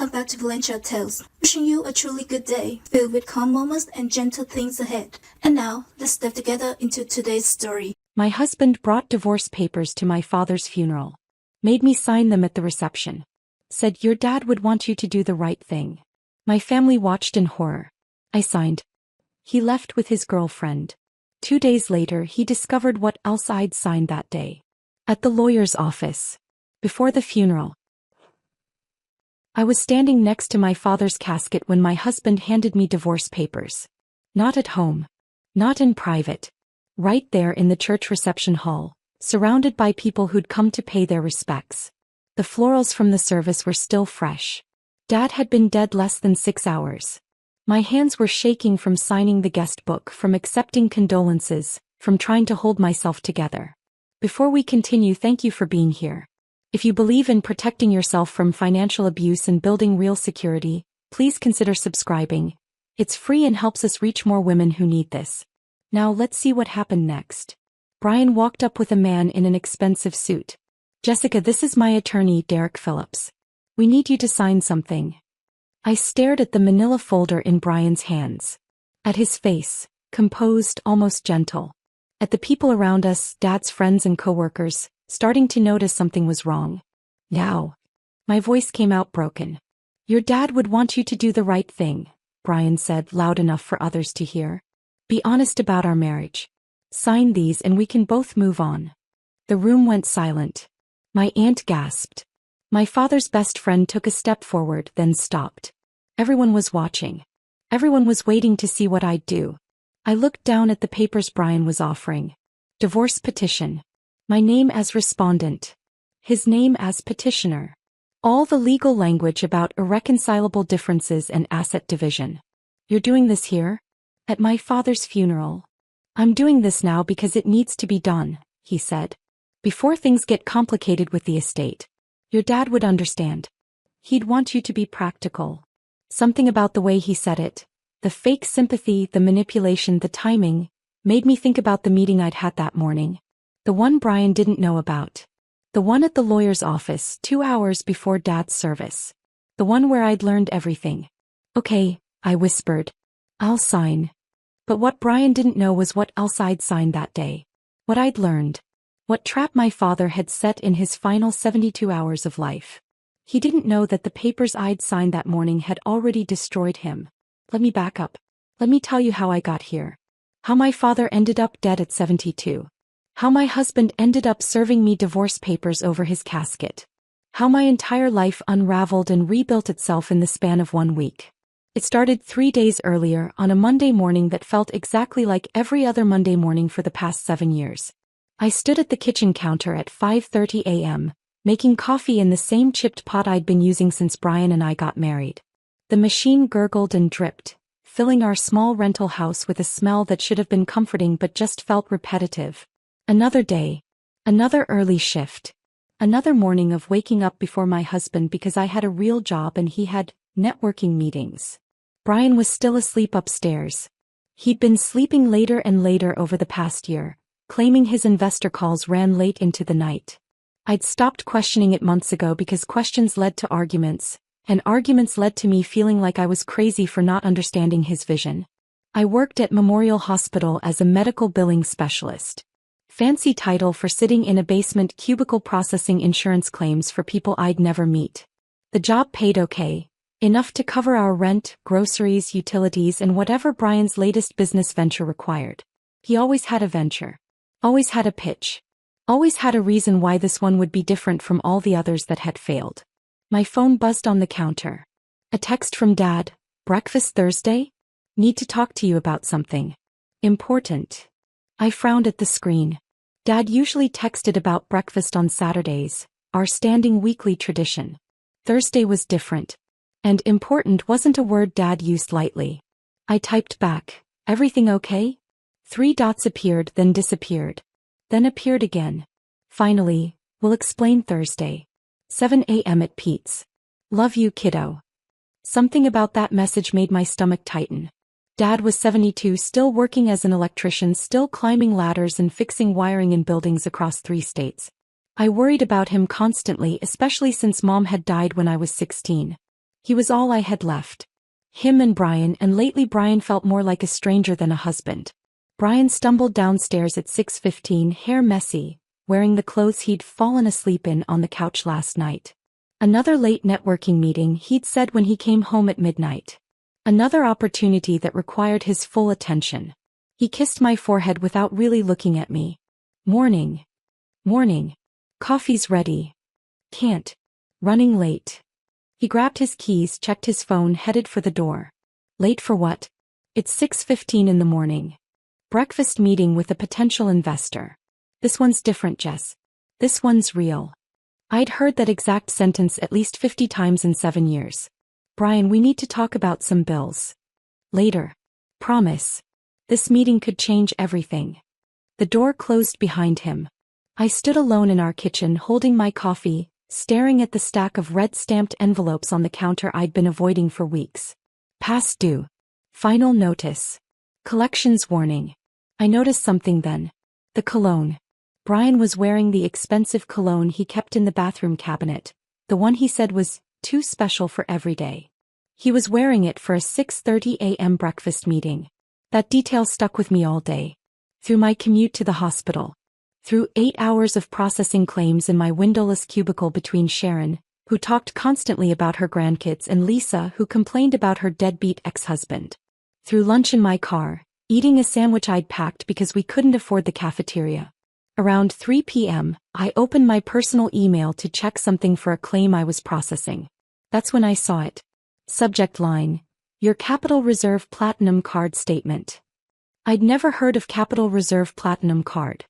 welcome back to Valentra Tales. Wishing you a truly good day, filled with calm moments and gentle things ahead. And now, let's step together into today's story. My husband brought divorce papers to my father's funeral. Made me sign them at the reception. Said your dad would want you to do the right thing. My family watched in horror. I signed. He left with his girlfriend. 2 days later he discovered what else I'd signed that day. At the lawyer's office. Before the funeral. I was standing next to my father's casket when my husband handed me divorce papers. Not at home. Not in private. Right there in the church reception hall, surrounded by people who'd come to pay their respects. The florals from the service were still fresh. Dad had been dead less than 6 hours. My hands were shaking from signing the guest book, from accepting condolences, from trying to hold myself together. Before we continue, thank you for being here. If you believe in protecting yourself from financial abuse and building real security, please consider subscribing. It's free and helps us reach more women who need this. Now let's see what happened next. Brian walked up with a man in an expensive suit. Jessica, this is my attorney, Derek Phillips. We need you to sign something. I stared at the manila folder in Brian's hands. At his face, composed, almost gentle. At the people around us, Dad's friends and coworkers, starting to notice something was wrong. Now. My voice came out broken. Your dad would want you to do the right thing, Brian said, loud enough for others to hear. Be honest about our marriage. Sign these and we can both move on. The room went silent. My aunt gasped. My father's best friend took a step forward, then stopped. Everyone was watching. Everyone was waiting to see what I'd do. I looked down at the papers Brian was offering. Divorce petition. My name as respondent. His name as petitioner. All the legal language about irreconcilable differences and asset division. You're doing this here? At my father's funeral. I'm doing this now because it needs to be done, he said. Before things get complicated with the estate. Your dad would understand. He'd want you to be practical. Something about the way he said it, the fake sympathy, the manipulation, the timing, made me think about the meeting I'd had that morning. The one Brian didn't know about. The one at the lawyer's office 2 hours before Dad's service. The one where I'd learned everything. Okay, I whispered. I'll sign. But what Brian didn't know was what else I'd signed that day. What I'd learned. What trap my father had set in his final 72 hours of life. He didn't know that the papers I'd signed that morning had already destroyed him. Let me back up. Let me tell you how I got here. How my father ended up dead at 72. How my husband ended up serving me divorce papers over his casket. How my entire life unraveled and rebuilt itself in the span of 1 week. It started 3 days earlier, on a Monday morning that felt exactly like every other Monday morning for the past 7 years. I stood at the kitchen counter at 5:30 a.m., making coffee in the same chipped pot I'd been using since Brian and I got married. The machine gurgled and dripped, filling our small rental house with a smell that should have been comforting but just felt repetitive. Another day. Another early shift. Another morning of waking up before my husband because I had a real job and he had networking meetings. Brian was still asleep upstairs. He'd been sleeping later and later over the past year, claiming his investor calls ran late into the night. I'd stopped questioning it months ago because questions led to arguments, and arguments led to me feeling like I was crazy for not understanding his vision. I worked at Memorial Hospital as a medical billing specialist. Fancy title for sitting in a basement cubicle processing insurance claims for people I'd never meet. The job paid okay, enough to cover our rent, groceries, utilities, and whatever Brian's latest business venture required. He always had a venture. Always had a pitch. Always had a reason why this one would be different from all the others that had failed. My phone buzzed on the counter. A text from Dad. Breakfast Thursday? Need to talk to you about something. Important. I frowned at the screen. Dad usually texted about breakfast on Saturdays, our standing weekly tradition. Thursday was different. And important wasn't a word Dad used lightly. I typed back, everything okay? 3 dots appeared, then disappeared. Then appeared again. Finally, we'll explain Thursday. 7 a.m. at Pete's. Love you, kiddo. Something about that message made my stomach tighten. Dad was 72, still working as an electrician, still climbing ladders and fixing wiring in buildings across 3 states. I worried about him constantly, especially since Mom had died when I was 16. He was all I had left. Him and Brian, and lately Brian felt more like a stranger than a husband. Brian stumbled downstairs at 6:15, hair messy, wearing the clothes he'd fallen asleep in on the couch last night. Another late networking meeting, he'd said when he came home at midnight. Another opportunity that required his full attention. He kissed my forehead without really looking at me. Morning. Morning. Coffee's ready. Can't. Running late. He grabbed his keys, checked his phone, headed for the door. Late for what? It's 6:15 in the morning. Breakfast meeting with a potential investor. This one's different, Jess. This one's real. I'd heard that exact sentence at least 50 times in 7 years. Brian, we need to talk about some bills. Later. Promise. This meeting could change everything. The door closed behind him. I stood alone in our kitchen holding my coffee, staring at the stack of red-stamped envelopes on the counter I'd been avoiding for weeks. Past due. Final notice. Collections warning. I noticed something then. The cologne. Brian was wearing the expensive cologne he kept in the bathroom cabinet, the one he said was too special for every day. He was wearing it for a 6:30 a.m. breakfast meeting. That detail stuck with me all day. Through my commute to the hospital. Through 8 hours of processing claims in my windowless cubicle between Sharon, who talked constantly about her grandkids, and Lisa, who complained about her deadbeat ex-husband. Through lunch in my car, eating a sandwich I'd packed because we couldn't afford the cafeteria. Around 3 p.m., I opened my personal email to check something for a claim I was processing. That's when I saw it. Subject line: Your Capital Reserve Platinum Card Statement. I'd never heard of Capital Reserve Platinum Card.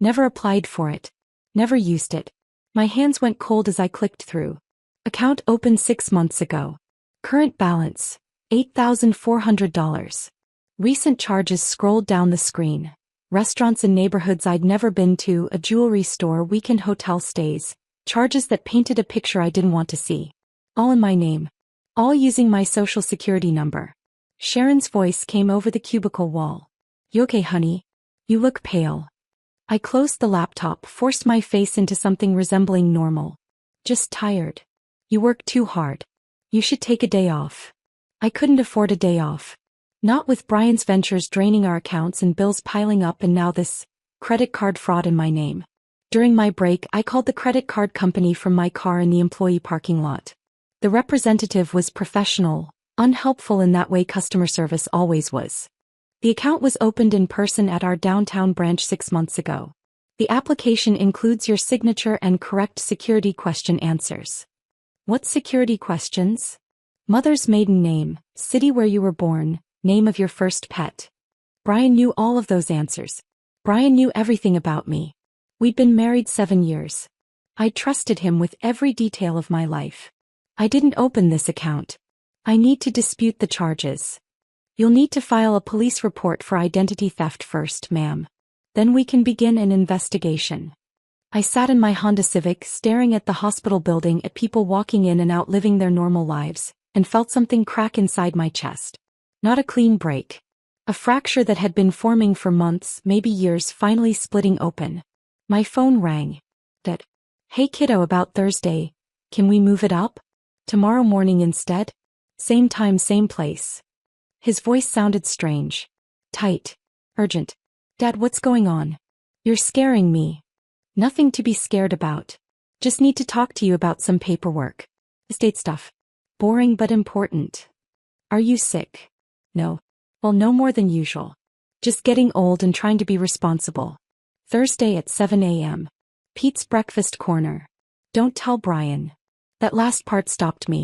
Never applied for it. Never used it. My hands went cold as I clicked through. Account opened 6 months ago. Current balance: $8,400. Recent charges scrolled down the screen. Restaurants in neighborhoods I'd never been to, a jewelry store, weekend hotel stays. Charges that painted a picture I didn't want to see. All in my name. All using my social security number. Sharon's voice came over the cubicle wall. You okay, honey? You look pale. I closed the laptop, forced my face into something resembling normal. Just tired. You work too hard. You should take a day off. I couldn't afford a day off. Not with Brian's ventures draining our accounts and bills piling up, and now this credit card fraud in my name. During my break, I called the credit card company from my car in the employee parking lot. The representative was professional, unhelpful in that way customer service always was. The account was opened in person at our downtown branch 6 months ago. The application includes your signature and correct security question answers. What security questions? Mother's maiden name, city where you were born, name of your first pet. Brian knew all of those answers. Brian knew everything about me. We'd been married 7 years. I trusted him with every detail of my life. I didn't open this account. I need to dispute the charges. You'll need to file a police report for identity theft first, ma'am. Then we can begin an investigation. I sat in my Honda Civic staring at the hospital building, at people walking in and out living their normal lives, and felt something crack inside my chest. Not a clean break. A fracture that had been forming for months, maybe years, finally splitting open. My phone rang. That, "Hey kiddo, about Thursday. Can we move it up? Tomorrow morning instead? Same time, same place." His voice sounded strange. Tight. Urgent. "Dad, what's going on? You're scaring me." "Nothing to be scared about. Just need to talk to you about some paperwork. Estate stuff. Boring but important." "Are you sick?" "No." "Well, no more than usual. Just getting old and trying to be responsible." Thursday at 7 a.m. Pete's Breakfast Corner. Don't tell Brian. That last part stopped me.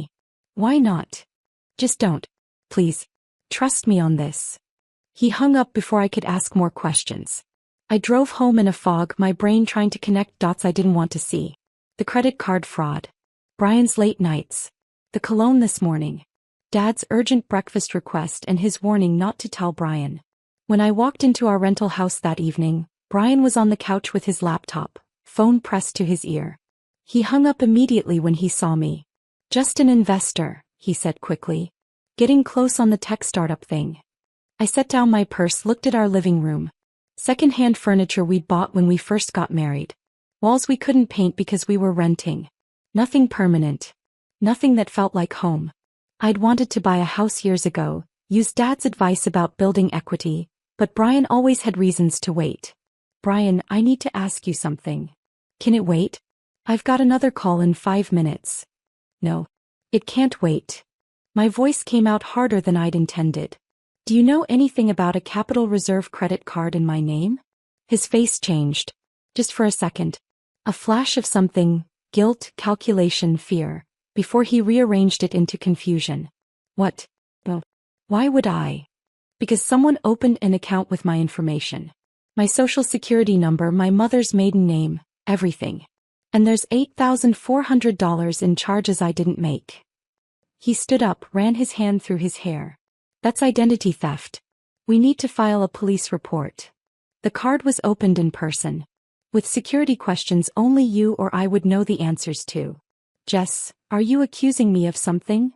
Why not? Just don't. Please. Trust me on this. He hung up before I could ask more questions. I drove home in a fog, my brain trying to connect dots I didn't want to see. The credit card fraud. Brian's late nights. The cologne this morning. Dad's urgent breakfast request and his warning not to tell Brian. When I walked into our rental house that evening, Brian was on the couch with his laptop, phone pressed to his ear. He hung up immediately when he saw me. "Just an investor," he said quickly. "Getting close on the tech startup thing." I set down my purse, looked at our living room. Second-hand furniture we'd bought when we first got married. Walls we couldn't paint because we were renting. Nothing permanent. Nothing that felt like home. I'd wanted to buy a house years ago, used Dad's advice about building equity, but Brian always had reasons to wait. Brian, I need to ask you something. Can it wait? I've got another call in 5 minutes. No. It can't wait. My voice came out harder than I'd intended. Do you know anything about a Capital Reserve credit card in my name? His face changed. Just for a second. A flash of something, guilt, calculation, fear, before he rearranged it into confusion. What? Well, why would I? Because someone opened an account with my information. My social security number, my mother's maiden name, everything. And there's $8,400 in charges I didn't make. He stood up, ran his hand through his hair. That's identity theft. We need to file a police report. The card was opened in person. With security questions only you or I would know the answers to. Jess, are you accusing me of something?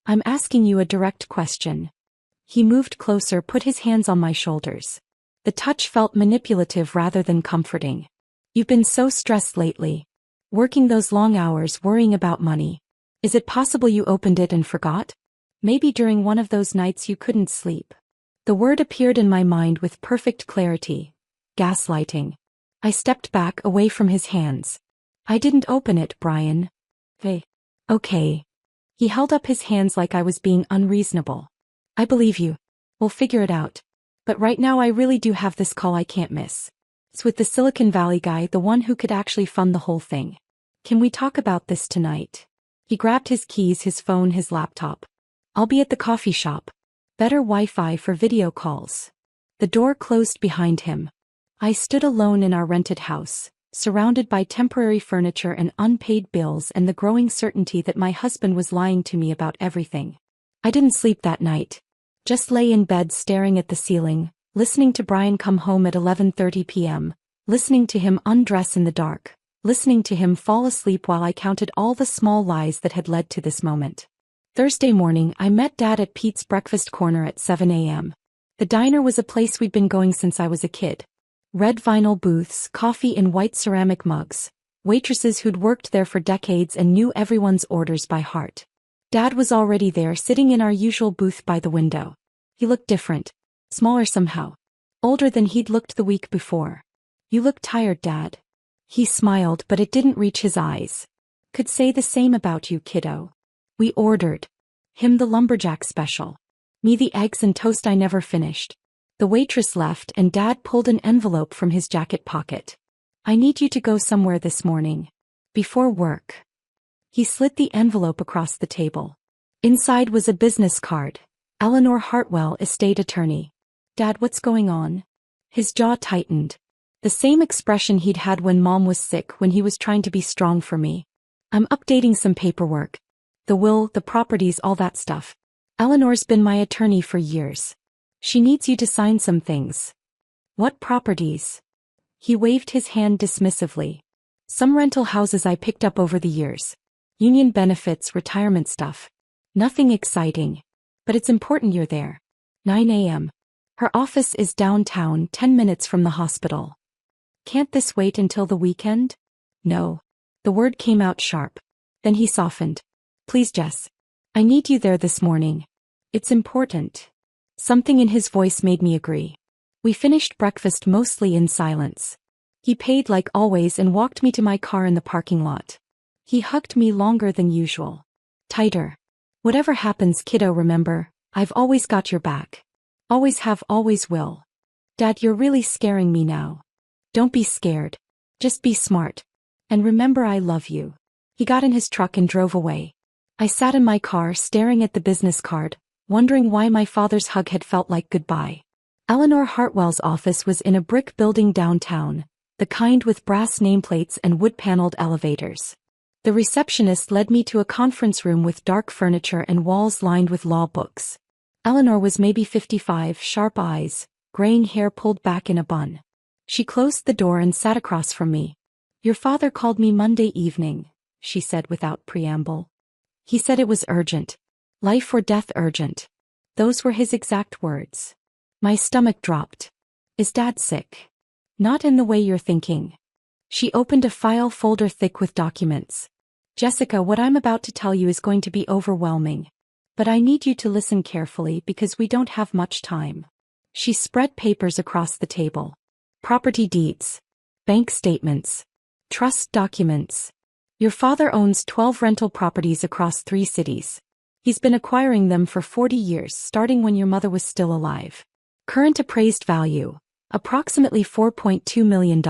I'm asking you a direct question. He moved closer, put his hands on my shoulders. The touch felt manipulative rather than comforting. You've been so stressed lately. Working those long hours, worrying about money. Is it possible you opened it and forgot? Maybe during one of those nights you couldn't sleep. The word appeared in my mind with perfect clarity. Gaslighting. I stepped back away from his hands. I didn't open it, Brian. Hey. Okay. He held up his hands like I was being unreasonable. I believe you. We'll figure it out. But right now I really do have this call I can't miss. It's with the Silicon Valley guy, the one who could actually fund the whole thing. Can we talk about this tonight? He grabbed his keys, his phone, his laptop. I'll be at the coffee shop. Better Wi-Fi for video calls. The door closed behind him. I stood alone in our rented house, surrounded by temporary furniture and unpaid bills and the growing certainty that my husband was lying to me about everything. I didn't sleep that night. Just lay in bed staring at the ceiling, listening to Brian come home at 11:30 p.m., listening to him undress in the dark, listening to him fall asleep while I counted all the small lies that had led to this moment. Thursday morning, I met Dad at Pete's Breakfast Corner at 7 a.m. The diner was a place we'd been going since I was a kid. Red vinyl booths, coffee in white ceramic mugs, waitresses who'd worked there for decades and knew everyone's orders by heart. Dad was already there, sitting in our usual booth by the window. He looked different. Smaller somehow. Older than he'd looked the week before. You look tired, Dad. He smiled, but it didn't reach his eyes. Could say the same about you, kiddo. We ordered. Him the lumberjack special. Me the eggs and toast I never finished. The waitress left and Dad pulled an envelope from his jacket pocket. I need you to go somewhere this morning. Before work. He slid the envelope across the table. Inside was a business card. Eleanor Hartwell, estate attorney. Dad, what's going on? His jaw tightened. The same expression he'd had when Mom was sick, when he was trying to be strong for me. I'm updating some paperwork. The will, the properties, all that stuff. Eleanor's been my attorney for years. She needs you to sign some things. What properties? He waved his hand dismissively. Some rental houses I picked up over the years. Union benefits, retirement stuff. Nothing exciting. But it's important you're there. 9 a.m. Her office is downtown, 10 minutes from the hospital. Can't this wait until the weekend? No. The word came out sharp. Then he softened. Please, Jess. I need you there this morning. It's important. Something in his voice made me agree. We finished breakfast mostly in silence. He paid like always and walked me to my car in the parking lot. He hugged me longer than usual. Tighter. Whatever happens, kiddo, remember, I've always got your back. Always have, always will. Dad, you're really scaring me now. Don't be scared. Just be smart. And remember, I love you. He got in his truck and drove away. I sat in my car staring at the business card, wondering why my father's hug had felt like goodbye. Eleanor Hartwell's office was in a brick building downtown, the kind with brass nameplates and wood-paneled elevators. The receptionist led me to a conference room with dark furniture and walls lined with law books. Eleanor was maybe 55, sharp eyes, graying hair pulled back in a bun. She closed the door and sat across from me. Your father called me Monday evening, she said without preamble. He said it was urgent. Life or death urgent. Those were his exact words. My stomach dropped. Is Dad sick? Not in the way you're thinking. She opened a file folder thick with documents. Jessica, what I'm about to tell you is going to be overwhelming. But I need you to listen carefully because we don't have much time. She spread papers across the table. Property deeds. Bank statements. Trust documents. Your father owns 12 rental properties across 3 cities. He's been acquiring them for 40 years, starting when your mother was still alive. Current appraised value, approximately $4.2 million.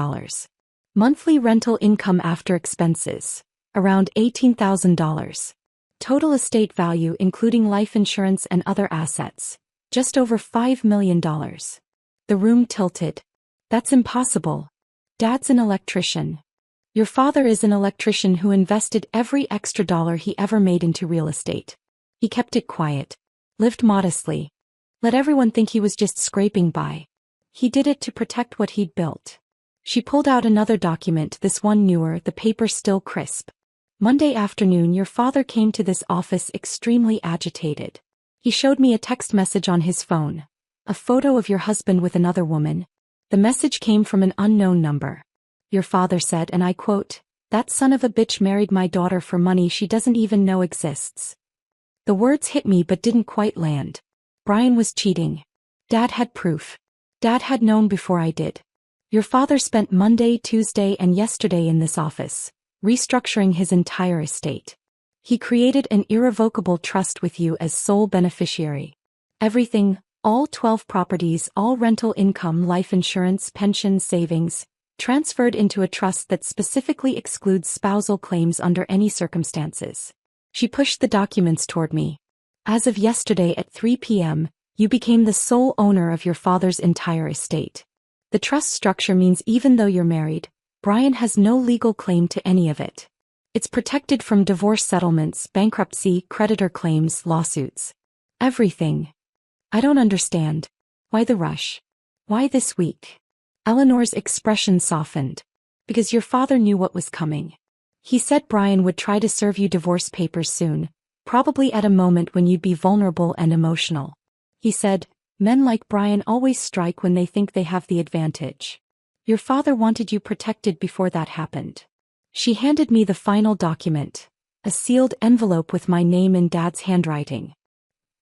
Monthly rental income after expenses, around $18,000. Total estate value including life insurance and other assets, just over $5 million. The room tilted. That's impossible. Dad's an electrician. Your father is an electrician who invested every extra dollar he ever made into real estate. He kept it quiet. Lived modestly. Let everyone think he was just scraping by. He did it to protect what he'd built. She pulled out another document, this one newer, the paper still crisp. Monday afternoon your father came to this office extremely agitated. He showed me a text message on his phone. A photo of your husband with another woman. The message came from an unknown number. Your father said, and I quote, "That son of a bitch married my daughter for money she doesn't even know exists." The words hit me but didn't quite land. Brian was cheating. Dad had proof. Dad had known before I did. Your father spent Monday, Tuesday, and yesterday in this office, restructuring his entire estate. He created an irrevocable trust with you as sole beneficiary. Everything, all 12 properties, all rental income, life insurance, pensions, savings, transferred into a trust that specifically excludes spousal claims under any circumstances. She pushed the documents toward me. As of yesterday at 3 p.m., you became the sole owner of your father's entire estate. The trust structure means even though you're married, Brian has no legal claim to any of it. It's protected from divorce settlements, bankruptcy, creditor claims, lawsuits. Everything. I don't understand. Why the rush? Why this week? Eleanor's expression softened. Because your father knew what was coming. He said Brian would try to serve you divorce papers soon, probably at a moment when you'd be vulnerable and emotional. He said, men like Brian always strike when they think they have the advantage. Your father wanted you protected before that happened. She handed me the final document, a sealed envelope with my name in Dad's handwriting.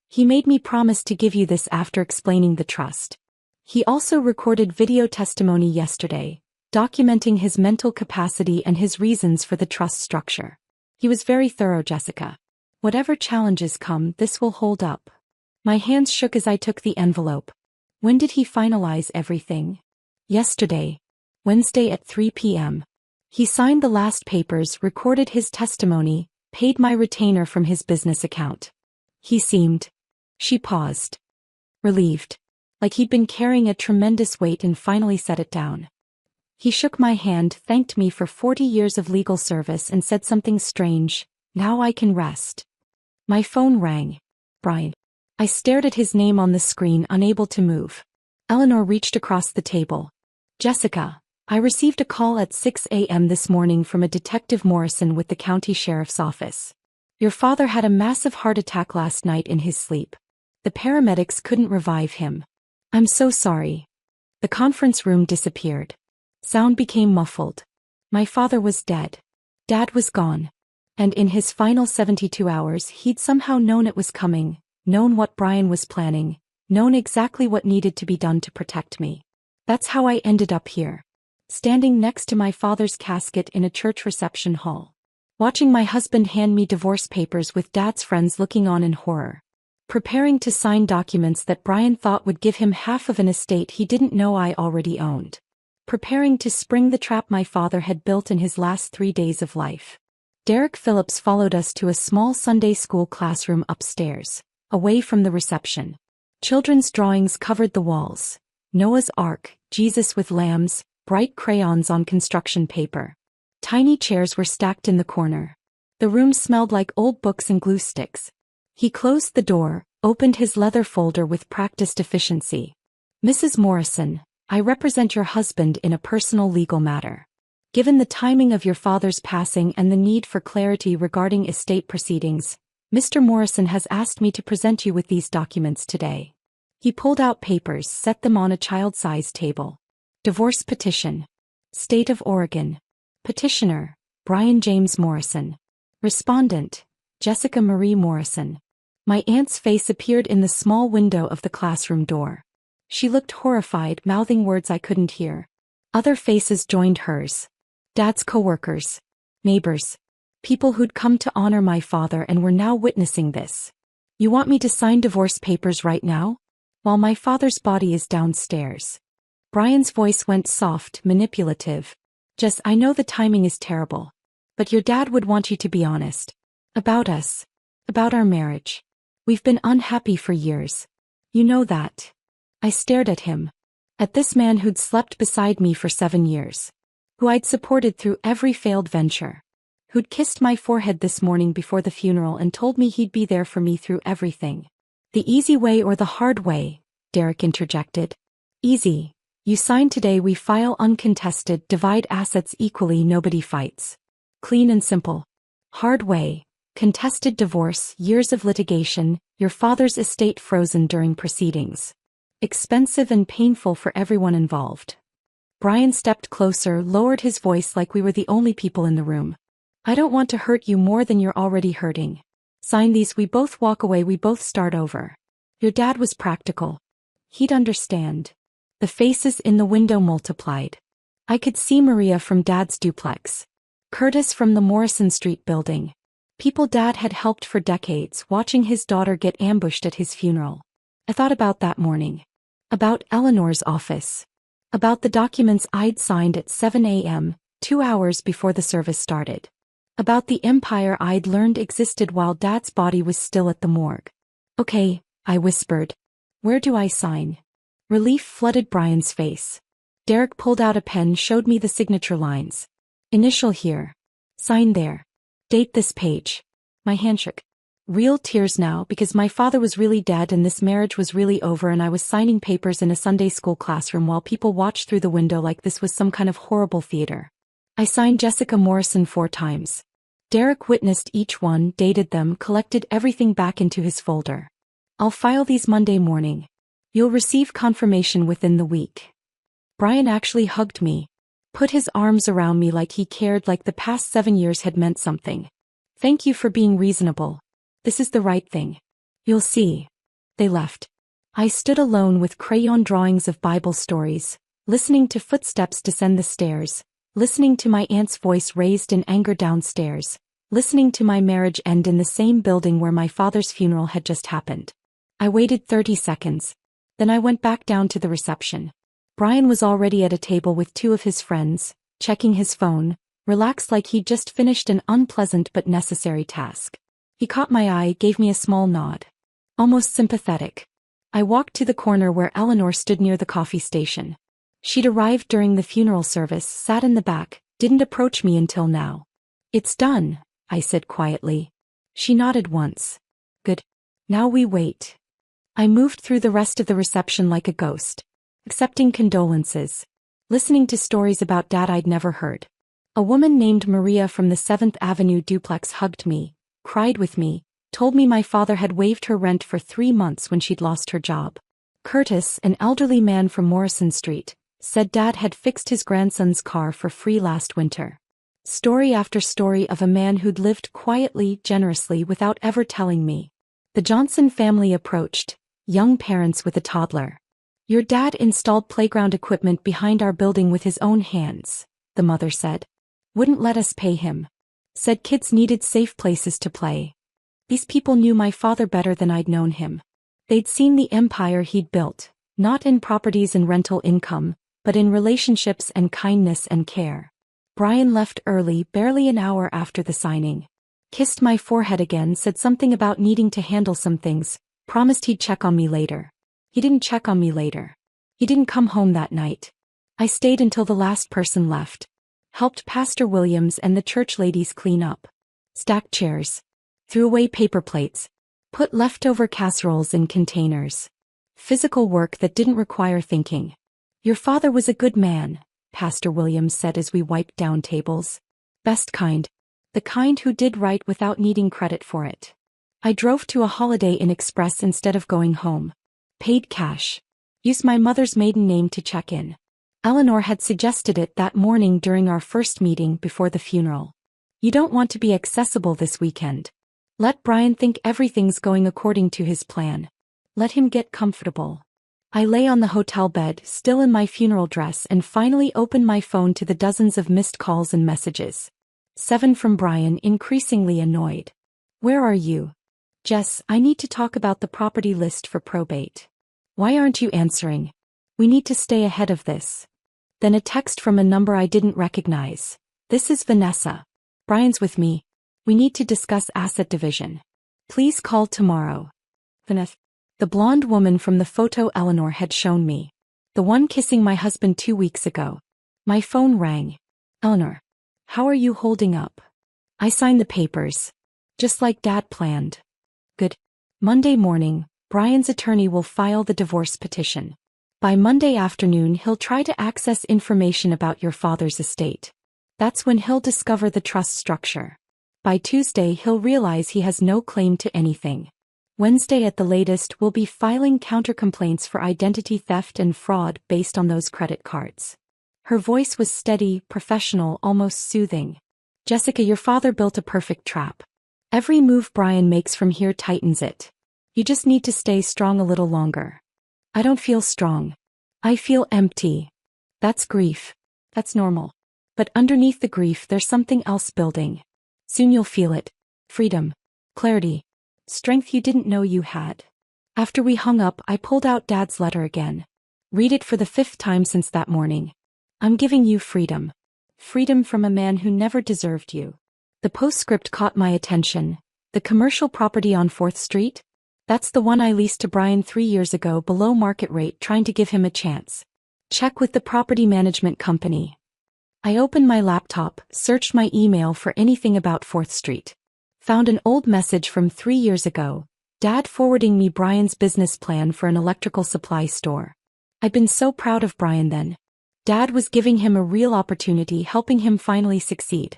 He made me promise to give you this after explaining the trust. He also recorded video testimony yesterday, documenting his mental capacity and his reasons for the trust structure. He was very thorough, Jessica. Whatever challenges come, this will hold up. My hands shook as I took the envelope. When did he finalize everything? Yesterday. Wednesday at 3 p.m. He signed the last papers, recorded his testimony, paid my retainer from his business account. He seemed. She paused. Relieved. Like he'd been carrying a tremendous weight and finally set it down. He shook my hand, thanked me for 40 years of legal service and said something strange, "Now I can rest." My phone rang. Brian. I stared at his name on the screen, unable to move. Eleanor reached across the table. Jessica, I received a call at 6 a.m. this morning from a Detective Morrison with the county sheriff's office. Your father had a massive heart attack last night in his sleep. The paramedics couldn't revive him. I'm so sorry. The conference room disappeared. Sound became muffled. My father was dead. Dad was gone. And in his final 72 hours he'd somehow known it was coming, known what Brian was planning, known exactly what needed to be done to protect me. That's how I ended up here. Standing next to my father's casket in a church reception hall. Watching my husband hand me divorce papers with Dad's friends looking on in horror. Preparing to sign documents that Brian thought would give him half of an estate he didn't know I already owned. Preparing to spring the trap my father had built in his last 3 days of life. Derek Phillips followed us to a small Sunday school classroom upstairs, away from the reception. Children's drawings covered the walls. Noah's Ark, Jesus with lambs, bright crayons on construction paper. Tiny chairs were stacked in the corner. The room smelled like old books and glue sticks. He closed the door, opened his leather folder with practiced efficiency. Mrs. Morrison, I represent your husband in a personal legal matter. Given the timing of your father's passing and the need for clarity regarding estate proceedings, Mr. Morrison has asked me to present you with these documents today. He pulled out papers, set them on a child-sized table. Divorce petition. State of Oregon. Petitioner, Brian James Morrison. Respondent, Jessica Marie Morrison. My aunt's face appeared in the small window of the classroom door. She looked horrified, mouthing words I couldn't hear. Other faces joined hers. Dad's coworkers, neighbors, people who'd come to honor my father and were now witnessing this. You want me to sign divorce papers right now? While my father's body is downstairs. Brian's voice went soft, manipulative. Jess, I know the timing is terrible. But your dad would want you to be honest. About us. About our marriage. We've been unhappy for years. You know that. I stared at him. At this man who'd slept beside me for 7 years. Who I'd supported through every failed venture. Who'd kissed my forehead this morning before the funeral and told me he'd be there for me through everything. The easy way or the hard way, Derek interjected. Easy. You sign today, we file uncontested, divide assets equally, nobody fights. Clean and simple. Hard way. Contested divorce, years of litigation, your father's estate frozen during proceedings. Expensive and painful for everyone involved. Brian stepped closer, lowered his voice like we were the only people in the room. I don't want to hurt you more than you're already hurting. Sign these, we both walk away, we both start over. Your dad was practical. He'd understand. The faces in the window multiplied. I could see Maria from Dad's duplex. Curtis from the Morrison Street building. People Dad had helped for decades, watching his daughter get ambushed at his funeral. I thought about that morning. About Eleanor's office. About the documents I'd signed at 7 a.m., 2 hours before the service started. About the empire I'd learned existed while Dad's body was still at the morgue. Okay, I whispered. Where do I sign? Relief flooded Brian's face. Derek pulled out a pen, showed me the signature lines. Initial here. Sign there. Date this page. My hand shook. Real tears now, because my father was really dead and this marriage was really over, and I was signing papers in a Sunday school classroom while people watched through the window like this was some kind of horrible theater. I signed Jessica Morrison 4 times. Derek witnessed each one, dated them, collected everything back into his folder. I'll file these Monday morning. You'll receive confirmation within the week. Brian actually hugged me. Put his arms around me like he cared, like the past 7 years had meant something. Thank you for being reasonable. This is the right thing. You'll see. They left. I stood alone with crayon drawings of Bible stories, listening to footsteps descend the stairs, listening to my aunt's voice raised in anger downstairs, listening to my marriage end in the same building where my father's funeral had just happened. I waited 30 seconds. Then I went back down to the reception. Brian was already at a table with 2 of his friends, checking his phone, relaxed like he'd just finished an unpleasant but necessary task. He caught my eye, gave me a small nod. Almost sympathetic. I walked to the corner where Eleanor stood near the coffee station. She'd arrived during the funeral service, sat in the back, didn't approach me until now. It's done, I said quietly. She nodded once. Good. Now we wait. I moved through the rest of the reception like a ghost. Accepting condolences. Listening to stories about Dad I'd never heard. A woman named Maria from the 7th Avenue duplex hugged me, cried with me, told me my father had waived her rent for 3 months when she'd lost her job. Curtis, an elderly man from Morrison Street, said Dad had fixed his grandson's car for free last winter. Story after story of a man who'd lived quietly, generously without ever telling me. The Johnson family approached, young parents with a toddler. Your dad installed playground equipment behind our building with his own hands, the mother said. Wouldn't let us pay him. Said kids needed safe places to play. These people knew my father better than I'd known him. They'd seen the empire he'd built, not in properties and rental income, but in relationships and kindness and care. Brian left early, barely an hour after the signing. Kissed my forehead again, said something about needing to handle some things, promised he'd check on me later. He didn't check on me later. He didn't come home that night. I stayed until the last person left. Helped Pastor Williams and the church ladies clean up. Stacked chairs. Threw away paper plates. Put leftover casseroles in containers. Physical work that didn't require thinking. Your father was a good man, Pastor Williams said as we wiped down tables. Best kind. The kind who did right without needing credit for it. I drove to a Holiday Inn Express instead of going home. Paid cash. Used my mother's maiden name to check in. Eleanor had suggested it that morning during our first meeting before the funeral. You don't want to be accessible this weekend. Let Brian think everything's going according to his plan. Let him get comfortable. I lay on the hotel bed, still in my funeral dress, and finally opened my phone to the dozens of missed calls and messages. 7 from Brian, increasingly annoyed. Where are you? Jess, I need to talk about the property list for probate. Why aren't you answering? We need to stay ahead of this. Then a text from a number I didn't recognize. This is Vanessa. Brian's with me. We need to discuss asset division. Please call tomorrow. Vanessa. The blonde woman from the photo Eleanor had shown me. The one kissing my husband 2 weeks ago. My phone rang. Eleanor. How are you holding up? I signed the papers. Just like Dad planned. Good. Monday morning, Brian's attorney will file the divorce petition. By Monday afternoon he'll try to access information about your father's estate. That's when he'll discover the trust structure. By Tuesday he'll realize he has no claim to anything. Wednesday at the latest we'll be filing counter-complaints for identity theft and fraud based on those credit cards. Her voice was steady, professional, almost soothing. Jessica, your father built a perfect trap. Every move Brian makes from here tightens it. You just need to stay strong a little longer. I don't feel strong. I feel empty. That's grief. That's normal. But underneath the grief there's something else building. Soon you'll feel it. Freedom. Clarity. Strength you didn't know you had. After we hung up, I pulled out Dad's letter again. Read it for the 5th time since that morning. I'm giving you freedom. Freedom from a man who never deserved you. The postscript caught my attention. The commercial property on 4th Street? That's the one I leased to Brian 3 years ago below market rate, trying to give him a chance. Check with the property management company. I opened my laptop, searched my email for anything about 4th Street. Found an old message from 3 years ago, Dad forwarding me Brian's business plan for an electrical supply store. I'd been so proud of Brian then. Dad was giving him a real opportunity, helping him finally succeed.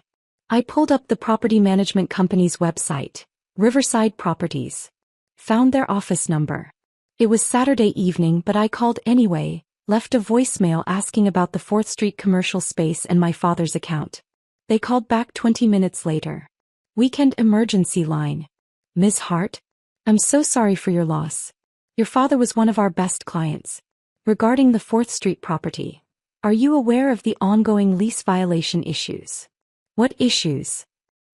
I pulled up the property management company's website, Riverside Properties. Found their office number. It was Saturday evening, but I called anyway, left a voicemail asking about the 4th Street commercial space and my father's account. They called back 20 minutes later. Weekend emergency line. Ms. Hart? I'm so sorry for your loss. Your father was one of our best clients. Regarding the 4th Street property, are you aware of the ongoing lease violation issues? What issues?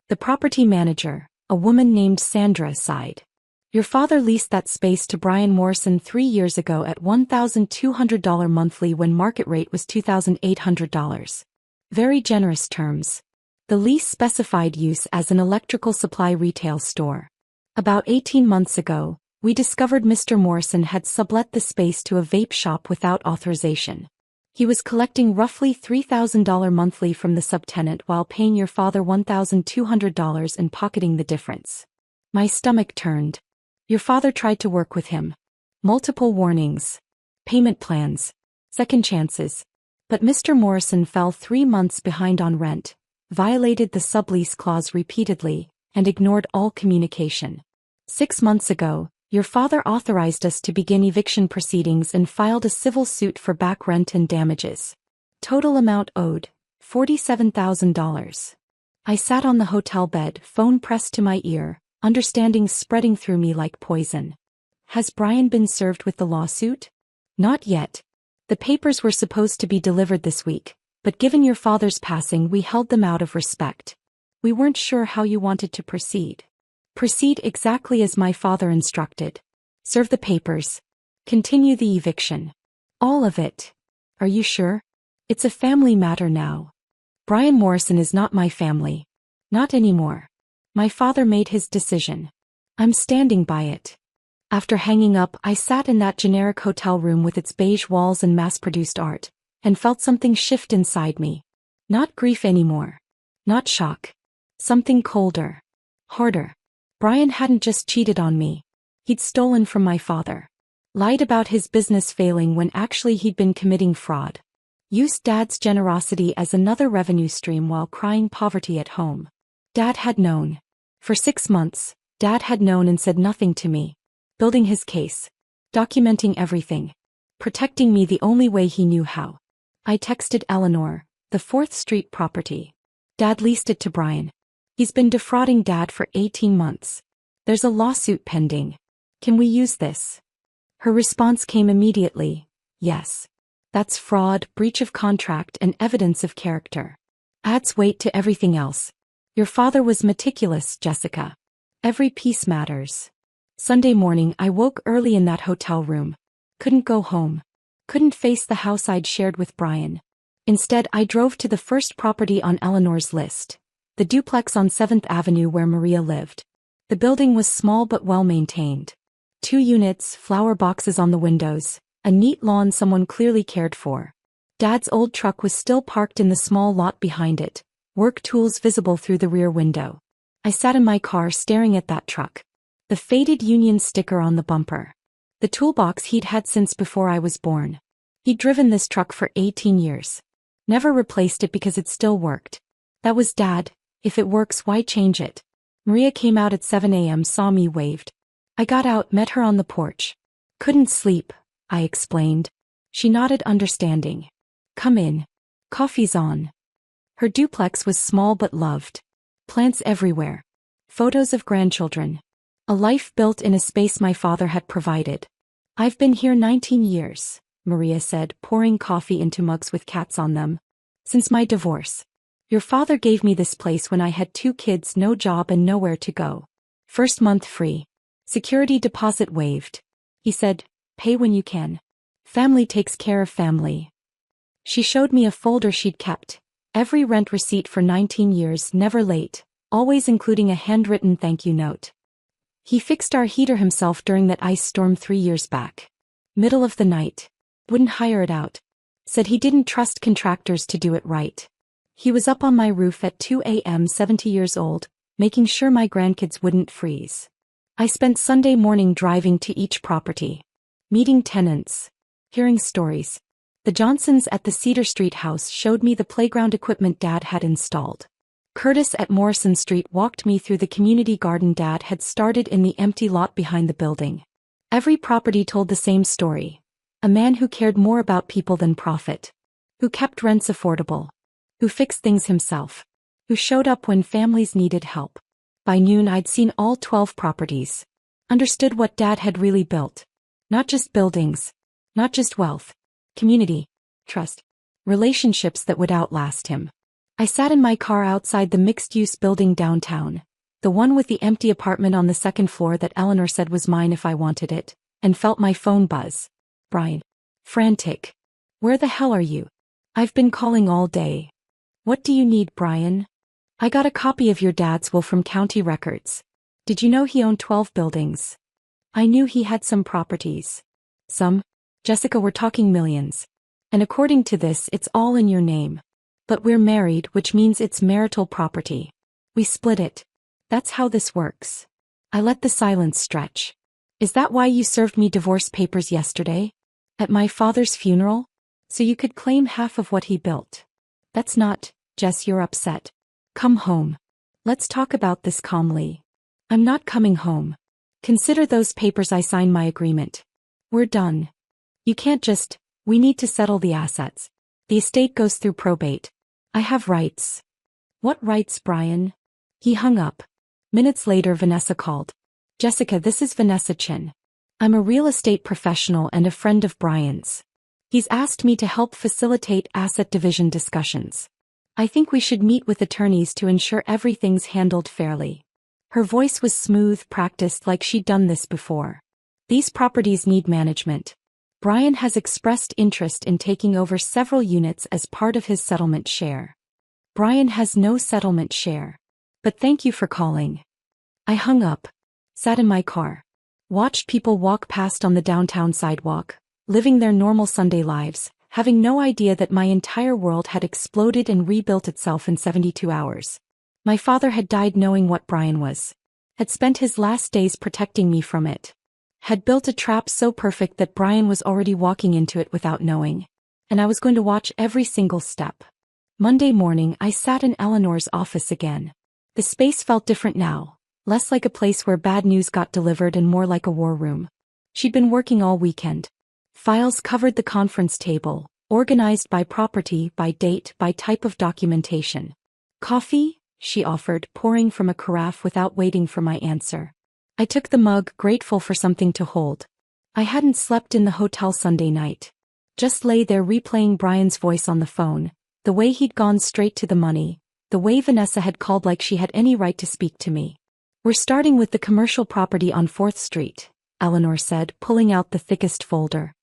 The property manager, a woman named Sandra, sighed. Your father leased that space to Brian Morrison 3 years ago at $1,200 monthly when market rate was $2,800. Very generous terms. The lease specified use as an electrical supply retail store. About 18 months ago, we discovered Mr. Morrison had sublet the space to a vape shop without authorization. He was collecting roughly $3,000 monthly from the subtenant while paying your father $1,200 and pocketing the difference. My stomach turned. Your father tried to work with him. Multiple warnings. Payment plans. Second chances. But Mr. Morrison fell 3 months behind on rent, violated the sublease clause repeatedly, and ignored all communication. 6 months ago, your father authorized us to begin eviction proceedings and filed a civil suit for back rent and damages. Total amount owed, $47,000. I sat on the hotel bed, phone pressed to my ear, understanding spreading through me like poison. Has Brian been served with the lawsuit? Not yet. The papers were supposed to be delivered this week, but given your father's passing we held them out of respect. We weren't sure how you wanted to proceed. Proceed exactly as my father instructed. Serve the papers. Continue the eviction. All of it. Are you sure? It's a family matter now. Brian Morrison is not my family. Not anymore. My father made his decision. I'm standing by it. After hanging up, I sat in that generic hotel room with its beige walls and mass-produced art, and felt something shift inside me. Not grief anymore. Not shock. Something colder. Harder. Brian hadn't just cheated on me. He'd stolen from my father. Lied about his business failing when actually he'd been committing fraud. Used Dad's generosity as another revenue stream while crying poverty at home. Dad had known. For 6 months, Dad had known and said nothing to me. Building his case. Documenting everything. Protecting me the only way he knew how. I texted Eleanor, the 4th Street property. Dad leased it to Brian. He's been defrauding Dad for 18 months. There's a lawsuit pending. Can we use this? Her response came immediately. Yes. That's fraud, breach of contract, and evidence of character. Adds weight to everything else. Your father was meticulous, Jessica. Every piece matters. Sunday morning I woke early in that hotel room. Couldn't go home. Couldn't face the house I'd shared with Brian. Instead, I drove to the first property on Eleanor's list. The duplex on 7th Avenue where Maria lived. The building was small but well-maintained. 2 units, flower boxes on the windows, a neat lawn someone clearly cared for. Dad's old truck was still parked in the small lot behind it, work tools visible through the rear window. I sat in my car staring at that truck. The faded Union sticker on the bumper. The toolbox he'd had since before I was born. He'd driven this truck for 18 years. Never replaced it because it still worked. That was Dad. If it works, why change it? Maria came out at 7 a.m., saw me, waved. I got out, met her on the porch. Couldn't sleep, I explained. She nodded understanding. Come in. Coffee's on. Her duplex was small but loved. Plants everywhere. Photos of grandchildren. A life built in a space my father had provided. I've been here 19 years, Maria said, pouring coffee into mugs with cats on them. Since my divorce. Your father gave me this place when I had 2 kids, no job and nowhere to go. First month free. Security deposit waived. He said, pay when you can. Family takes care of family. She showed me a folder she'd kept. Every rent receipt for 19 years, never late, always including a handwritten thank you note. He fixed our heater himself during that ice storm 3 years back. Middle of the night. Wouldn't hire it out. Said he didn't trust contractors to do it right. He was up on my roof at 2 a.m., 70 years old, making sure my grandkids wouldn't freeze. I spent Sunday morning driving to each property. Meeting tenants. Hearing stories. The Johnsons at the Cedar Street house showed me the playground equipment Dad had installed. Curtis at Morrison Street walked me through the community garden Dad had started in the empty lot behind the building. Every property told the same story. A man who cared more about people than profit. Who kept rents affordable. Who fixed things himself. Who showed up when families needed help. By noon I'd seen all 12 properties. Understood what Dad had really built. Not just buildings. Not just wealth. Community. Trust. Relationships that would outlast him. I sat in my car outside the mixed-use building downtown. The one with the empty apartment on the 2nd floor that Eleanor said was mine if I wanted it, and felt my phone buzz. Brian. Frantic. Where the hell are you? I've been calling all day. What do you need, Brian? I got a copy of your dad's will from county records. Did you know he owned 12 buildings? I knew he had some properties. Some? Jessica, we're talking millions. And according to this, it's all in your name. But we're married, which means it's marital property. We split it. That's how this works. I let the silence stretch. Is that why you served me divorce papers yesterday? At my father's funeral? So you could claim half of what he built. That's not, Jess, you're upset. Come home. Let's talk about this calmly. I'm not coming home. Consider those papers I signed my agreement. We're done. You can't just, we need to settle the assets. The estate goes through probate. I have rights. What rights, Brian? He hung up. Minutes later Vanessa called. Jessica, this is Vanessa Chin. I'm a real estate professional and a friend of Brian's. He's asked me to help facilitate asset division discussions. I think we should meet with attorneys to ensure everything's handled fairly. Her voice was smooth, practiced like she'd done this before. These properties need management. Brian has expressed interest in taking over several units as part of his settlement share. Brian has no settlement share. But thank you for calling. I hung up, sat in my car, watched people walk past on the downtown sidewalk, living their normal Sunday lives, having no idea that my entire world had exploded and rebuilt itself in 72 hours. My father had died knowing what Brian was. Had spent his last days protecting me from it. Had built a trap so perfect that Brian was already walking into it without knowing. And I was going to watch every single step. Monday morning I sat in Eleanor's office again. The space felt different now, less like a place where bad news got delivered and more like a war room. She'd been working all weekend. Files covered the conference table, organized by property, by date, by type of documentation. Coffee? She offered, pouring from a carafe without waiting for my answer. I took the mug, grateful for something to hold. I hadn't slept in the hotel Sunday night. Just lay there replaying Brian's voice on the phone, the way he'd gone straight to the money, the way Vanessa had called like she had any right to speak to me. We're starting with the commercial property on 4th Street, Eleanor said, pulling out the thickest folder.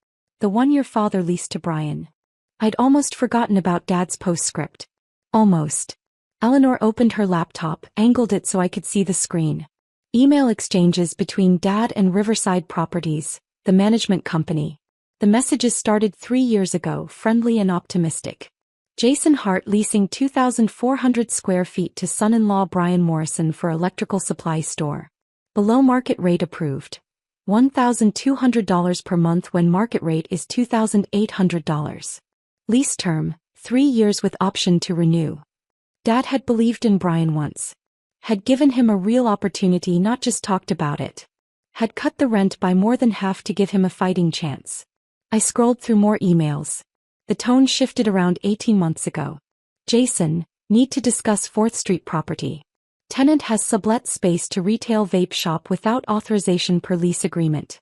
The one your father leased to Brian. I'd almost forgotten about Dad's postscript. Almost. Eleanor opened her laptop, angled it so I could see the screen. Email exchanges between Dad and Riverside Properties, the management company. The messages started 3 years ago, friendly and optimistic. Jason Hart leasing 2,400 square feet to son-in-law Brian Morrison for electrical supply store. Below market rate approved. $1,200 per month when market rate is $2,800. Lease term, 3 years with option to renew. Dad had believed in Brian once. Had given him a real opportunity, not just talked about it. Had cut the rent by more than half to give him a fighting chance. I scrolled through more emails. The tone shifted around 18 months ago. Jason, need to discuss 4th Street property. Tenant has sublet space to retail vape shop without authorization per lease agreement.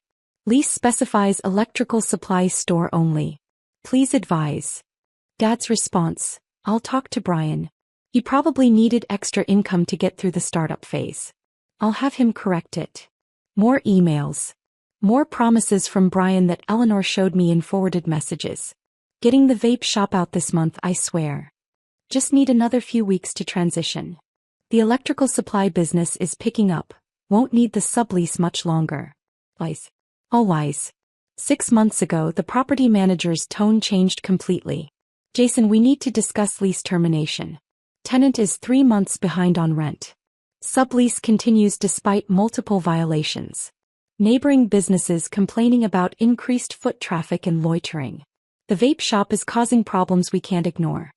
Lease specifies electrical supply store only. Please advise. Dad's response, I'll talk to Brian. He probably needed extra income to get through the startup phase. I'll have him correct it. More emails. More promises from Brian that Eleanor showed me in forwarded messages. Getting the vape shop out this month, I swear. Just need another few weeks to transition. The electrical supply business is picking up. Won't need the sublease much longer. Wise. All wise. 6 months ago, the property manager's tone changed completely. Jason, we need to discuss lease termination. Tenant is 3 months behind on rent. Sublease continues despite multiple violations. Neighboring businesses complaining about increased foot traffic and loitering. The vape shop is causing problems we can't ignore.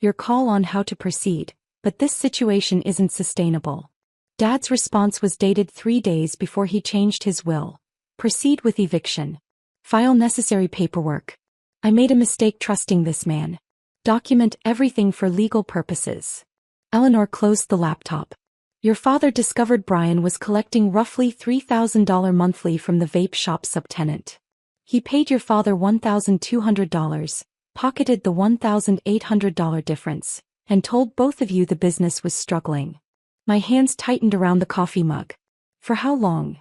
Your call on how to proceed, but this situation isn't sustainable. Dad's response was dated 3 days before he changed his will. Proceed with eviction. File necessary paperwork. I made a mistake trusting this man. Document everything for legal purposes. Eleanor closed the laptop. Your father discovered Brian was collecting roughly $3,000 monthly from the vape shop subtenant. He paid your father $1,200, pocketed the $1,800 difference, and told both of you the business was struggling. My hands tightened around the coffee mug. For how long?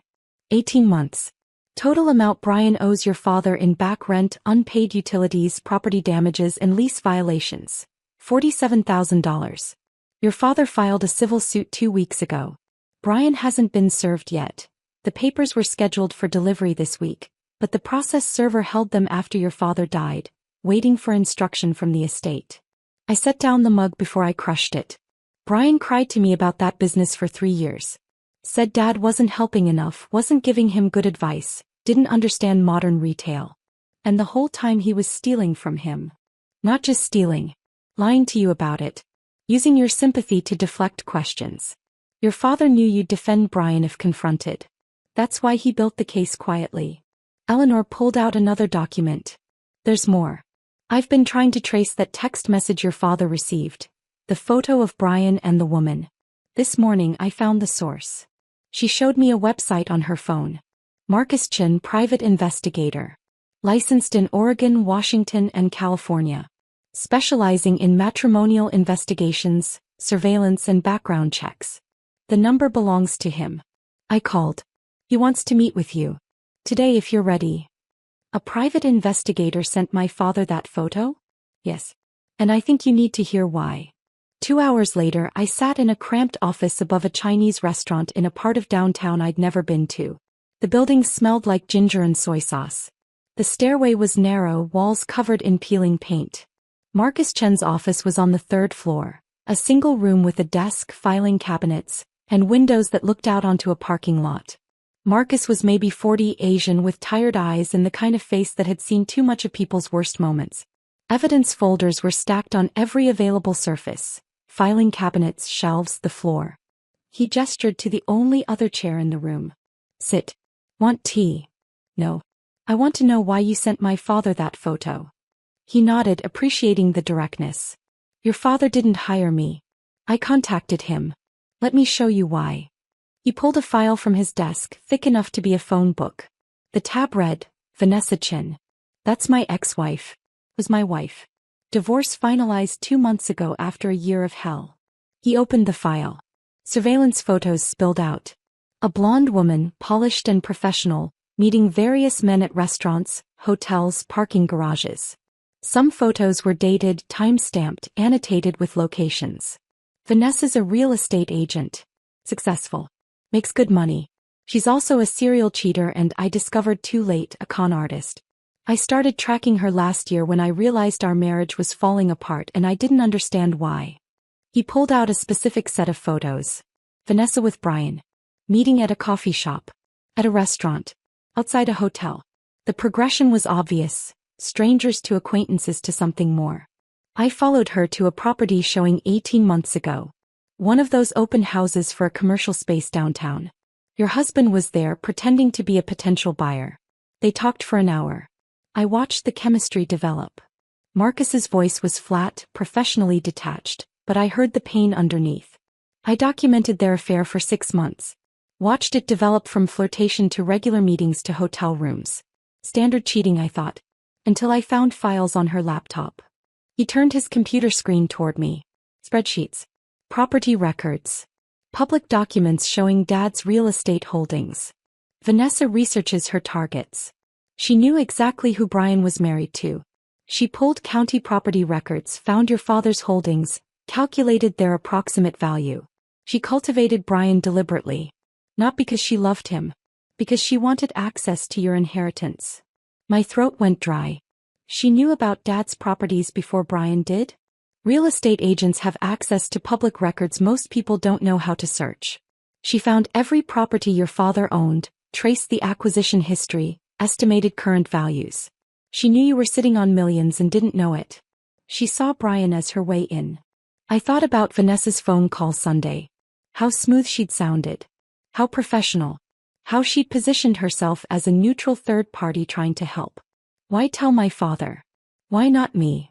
18 months. Total amount Brian owes your father in back rent, unpaid utilities, property damages and lease violations. $47,000. Your father filed a civil suit 2 weeks ago. Brian hasn't been served yet. The papers were scheduled for delivery this week, but the process server held them after your father died, waiting for instruction from the estate. I set down the mug before I crushed it. Brian cried to me about that business for 3 years. Said Dad wasn't helping enough, wasn't giving him good advice, didn't understand modern retail. And the whole time he was stealing from him. Not just stealing. Lying to you about it. Using your sympathy to deflect questions. Your father knew you'd defend Brian if confronted. That's why he built the case quietly. Eleanor pulled out another document. There's more. I've been trying to trace that text message your father received. The photo of Brian and the woman. This morning I found the source. She showed me a website on her phone. Marcus Chin, private investigator. Licensed in Oregon, Washington, and California. Specializing in matrimonial investigations, surveillance and background checks. The number belongs to him. I called. He wants to meet with you. Today if you're ready. A private investigator sent my father that photo? Yes. And I think you need to hear why. 2 hours later I sat in a cramped office above a Chinese restaurant in a part of downtown I'd never been to. The building smelled like ginger and soy sauce. The stairway was narrow, walls covered in peeling paint. Marcus Chen's office was on the 3rd floor, a single room with a desk, filing cabinets, and windows that looked out onto a parking lot. Marcus was maybe 40, Asian with tired eyes and the kind of face that had seen too much of people's worst moments. Evidence folders were stacked on every available surface, filing cabinets, shelves, the floor. He gestured to the only other chair in the room. Sit. Want tea? No. I want to know why you sent my father that photo. He nodded, appreciating the directness. Your father didn't hire me. I contacted him. Let me show you why. He pulled a file from his desk, thick enough to be a phone book. The tab read, Vanessa Chin. That's my ex-wife. Was my wife. Divorce finalized 2 months ago after a year of hell. He opened the file. Surveillance photos spilled out. A blonde woman, polished and professional, meeting various men at restaurants, hotels, parking garages. Some photos were dated, time-stamped, annotated with locations. Vanessa's a real estate agent. Successful. Makes good money. She's also a serial cheater and, I discovered too late, a con artist. I started tracking her last year when I realized our marriage was falling apart and I didn't understand why. He pulled out a specific set of photos. Vanessa with Brian. Meeting at a coffee shop. At a restaurant. Outside a hotel. The progression was obvious. Strangers to acquaintances to something more. I followed her to a property showing 18 months ago. One of those open houses for a commercial space downtown. Your husband was there pretending to be a potential buyer. They talked for an hour. I watched the chemistry develop. Marcus's voice was flat, professionally detached, but I heard the pain underneath. I documented their affair for 6 months. Watched it develop from flirtation to regular meetings to hotel rooms. Standard cheating, I thought. Until I found files on her laptop. He turned his computer screen toward me. Spreadsheets. Property records. Public documents showing Dad's real estate holdings. Vanessa researches her targets. She knew exactly who Brian was married to. She pulled county property records, found your father's holdings, calculated their approximate value. She cultivated Brian deliberately. Not because she loved him. Because she wanted access to your inheritance. My throat went dry. She knew about Dad's properties before Brian did? Real estate agents have access to public records most people don't know how to search. She found every property your father owned, traced the acquisition history, estimated current values. She knew you were sitting on millions and didn't know it. She saw Brian as her way in. I thought about Vanessa's phone call Sunday. How smooth she'd sounded. How professional. How she'd positioned herself as a neutral third party trying to help. Why tell my father? Why not me?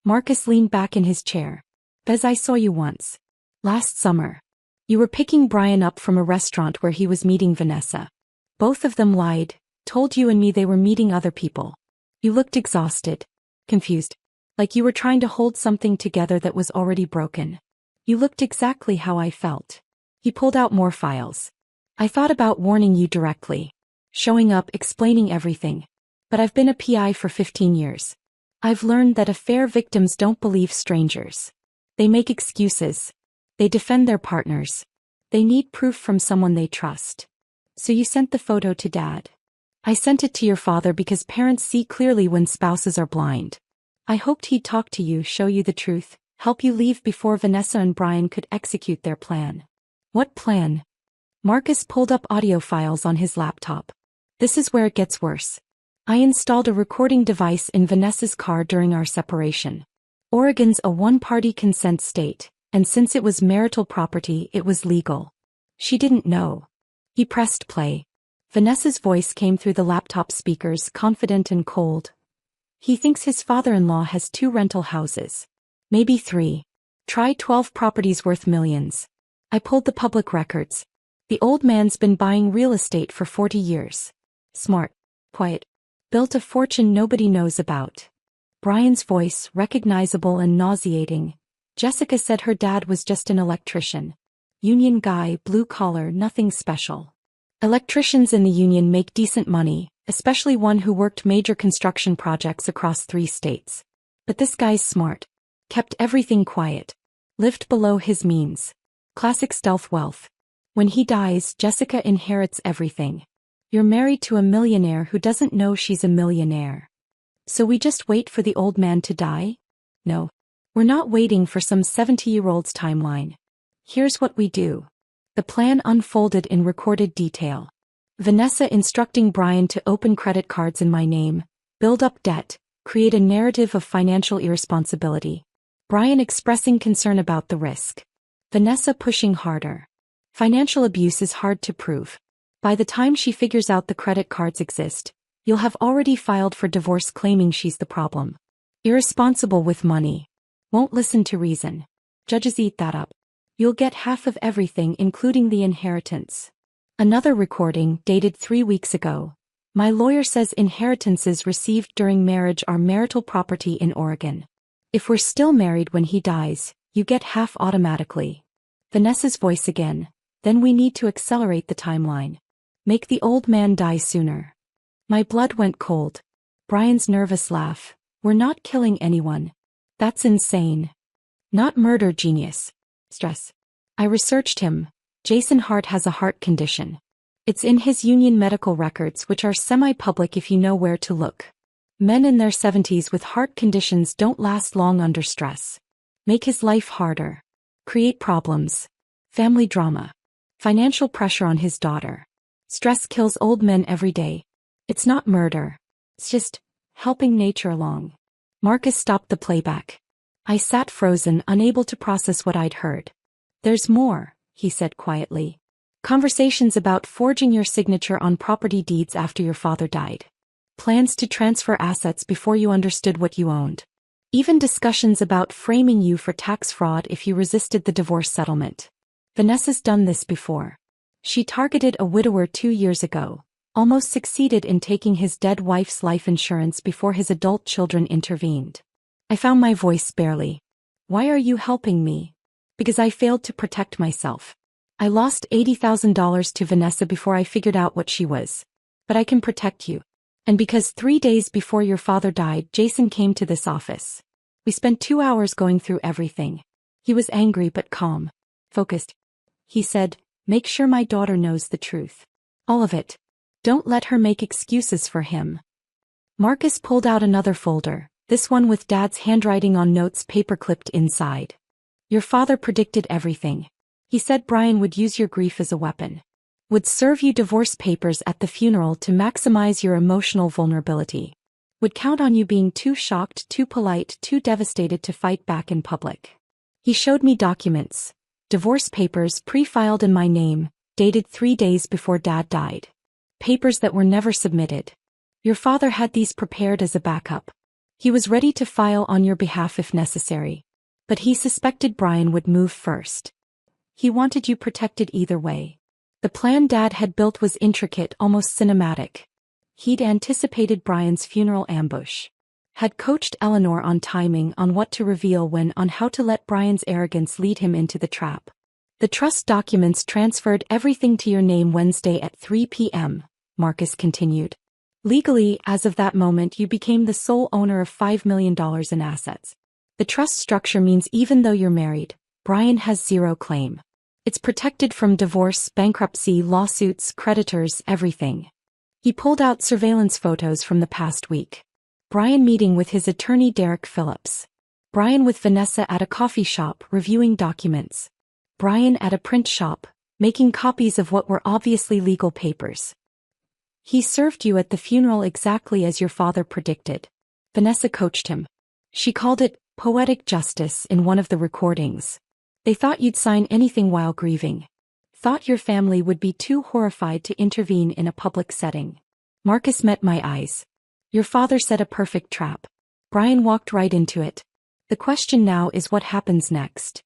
Marcus leaned back in his chair. Bez, I saw you once. Last summer. You were picking Brian up from a restaurant where he was meeting Vanessa. Both of them lied, told you and me they were meeting other people. You looked exhausted. Confused. Like you were trying to hold something together that was already broken. You looked exactly how I felt. He pulled out more files. I thought about warning you directly. Showing up, explaining everything. But I've been a PI for 15 years. I've learned that affair victims don't believe strangers. They make excuses. They defend their partners. They need proof from someone they trust. So you sent the photo to Dad. I sent it to your father because parents see clearly when spouses are blind. I hoped he'd talk to you, show you the truth, help you leave before Vanessa and Brian could execute their plan. What plan? Marcus pulled up audio files on his laptop. This is where it gets worse. I installed a recording device in Vanessa's car during our separation. Oregon's a one-party consent state, and since it was marital property, it was legal. She didn't know. He pressed play. Vanessa's voice came through the laptop speakers, confident and cold. He thinks his father-in-law has 2 rental houses. Maybe 3. Try 12 properties worth millions. I pulled the public records. The old man's been buying real estate for 40 years. Smart. Quiet. Built a fortune nobody knows about. Brian's voice, recognizable and nauseating. Jessica said her dad was just an electrician. Union guy, blue collar, nothing special. Electricians in the union make decent money, especially one who worked major construction projects across 3 states. But this guy's smart. Kept everything quiet. Lived below his means. Classic stealth wealth. When he dies, Jessica inherits everything. You're married to a millionaire who doesn't know she's a millionaire. So we just wait for the old man to die? No. We're not waiting for some 70-year-old's timeline. Here's what we do. The plan unfolded in recorded detail. Vanessa instructing Brian to open credit cards in my name, build up debt, create a narrative of financial irresponsibility. Brian expressing concern about the risk. Vanessa pushing harder. Financial abuse is hard to prove. By the time she figures out the credit cards exist, you'll have already filed for divorce claiming she's the problem. Irresponsible with money. Won't listen to reason. Judges eat that up. You'll get half of everything including the inheritance. Another recording, dated 3 weeks ago. My lawyer says inheritances received during marriage are marital property in Oregon. If we're still married when he dies, you get half automatically. Vanessa's voice again. Then we need to accelerate the timeline. Make the old man die sooner. My blood went cold. Brian's nervous laugh. We're not killing anyone. That's insane. Not murder, genius. Stress. I researched him. Jason Hart has a heart condition. It's in his union medical records, which are semi-public if you know where to look. Men in their 70s with heart conditions don't last long under stress. Make his life harder. Create problems. Family drama. Financial pressure on his daughter. Stress kills old men every day. It's not murder. It's just helping nature along. Marcus stopped the playback. I sat frozen, unable to process what I'd heard. There's more, he said quietly. Conversations about forging your signature on property deeds after your father died. Plans to transfer assets before you understood what you owned. Even discussions about framing you for tax fraud if you resisted the divorce settlement. Vanessa's done this before. She targeted a widower 2 years ago, almost succeeded in taking his dead wife's life insurance before his adult children intervened. I found my voice barely. Why are you helping me? Because I failed to protect myself. I lost $80,000 to Vanessa before I figured out what she was. But I can protect you. And because 3 days before your father died, Jason came to this office. We spent 2 hours going through everything. He was angry but calm. Focused. He said, make sure my daughter knows the truth. All of it. Don't let her make excuses for him. Marcus pulled out another folder, this one with Dad's handwriting on notes paper-clipped inside. Your father predicted everything. He said Brian would use your grief as a weapon. Would serve you divorce papers at the funeral to maximize your emotional vulnerability. Would count on you being too shocked, too polite, too devastated to fight back in public. He showed me documents. Divorce papers pre-filed in my name, dated 3 days before Dad died. Papers that were never submitted. Your father had these prepared as a backup. He was ready to file on your behalf if necessary. But he suspected Brian would move first. He wanted you protected either way. The plan Dad had built was intricate, almost cinematic. He'd anticipated Brian's funeral ambush. Had coached Eleanor on timing, on what to reveal when, on how to let Brian's arrogance lead him into the trap. The trust documents transferred everything to your name Wednesday at 3 p.m., Marcus continued. Legally, as of that moment, you became the sole owner of $5 million in assets. The trust structure means even though you're married, Brian has zero claim. It's protected from divorce, bankruptcy, lawsuits, creditors, everything. He pulled out surveillance photos from the past week. Brian meeting with his attorney Derek Phillips. Brian with Vanessa at a coffee shop reviewing documents. Brian at a print shop, making copies of what were obviously legal papers. He served you at the funeral exactly as your father predicted. Vanessa coached him. She called it poetic justice in one of the recordings. They thought you'd sign anything while grieving. Thought your family would be too horrified to intervene in a public setting. Marcus met my eyes. Your father set a perfect trap. Brian walked right into it. The question now is what happens next.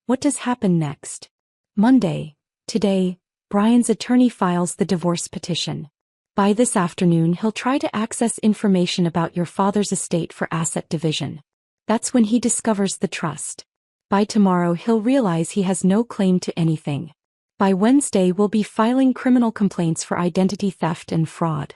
What does happen next? Monday, today, Brian's attorney files the divorce petition. By this afternoon he'll try to access information about your father's estate for asset division. That's when he discovers the trust. By tomorrow he'll realize he has no claim to anything. By Wednesday we'll be filing criminal complaints for identity theft and fraud.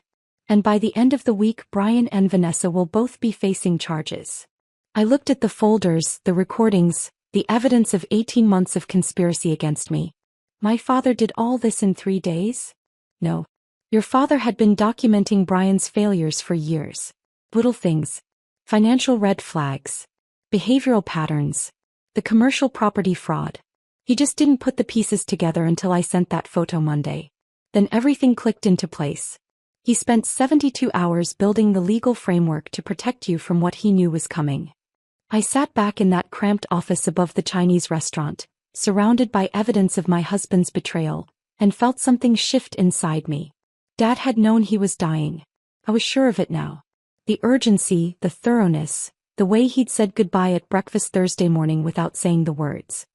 And by the end of the week Brian and Vanessa will both be facing charges. I looked at the folders, the recordings, the evidence of 18 months of conspiracy against me. My father did all this in 3 days? No. Your father had been documenting Brian's failures for years. Little things. Financial red flags. Behavioral patterns. The commercial property fraud. He just didn't put the pieces together until I sent that photo Monday. Then everything clicked into place. He spent 72 hours building the legal framework to protect you from what he knew was coming. I sat back in that cramped office above the Chinese restaurant, surrounded by evidence of my husband's betrayal, and felt something shift inside me. Dad had known he was dying. I was sure of it now. The urgency, the thoroughness, the way he'd said goodbye at breakfast Thursday morning without saying the words.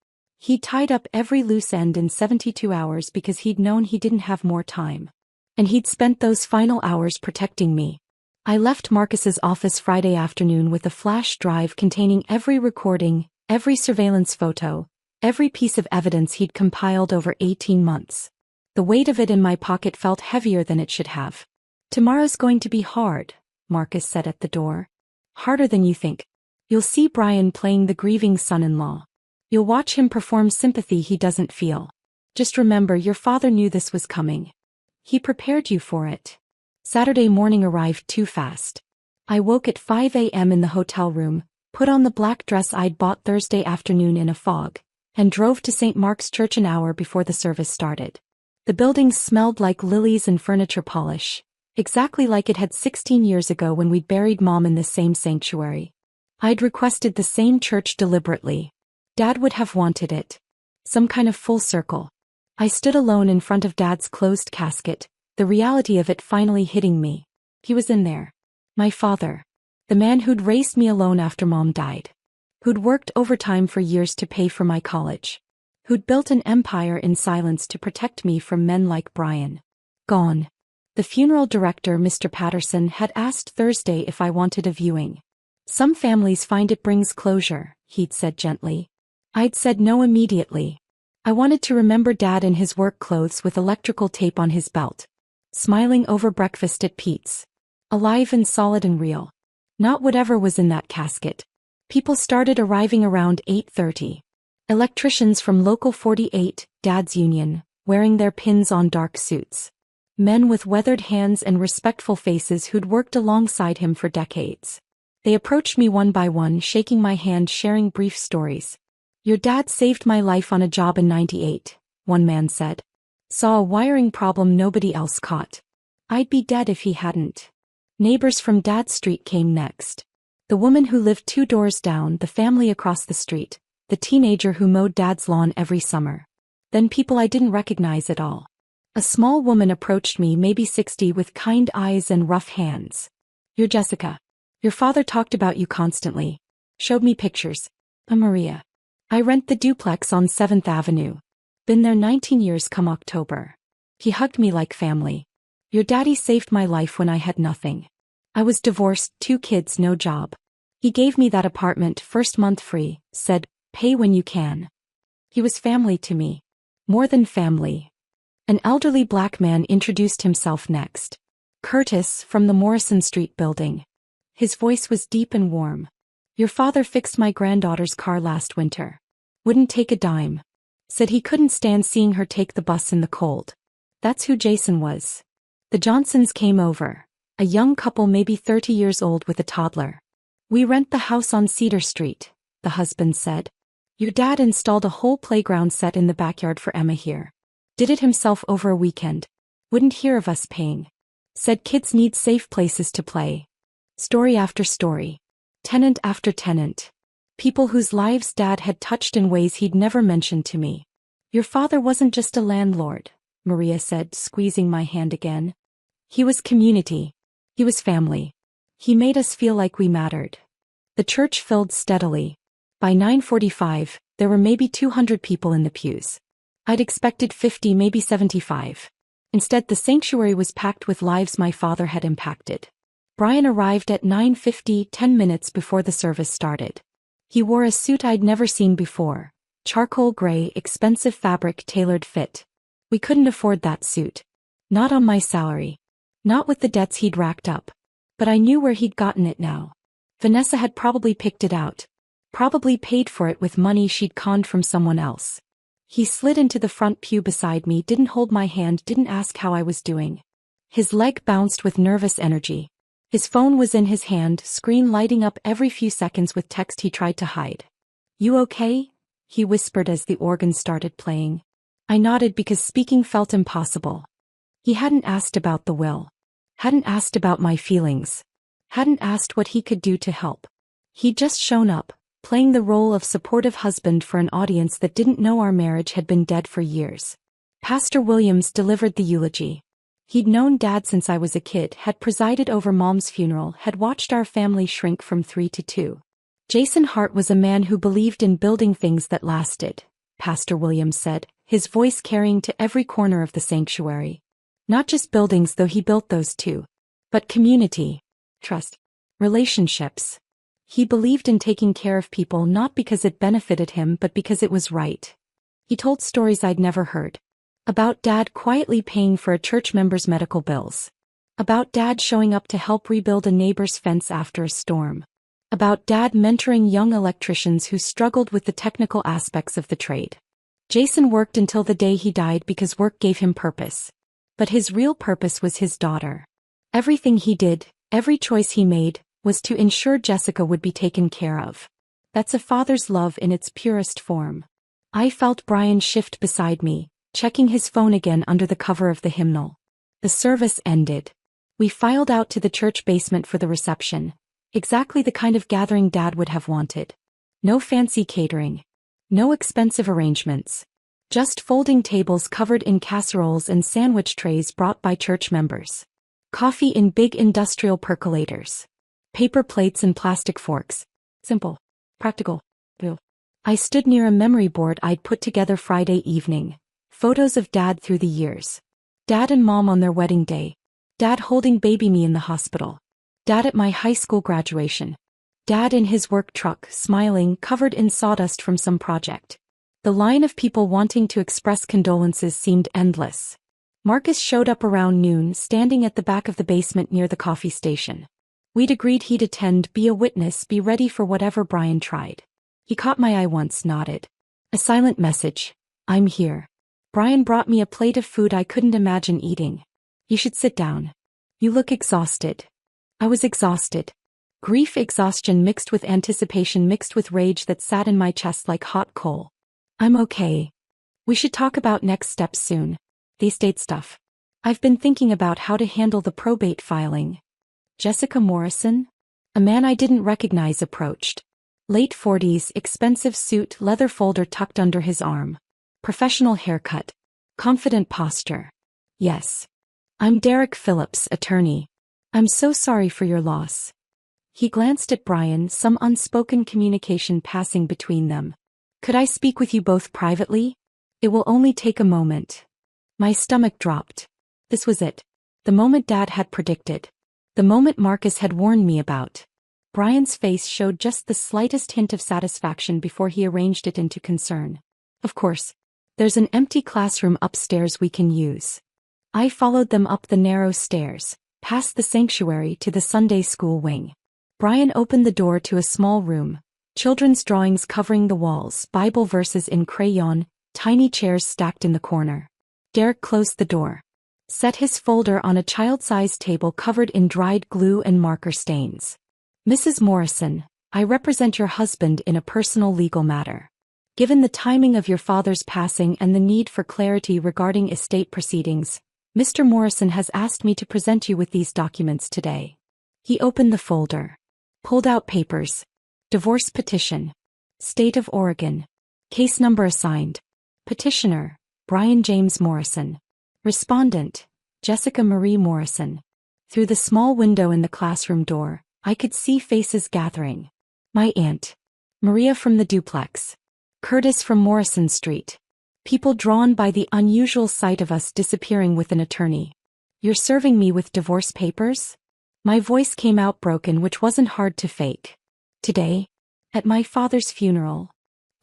He'd tied up every loose end in 72 hours because he'd known he didn't have more time. And he'd spent those final hours protecting me. I left Marcus's office Friday afternoon with a flash drive containing every recording, every surveillance photo, every piece of evidence he'd compiled over 18 months. The weight of it in my pocket felt heavier than it should have. "Tomorrow's going to be hard," Marcus said at the door. "Harder than you think. You'll see Brian playing the grieving son-in-law. You'll watch him perform sympathy he doesn't feel. Just remember, your father knew this was coming. He prepared you for it." Saturday morning arrived too fast. I woke at 5 a.m. in the hotel room, put on the black dress I'd bought Thursday afternoon in a fog, and drove to St. Mark's Church an hour before the service started. The building smelled like lilies and furniture polish, exactly like it had 16 years ago when we'd buried Mom in this same sanctuary. I'd requested the same church deliberately. Dad would have wanted it. Some kind of full circle. I stood alone in front of Dad's closed casket, the reality of it finally hitting me. He was in there. My father. The man who'd raised me alone after Mom died. Who'd worked overtime for years to pay for my college. Who'd built an empire in silence to protect me from men like Brian. Gone. The funeral director, Mr. Patterson, had asked Thursday if I wanted a viewing. "Some families find it brings closure," he'd said gently. I'd said no immediately. I wanted to remember Dad in his work clothes with electrical tape on his belt. Smiling over breakfast at Pete's. Alive and solid and real. Not whatever was in that casket. People started arriving around 8:30. Electricians from Local 48, Dad's union, wearing their pins on dark suits. Men with weathered hands and respectful faces who'd worked alongside him for decades. They approached me one by one, shaking my hand, sharing brief stories. "Your dad saved my life on a job in '98, one man said. "Saw a wiring problem nobody else caught. I'd be dead if he hadn't." Neighbors from Dad's street came next. The woman who lived 2 doors down, the family across the street, the teenager who mowed Dad's lawn every summer. Then people I didn't recognize at all. A small woman approached me, maybe 60, with kind eyes and rough hands. "You're Jessica. Your father talked about you constantly. Showed me pictures. I'm Maria. I rent the duplex on 7th Avenue. Been there 19 years come October." He hugged me like family. "Your daddy saved my life when I had nothing. I was divorced, 2 kids, no job. He gave me that apartment, first month free, said, pay when you can." He was family to me. More than family. An elderly black man introduced himself next. "Curtis, from the Morrison Street building." His voice was deep and warm. "Your father fixed my granddaughter's car last winter. Wouldn't take a dime. Said he couldn't stand seeing her take the bus in the cold." That's who Jason was. The Johnsons came over. A young couple, maybe 30 years old, with a toddler. "We rent the house on Cedar Street," the husband said. "Your dad installed a whole playground set in the backyard for Emma here. Did it himself over a weekend. Wouldn't hear of us paying. Said kids need safe places to play." Story after story. Tenant after tenant. People whose lives Dad had touched in ways he'd never mentioned to me. "Your father wasn't just a landlord," Maria said, squeezing my hand again. "He was community. He was family. He made us feel like we mattered." The church filled steadily. By 9:45, there were maybe 200 people in the pews. I'd expected 50, maybe 75. Instead, the sanctuary was packed with lives my father had impacted. Brian arrived at 9:50, 10 minutes before the service started. He wore a suit I'd never seen before. Charcoal gray, expensive fabric, tailored fit. We couldn't afford that suit. Not on my salary. Not with the debts he'd racked up. But I knew where he'd gotten it now. Vanessa had probably picked it out. Probably paid for it with money she'd conned from someone else. He slid into the front pew beside me, didn't hold my hand, didn't ask how I was doing. His leg bounced with nervous energy. His phone was in his hand, screen lighting up every few seconds with text he tried to hide. "You okay?" he whispered as the organ started playing. I nodded because speaking felt impossible. He hadn't asked about the will. Hadn't asked about my feelings. Hadn't asked what he could do to help. He'd just shown up, playing the role of supportive husband for an audience that didn't know our marriage had been dead for years. Pastor Williams delivered the eulogy. He'd known Dad since I was a kid, had presided over Mom's funeral, had watched our family shrink from 3 to 2. Jason Hart was a man who believed in building things that lasted. Pastor Williams said, his voice carrying to every corner of the sanctuary. Not just buildings, though he built those too, but community, trust, relationships. He believed in taking care of people not because it benefited him but because it was right. He told stories I'd never heard. About Dad quietly paying for a church member's medical bills. About Dad showing up to help rebuild a neighbor's fence after a storm. About Dad mentoring young electricians who struggled with the technical aspects of the trade. Jason worked until the day he died because work gave him purpose. But his real purpose was his daughter. Everything he did, every choice he made, was to ensure Jessica would be taken care of. That's a father's love in its purest form. I felt Brian shift beside me, checking his phone again under the cover of the hymnal. The service ended. We filed out to the church basement for the reception. Exactly the kind of gathering Dad would have wanted. No fancy catering. No expensive arrangements. Just folding tables covered in casseroles and sandwich trays brought by church members. Coffee in big industrial percolators. Paper plates and plastic forks. Simple. Practical. I stood near a memory board I'd put together Friday evening. Photos of Dad through the years. Dad and Mom on their wedding day. Dad holding baby me in the hospital. Dad at my high school graduation. Dad in his work truck, smiling, covered in sawdust from some project. The line of people wanting to express condolences seemed endless. Marcus showed up around noon, standing at the back of the basement near the coffee station. We'd agreed he'd attend, be a witness, be ready for whatever Brian tried. He caught my eye once, nodded. A silent message. I'm here. Brian brought me a plate of food I couldn't imagine eating. You should sit down. You look exhausted. I was exhausted. Grief, exhaustion mixed with anticipation, mixed with rage that sat in my chest like hot coal. I'm okay. We should talk about next steps soon. The estate stuff. I've been thinking about how to handle the probate filing. Jessica Morrison? A man I didn't recognize approached. Late 40s, expensive suit, leather folder tucked under his arm. Professional haircut. Confident posture. Yes. I'm Derek Phillips, attorney. I'm so sorry for your loss. He glanced at Brian, some unspoken communication passing between them. Could I speak with you both privately? It will only take a moment. My stomach dropped. This was it. The moment Dad had predicted. The moment Marcus had warned me about. Brian's face showed just the slightest hint of satisfaction before he arranged it into concern. Of course. There's an empty classroom upstairs we can use. I followed them up the narrow stairs, past the sanctuary to the Sunday school wing. Brian opened the door to a small room. Children's drawings covering the walls, Bible verses in crayon, tiny chairs stacked in the corner. Derek closed the door. Set his folder on a child-sized table covered in dried glue and marker stains. Mrs. Morrison, I represent your husband in a personal legal matter. Given the timing of your father's passing and the need for clarity regarding estate proceedings, Mr. Morrison has asked me to present you with these documents today. He opened the folder. Pulled out papers. Divorce petition. State of Oregon. Case number assigned. Petitioner, Brian James Morrison. Respondent, Jessica Marie Morrison. Through the small window in the classroom door, I could see faces gathering. My aunt. Maria from the duplex. Curtis from Morrison Street. People drawn by the unusual sight of us disappearing with an attorney. You're serving me with divorce papers? My voice came out broken, which wasn't hard to fake. Today, at my father's funeral.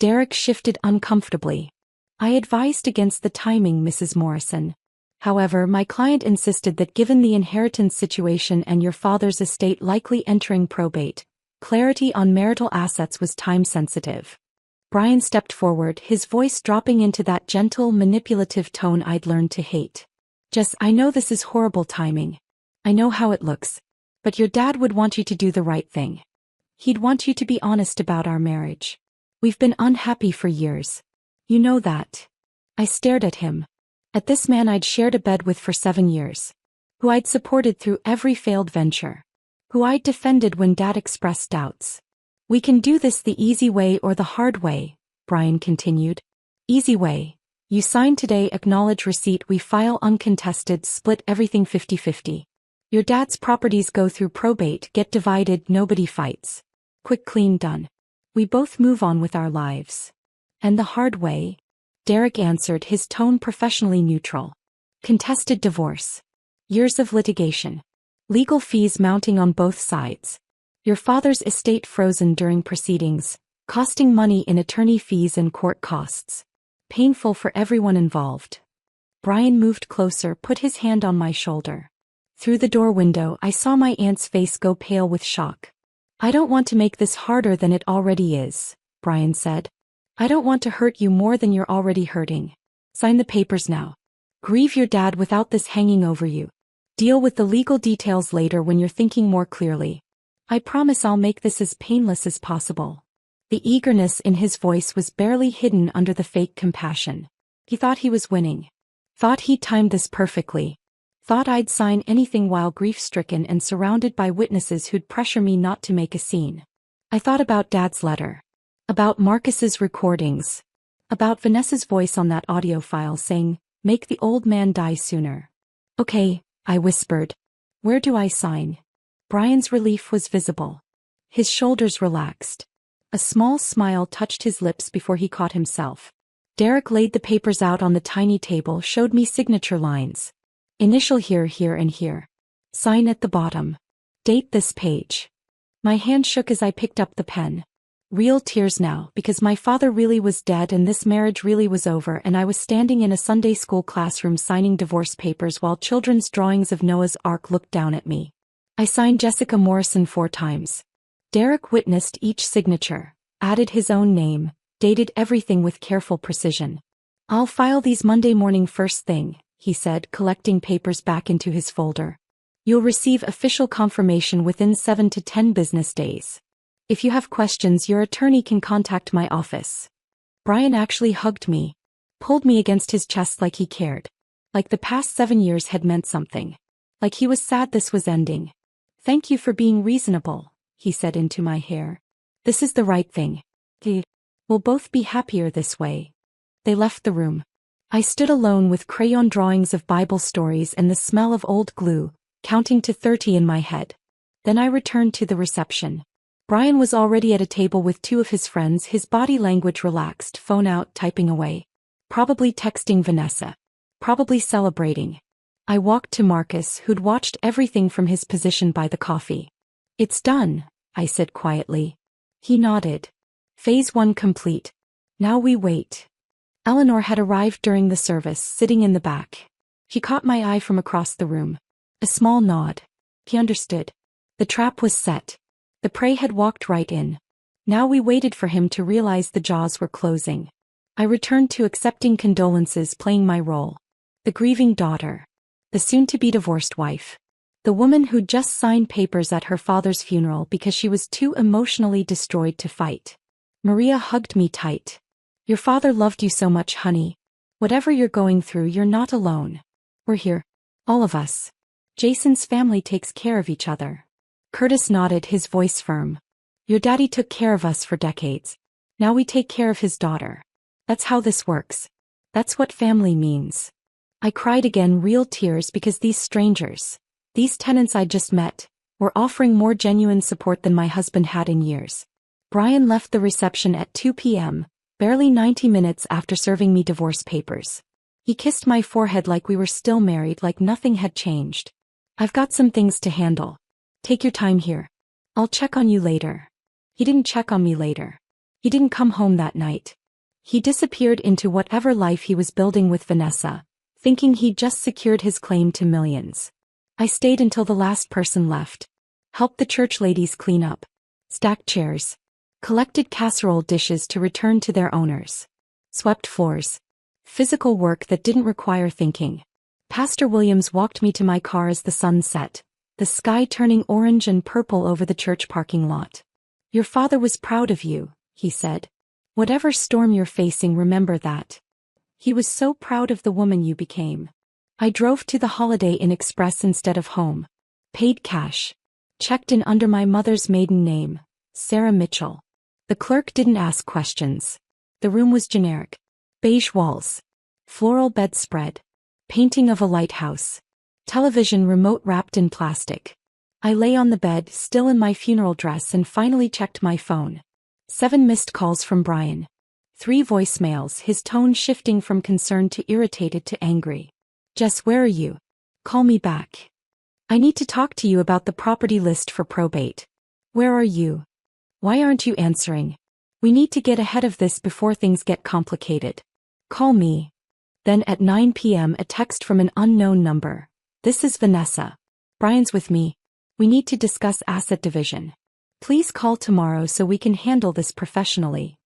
Derek shifted uncomfortably. I advised against the timing, Mrs. Morrison. However, my client insisted that given the inheritance situation and your father's estate likely entering probate, clarity on marital assets was time-sensitive. Brian stepped forward, his voice dropping into that gentle, manipulative tone I'd learned to hate. Jess, I know this is horrible timing. I know how it looks. But your dad would want you to do the right thing. He'd want you to be honest about our marriage. We've been unhappy for years. You know that. I stared at him. At this man I'd shared a bed with for 7 years. Who I'd supported through every failed venture. Who I'd defended when Dad expressed doubts. We can do this the easy way or the hard way, Brian continued. Easy way. You sign today, acknowledge receipt, we file uncontested, split everything 50-50. Your dad's properties go through probate, get divided, nobody fights. Quick, clean, done. We both move on with our lives. And the hard way, Derek answered, his tone professionally neutral. Contested divorce. Years of litigation. Legal fees mounting on both sides. Your father's estate frozen during proceedings, costing money in attorney fees and court costs. Painful for everyone involved. Brian moved closer, put his hand on my shoulder. Through the door window, I saw my aunt's face go pale with shock. I don't want to make this harder than it already is, Brian said. I don't want to hurt you more than you're already hurting. Sign the papers now. Grieve your dad without this hanging over you. Deal with the legal details later when you're thinking more clearly. I promise I'll make this as painless as possible. The eagerness in his voice was barely hidden under the fake compassion. He thought he was winning. Thought he timed this perfectly. Thought I'd sign anything while grief-stricken and surrounded by witnesses who'd pressure me not to make a scene. I thought about Dad's letter. About Marcus's recordings. About Vanessa's voice on that audio file saying, "Make the old man die sooner." "Okay," I whispered. "Where do I sign?" Brian's relief was visible. His shoulders relaxed. A small smile touched his lips before he caught himself. Derek laid the papers out on the tiny table, showed me signature lines. Initial here, here, and here. Sign at the bottom. Date this page. My hand shook as I picked up the pen. Real tears now, because my father really was dead and this marriage really was over, and I was standing in a Sunday school classroom signing divorce papers while children's drawings of Noah's Ark looked down at me. I signed Jessica Morrison 4 times. Derek witnessed each signature, added his own name, dated everything with careful precision. "I'll file these Monday morning first thing," he said, collecting papers back into his folder. "You'll receive official confirmation within 7 to 10 business days. If you have questions, your attorney can contact my office." Brian actually hugged me, pulled me against his chest like he cared. Like the past 7 years had meant something. Like he was sad this was ending. "Thank you for being reasonable," he said into my hair. "This is the right thing. We'll both be happier this way." They left the room. I stood alone with crayon drawings of Bible stories and the smell of old glue, counting to 30 in my head. Then I returned to the reception. Brian was already at a table with 2 of his friends, his body language relaxed, phone out, typing away. Probably texting Vanessa. Probably celebrating. I walked to Marcus, who'd watched everything from his position by the coffee. "It's done," I said quietly. He nodded. Phase 1 complete. Now we wait. Eleanor had arrived during the service, sitting in the back. She caught my eye from across the room. A small nod. He understood. The trap was set. The prey had walked right in. Now we waited for him to realize the jaws were closing. I returned to accepting condolences, playing my role. The grieving daughter. The soon-to-be divorced wife. The woman who'd just signed papers at her father's funeral because she was too emotionally destroyed to fight. Maria hugged me tight. "Your father loved you so much, honey. Whatever you're going through, you're not alone. We're here. All of us. Jason's family takes care of each other." Curtis nodded, his voice firm. "Your daddy took care of us for decades. Now we take care of his daughter. That's how this works. That's what family means." I cried again, real tears, because these strangers, these tenants I just met, were offering more genuine support than my husband had in years. Brian left the reception at 2 p.m., barely 90 minutes after serving me divorce papers. He kissed my forehead like we were still married, like nothing had changed. "I've got some things to handle. Take your time here. I'll check on you later." He didn't check on me later. He didn't come home that night. He disappeared into whatever life he was building with Vanessa, thinking he'd just secured his claim to millions. I stayed until the last person left. Helped the church ladies clean up. Stacked chairs. Collected casserole dishes to return to their owners. Swept floors. Physical work that didn't require thinking. Pastor Williams walked me to my car as the sun set, the sky turning orange and purple over the church parking lot. "Your father was proud of you," he said. "Whatever storm you're facing, remember that. He was so proud of the woman you became." I drove to the Holiday Inn Express instead of home. Paid cash. Checked in under my mother's maiden name, Sarah Mitchell. The clerk didn't ask questions. The room was generic. Beige walls. Floral bedspread. Painting of a lighthouse. Television remote wrapped in plastic. I lay on the bed, still in my funeral dress, and finally checked my phone. 7 missed calls from Brian. 3 voicemails, his tone shifting from concerned to irritated to angry. Jess, where are you? Call me back. I need to talk to you about the property list for probate. Where are you? Why aren't you answering? We need to get ahead of this before things get complicated. Call me. Then at 9 p.m. a text from an unknown number. This is Vanessa. Brian's with me. We need to discuss asset division. Please call tomorrow so we can handle this professionally.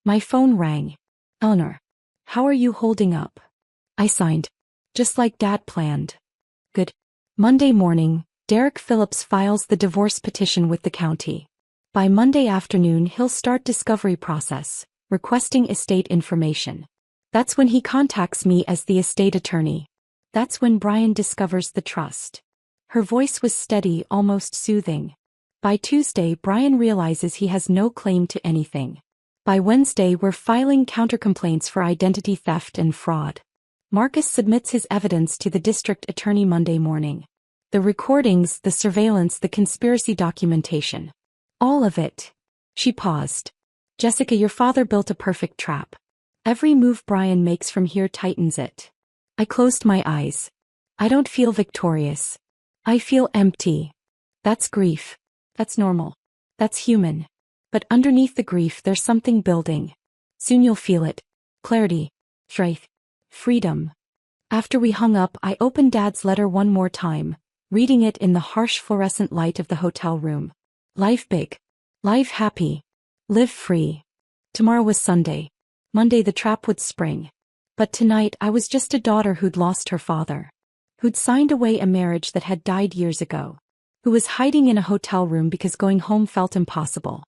My phone rang. Eleanor. How are you holding up? I signed. Just like Dad planned. Good. Monday morning, Derek Phillips files the divorce petition with the county. By Monday afternoon he'll start discovery process, requesting estate information. That's when he contacts me as the estate attorney. That's when Brian discovers the trust. Her voice was steady, almost soothing. By Tuesday Brian realizes he has no claim to anything. By Wednesday we're filing countercomplaints for identity theft and fraud. Marcus submits his evidence to the district attorney Monday morning. The recordings, the surveillance, the conspiracy documentation. All of it. She paused. Jessica, your father built a perfect trap. Every move Brian makes from here tightens it. I closed my eyes. I don't feel victorious. I feel empty. That's grief. That's normal. That's human. But underneath the grief there's something building. Soon you'll feel it. Clarity. Strength. Freedom. After we hung up I opened Dad's letter one more time, reading it in the harsh fluorescent light of the hotel room. Life big. Life happy. Live free. Tomorrow was Sunday. Monday the trap would spring. But tonight I was just a daughter who'd lost her father. Who'd signed away a marriage that had died years ago. Who was hiding in a hotel room because going home felt impossible.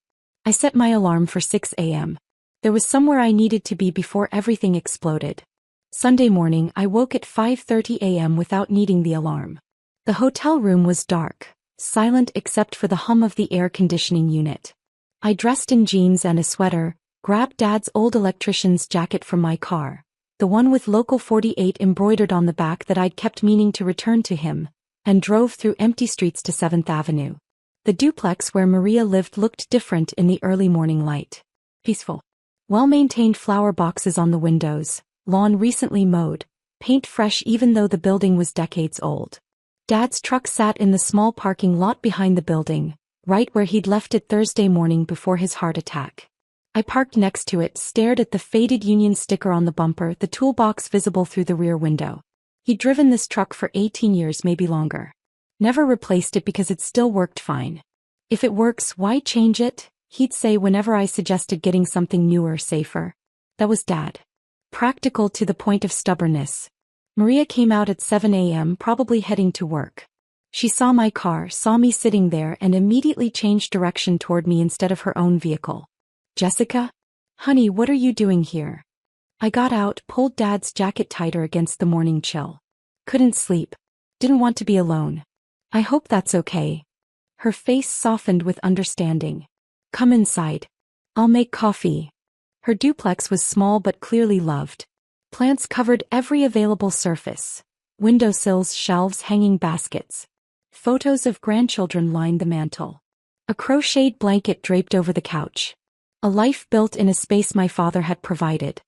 I set my alarm for 6 a.m. There was somewhere I needed to be before everything exploded. Sunday morning I woke at 5:30 a.m. without needing the alarm. The hotel room was dark, silent except for the hum of the air conditioning unit. I dressed in jeans and a sweater, grabbed Dad's old electrician's jacket from my car, the one with Local 48 embroidered on the back that I'd kept meaning to return to him, and drove through empty streets to 7th Avenue. The duplex where Maria lived looked different in the early morning light. Peaceful. Well-maintained flower boxes on the windows, lawn recently mowed, paint fresh even though the building was decades old. Dad's truck sat in the small parking lot behind the building, right where he'd left it Thursday morning before his heart attack. I parked next to it, stared at the faded Union sticker on the bumper, the toolbox visible through the rear window. He'd driven this truck for 18 years, maybe longer. Never replaced it because it still worked fine. If it works, why change it? He'd say whenever I suggested getting something newer, safer. That was Dad. Practical to the point of stubbornness. Maria came out at 7 a.m., probably heading to work. She saw my car, saw me sitting there, and immediately changed direction toward me instead of her own vehicle. Jessica? Honey, what are you doing here? I got out, pulled Dad's jacket tighter against the morning chill. Couldn't sleep. Didn't want to be alone. I hope that's okay. Her face softened with understanding. Come inside. I'll make coffee. Her duplex was small but clearly loved. Plants covered every available surface. Windowsills, shelves, hanging baskets. Photos of grandchildren lined the mantel. A crocheted blanket draped over the couch. A life built in a space my father had provided.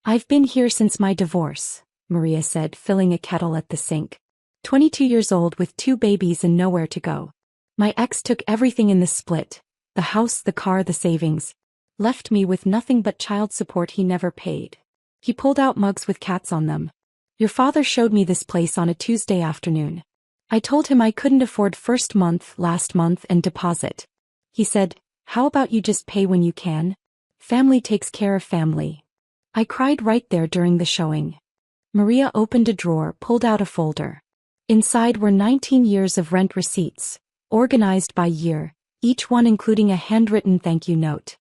I've been here since my divorce, Maria said, filling a kettle at the sink. 22 years old with 2 babies and nowhere to go. My ex took everything in the split. The house, the car, the savings. Left me with nothing but child support he never paid. He pulled out mugs with cats on them. Your father showed me this place on a Tuesday afternoon. I told him I couldn't afford first month, last month, and deposit. He said, how about you just pay when you can? Family takes care of family. I cried right there during the showing. Maria opened a drawer, pulled out a folder. Inside were 19 years of rent receipts, organized by year, each one including a handwritten thank you note.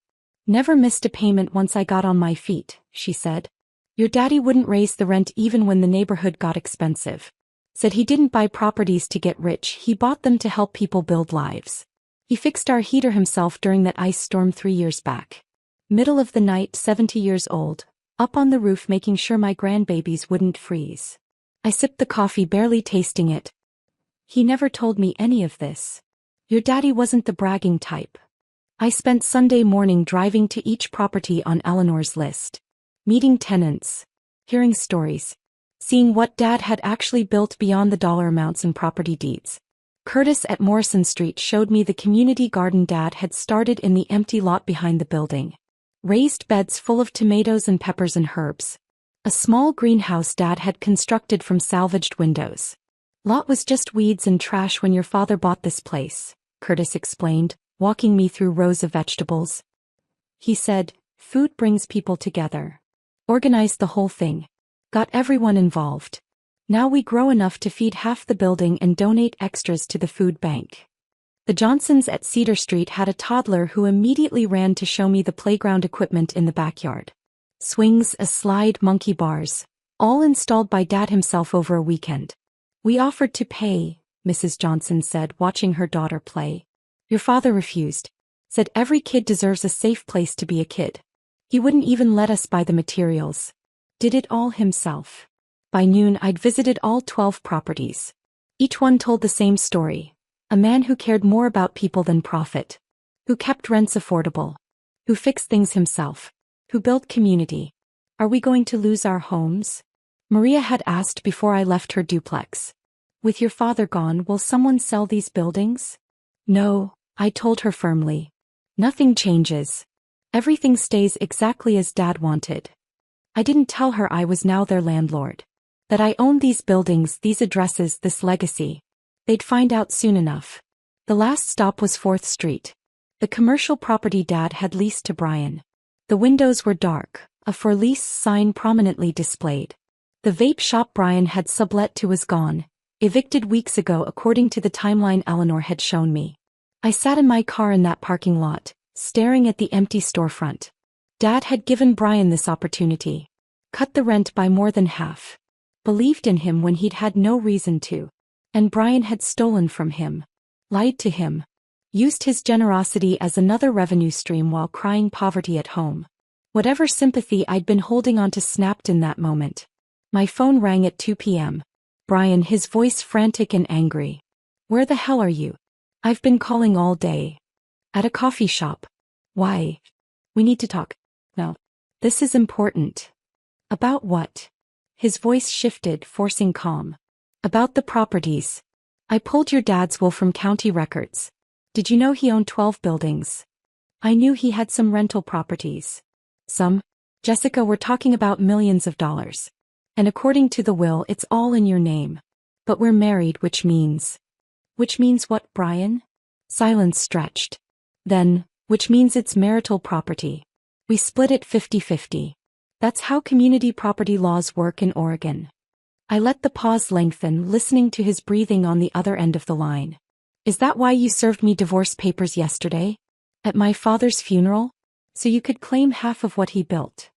Never missed a payment once I got on my feet, she said. Your daddy wouldn't raise the rent even when the neighborhood got expensive. Said he didn't buy properties to get rich, he bought them to help people build lives. He fixed our heater himself during that ice storm 3 years back. Middle of the night, 70 years old, up on the roof making sure my grandbabies wouldn't freeze. I sipped the coffee, barely tasting it. He never told me any of this. Your daddy wasn't the bragging type. I spent Sunday morning driving to each property on Eleanor's list. meeting tenants, hearing stories, seeing what Dad had actually built beyond the dollar amounts and property deeds. Curtis at Morrison Street showed me the community garden Dad had started in the empty lot behind the building. Raised beds full of tomatoes and peppers and herbs. A small greenhouse Dad had constructed from salvaged windows. Lot was just weeds and trash when your father bought this place, Curtis explained, walking me through rows of vegetables. He said, food brings people together. Organized the whole thing. Got everyone involved. Now we grow enough to feed half the building and donate extras to the food bank. The Johnsons at Cedar Street had a toddler who immediately ran to show me the playground equipment in the backyard. Swings, a slide, monkey bars, all installed by Dad himself over a weekend. We offered to pay, Mrs. Johnson said, watching her daughter play. Your father refused. Said every kid deserves a safe place to be a kid. He wouldn't even let us buy the materials. Did it all himself. By noon I'd visited all 12 properties. Each one told the same story. A man who cared more about people than profit. Who kept rents affordable. Who fixed things himself. Who built community. Are we going to lose our homes? Maria had asked before I left her duplex. With your father gone, will someone sell these buildings? No, I told her firmly. Nothing changes. Everything stays exactly as Dad wanted. I didn't tell her I was now their landlord. That I owned these buildings, these addresses, this legacy. They'd find out soon enough. The last stop was 4th Street. The commercial property Dad had leased to Brian. The windows were dark, a for lease sign prominently displayed. The vape shop Brian had sublet to was gone, evicted weeks ago according to the timeline Eleanor had shown me. I sat in my car in that parking lot, staring at the empty storefront. Dad had given Brian this opportunity. Cut the rent by more than half. Believed in him when he'd had no reason to. And Brian had stolen from him. Lied to him. Used his generosity as another revenue stream while crying poverty at home. Whatever sympathy I'd been holding on to snapped in that moment. My phone rang at 2 p.m. Brian, his voice frantic and angry. Where the hell are you? I've been calling all day. At a coffee shop. Why? We need to talk. No. This is important. About what? His voice shifted, forcing calm. About the properties. I pulled your dad's will from county records. Did you know he owned 12 buildings? I knew he had some rental properties. Some? Jessica, we're talking about millions of dollars. And according to the will, it's all in your name. But we're married, which means... Which means what, Brian? Silence stretched. Then, which means it's marital property. We split it 50-50. That's how community property laws work in Oregon. I let the pause lengthen, listening to his breathing on the other end of the line. Is that why you served me divorce papers yesterday? At my father's funeral? So you could claim half of what he built.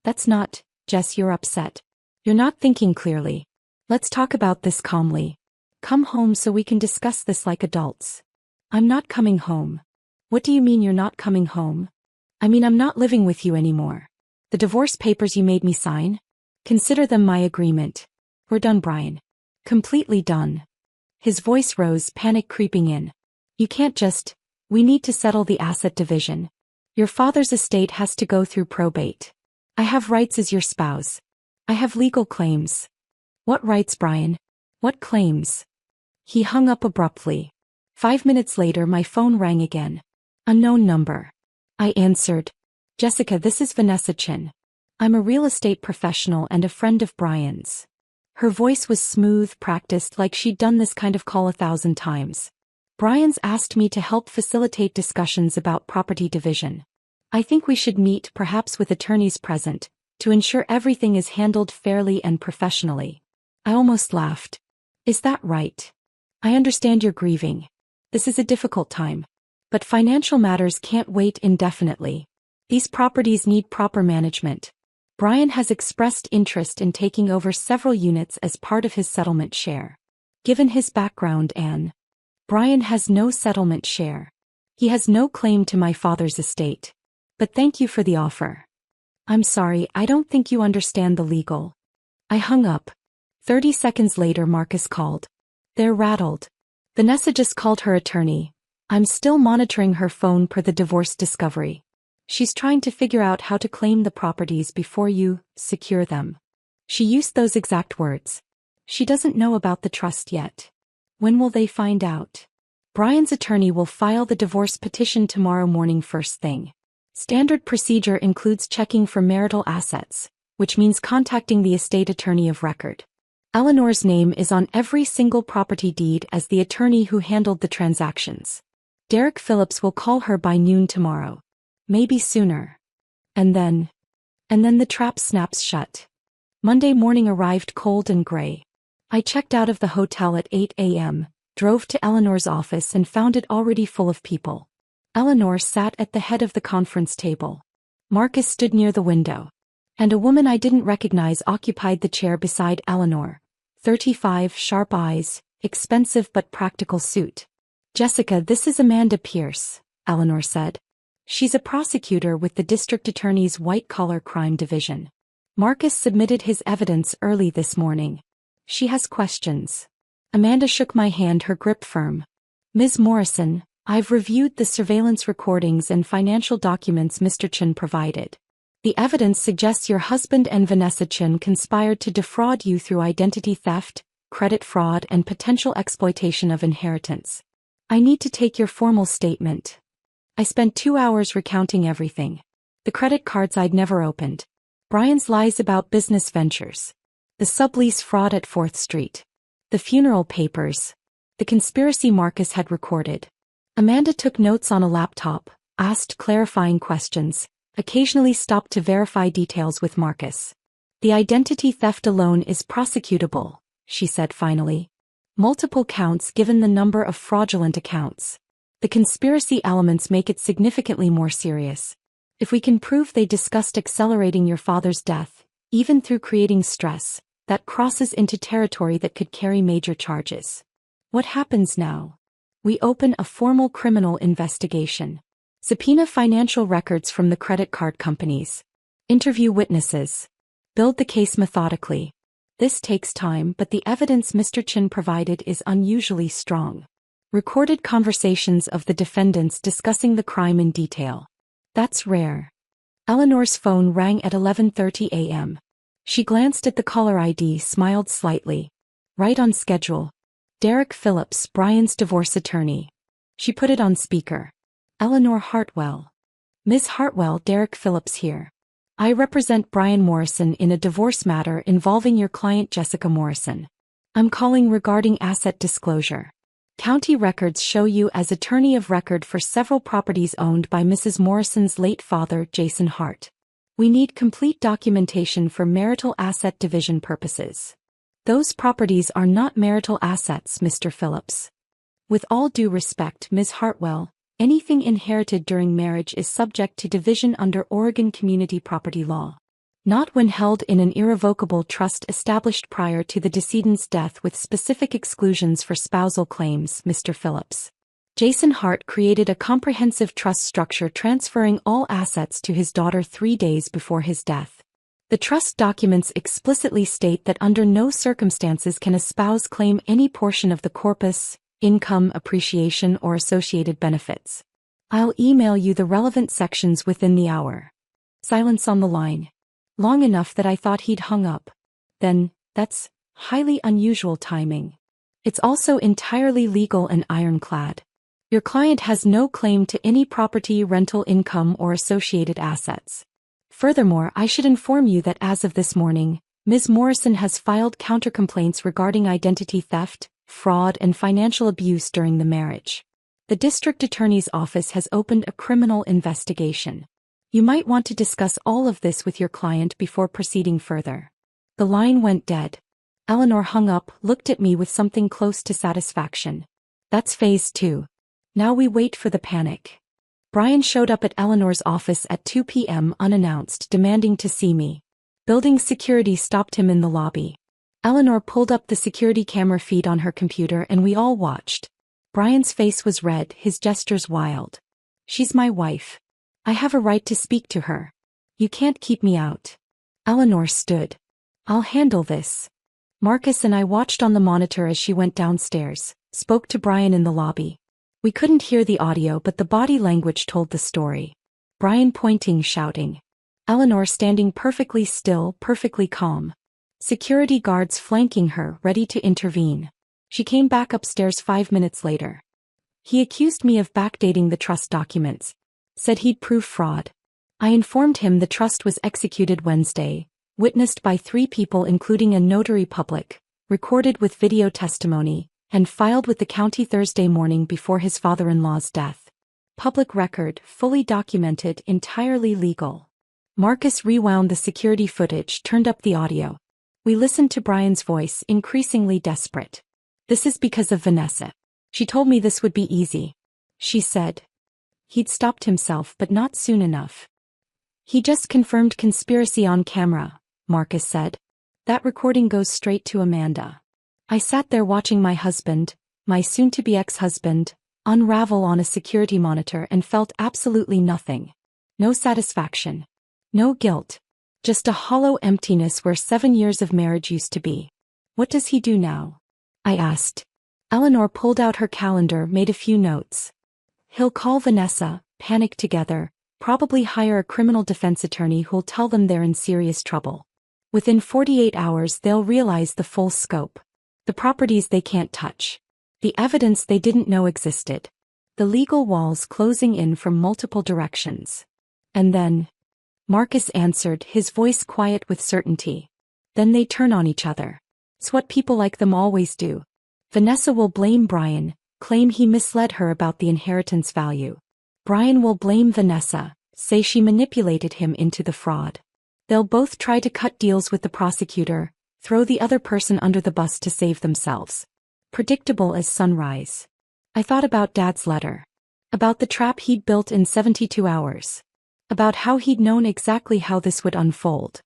That's not, Jess, you're upset. You're not thinking clearly. Let's talk about this calmly. Come home so we can discuss this like adults. I'm not coming home. What do you mean you're not coming home? I mean I'm not living with you anymore. The divorce papers you made me sign? Consider them my agreement. We're done, Brian. Completely done. His voice rose, panic creeping in. You can't just... We need to settle the asset division. Your father's estate has to go through probate. I have rights as your spouse. I have legal claims. What rights, Brian? What claims? He hung up abruptly. 5 minutes later my phone rang again. Unknown number. I answered. Jessica, this is Vanessa Chin. I'm a real estate professional and a friend of Brian's. Her voice was smooth, practiced, like she'd done this kind of call 1,000 times. Brian's asked me to help facilitate discussions about property division. I think we should meet, perhaps with attorneys present, to ensure everything is handled fairly and professionally. I almost laughed. Is that right? I understand you're grieving. This is a difficult time. But financial matters can't wait indefinitely. These properties need proper management. Brian has expressed interest in taking over several units as part of his settlement share. Given his background, Brian has no settlement share. He has no claim to my father's estate. But thank you for the offer. I'm sorry, I don't think you understand the legal. I hung up. 30 seconds later Marcus called. They're rattled. Vanessa just called her attorney. I'm still monitoring her phone per the divorce discovery. She's trying to figure out how to claim the properties before you secure them. She used those exact words. She doesn't know about the trust yet. When will they find out? Brian's attorney will file the divorce petition tomorrow morning first thing. Standard procedure includes checking for marital assets, which means contacting the estate attorney of record. Eleanor's name is on every single property deed as the attorney who handled the transactions. Derek Phillips will call her by noon tomorrow. Maybe sooner. And then the trap snaps shut. Monday morning arrived cold and gray. I checked out of the hotel at 8 a.m., drove to Eleanor's office and found it already full of people. Eleanor sat at the head of the conference table. Marcus stood near the window. And a woman I didn't recognize occupied the chair beside Eleanor. 35, sharp eyes, expensive but practical suit. Jessica, this is Amanda Pierce, Eleanor said. She's a prosecutor with the district attorney's white-collar crime division. Marcus submitted his evidence early this morning. She has questions. Amanda shook my hand, her grip firm. Ms. Morrison, I've reviewed the surveillance recordings and financial documents Mr. Chen provided. The evidence suggests your husband and Vanessa Chen conspired to defraud you through identity theft, credit fraud, and potential exploitation of inheritance. I need to take your formal statement. I spent 2 hours recounting everything. The credit cards I'd never opened. Brian's lies about business ventures. The sublease fraud at 4th Street. The funeral papers. The conspiracy Marcus had recorded. Amanda took notes on a laptop, asked clarifying questions, occasionally stopped to verify details with Marcus. The identity theft alone is prosecutable, she said finally. Multiple counts given the number of fraudulent accounts. The conspiracy elements make it significantly more serious. If we can prove they discussed accelerating your father's death, even through creating stress, that crosses into territory that could carry major charges. What happens now? We open a formal criminal investigation. Subpoena financial records from the credit card companies. Interview witnesses. Build the case methodically. This takes time, but the evidence Mr. Chen provided is unusually strong. Recorded conversations of the defendants discussing the crime in detail. That's rare. Eleanor's phone rang at 11:30 a.m. She glanced at the caller ID, smiled slightly. Right on schedule. Derek Phillips, Brian's divorce attorney. She put it on speaker. Eleanor Hartwell. Ms. Hartwell, Derek Phillips here. I represent Brian Morrison in a divorce matter involving your client Jessica Morrison. I'm calling regarding asset disclosure. County records show you as attorney of record for several properties owned by Mrs. Morrison's late father, Jason Hart. We need complete documentation for marital asset division purposes. Those properties are not marital assets, Mr. Phillips. With all due respect, Ms. Hartwell, anything inherited during marriage is subject to division under Oregon community property law. Not when held in an irrevocable trust established prior to the decedent's death with specific exclusions for spousal claims, Mr. Phillips. Jason Hart created a comprehensive trust structure transferring all assets to his daughter 3 days before his death. The trust documents explicitly state that under no circumstances can a spouse claim any portion of the corpus, income, appreciation, or associated benefits. I'll email you the relevant sections within the hour. Silence on the line. Long enough that I thought he'd hung up. Then, that's highly unusual timing. It's also entirely legal and ironclad. Your client has no claim to any property, rental income, or associated assets. Furthermore, I should inform you that as of this morning, Ms. Morrison has filed countercomplaints regarding identity theft, fraud, and financial abuse during the marriage. The district attorney's office has opened a criminal investigation. You might want to discuss all of this with your client before proceeding further. The line went dead. Eleanor hung up, looked at me with something close to satisfaction. That's phase 2. Now we wait for the panic. Brian showed up at Eleanor's office at 2 p.m. unannounced, demanding to see me. Building security stopped him in the lobby. Eleanor pulled up the security camera feed on her computer and we all watched. Brian's face was red, his gestures wild. She's my wife. I have a right to speak to her. You can't keep me out. Eleanor stood. I'll handle this. Marcus and I watched on the monitor as she went downstairs, spoke to Brian in the lobby. We couldn't hear the audio, but the body language told the story. Brian pointing, shouting. Eleanor standing perfectly still, perfectly calm. Security guards flanking her, ready to intervene. She came back upstairs 5 minutes later. He accused me of backdating the trust documents. Said he'd prove fraud. I informed him the trust was executed Wednesday, witnessed by 3 people including a notary public, recorded with video testimony, and filed with the county Thursday morning before his father-in-law's death. Public record, fully documented, entirely legal. Marcus rewound the security footage, turned up the audio. We listened to Brian's voice, increasingly desperate. This is because of Vanessa. She told me this would be easy. She said. He'd stopped himself, but not soon enough. He just confirmed conspiracy on camera, Marcus said. That recording goes straight to Amanda. I sat there watching my husband, my soon-to-be ex-husband, unravel on a security monitor and felt absolutely nothing. No satisfaction. No guilt. Just a hollow emptiness where 7 years of marriage used to be. What does he do now? I asked. Eleanor pulled out her calendar, made a few notes. He'll call Vanessa, panic together, probably hire a criminal defense attorney who'll tell them they're in serious trouble. Within 48 hours they'll realize the full scope. The properties they can't touch. The evidence they didn't know existed. The legal walls closing in from multiple directions. And then, Marcus answered, his voice quiet with certainty. Then they turn on each other. It's what people like them always do. Vanessa will blame Brian, claim he misled her about the inheritance value. Brian will blame Vanessa, say she manipulated him into the fraud. They'll both try to cut deals with the prosecutor, throw the other person under the bus to save themselves. Predictable as sunrise. I thought about Dad's letter. About the trap he'd built in 72 hours. About how he'd known exactly how this would unfold.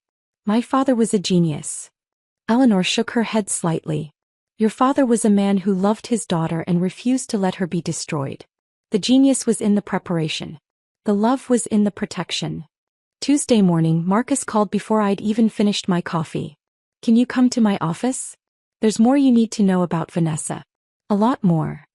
My father was a genius. Eleanor shook her head slightly. Your father was a man who loved his daughter and refused to let her be destroyed. The genius was in the preparation. The love was in the protection. Tuesday morning, Marcus called before I'd even finished my coffee. Can you come to my office? There's more you need to know about Vanessa. A lot more.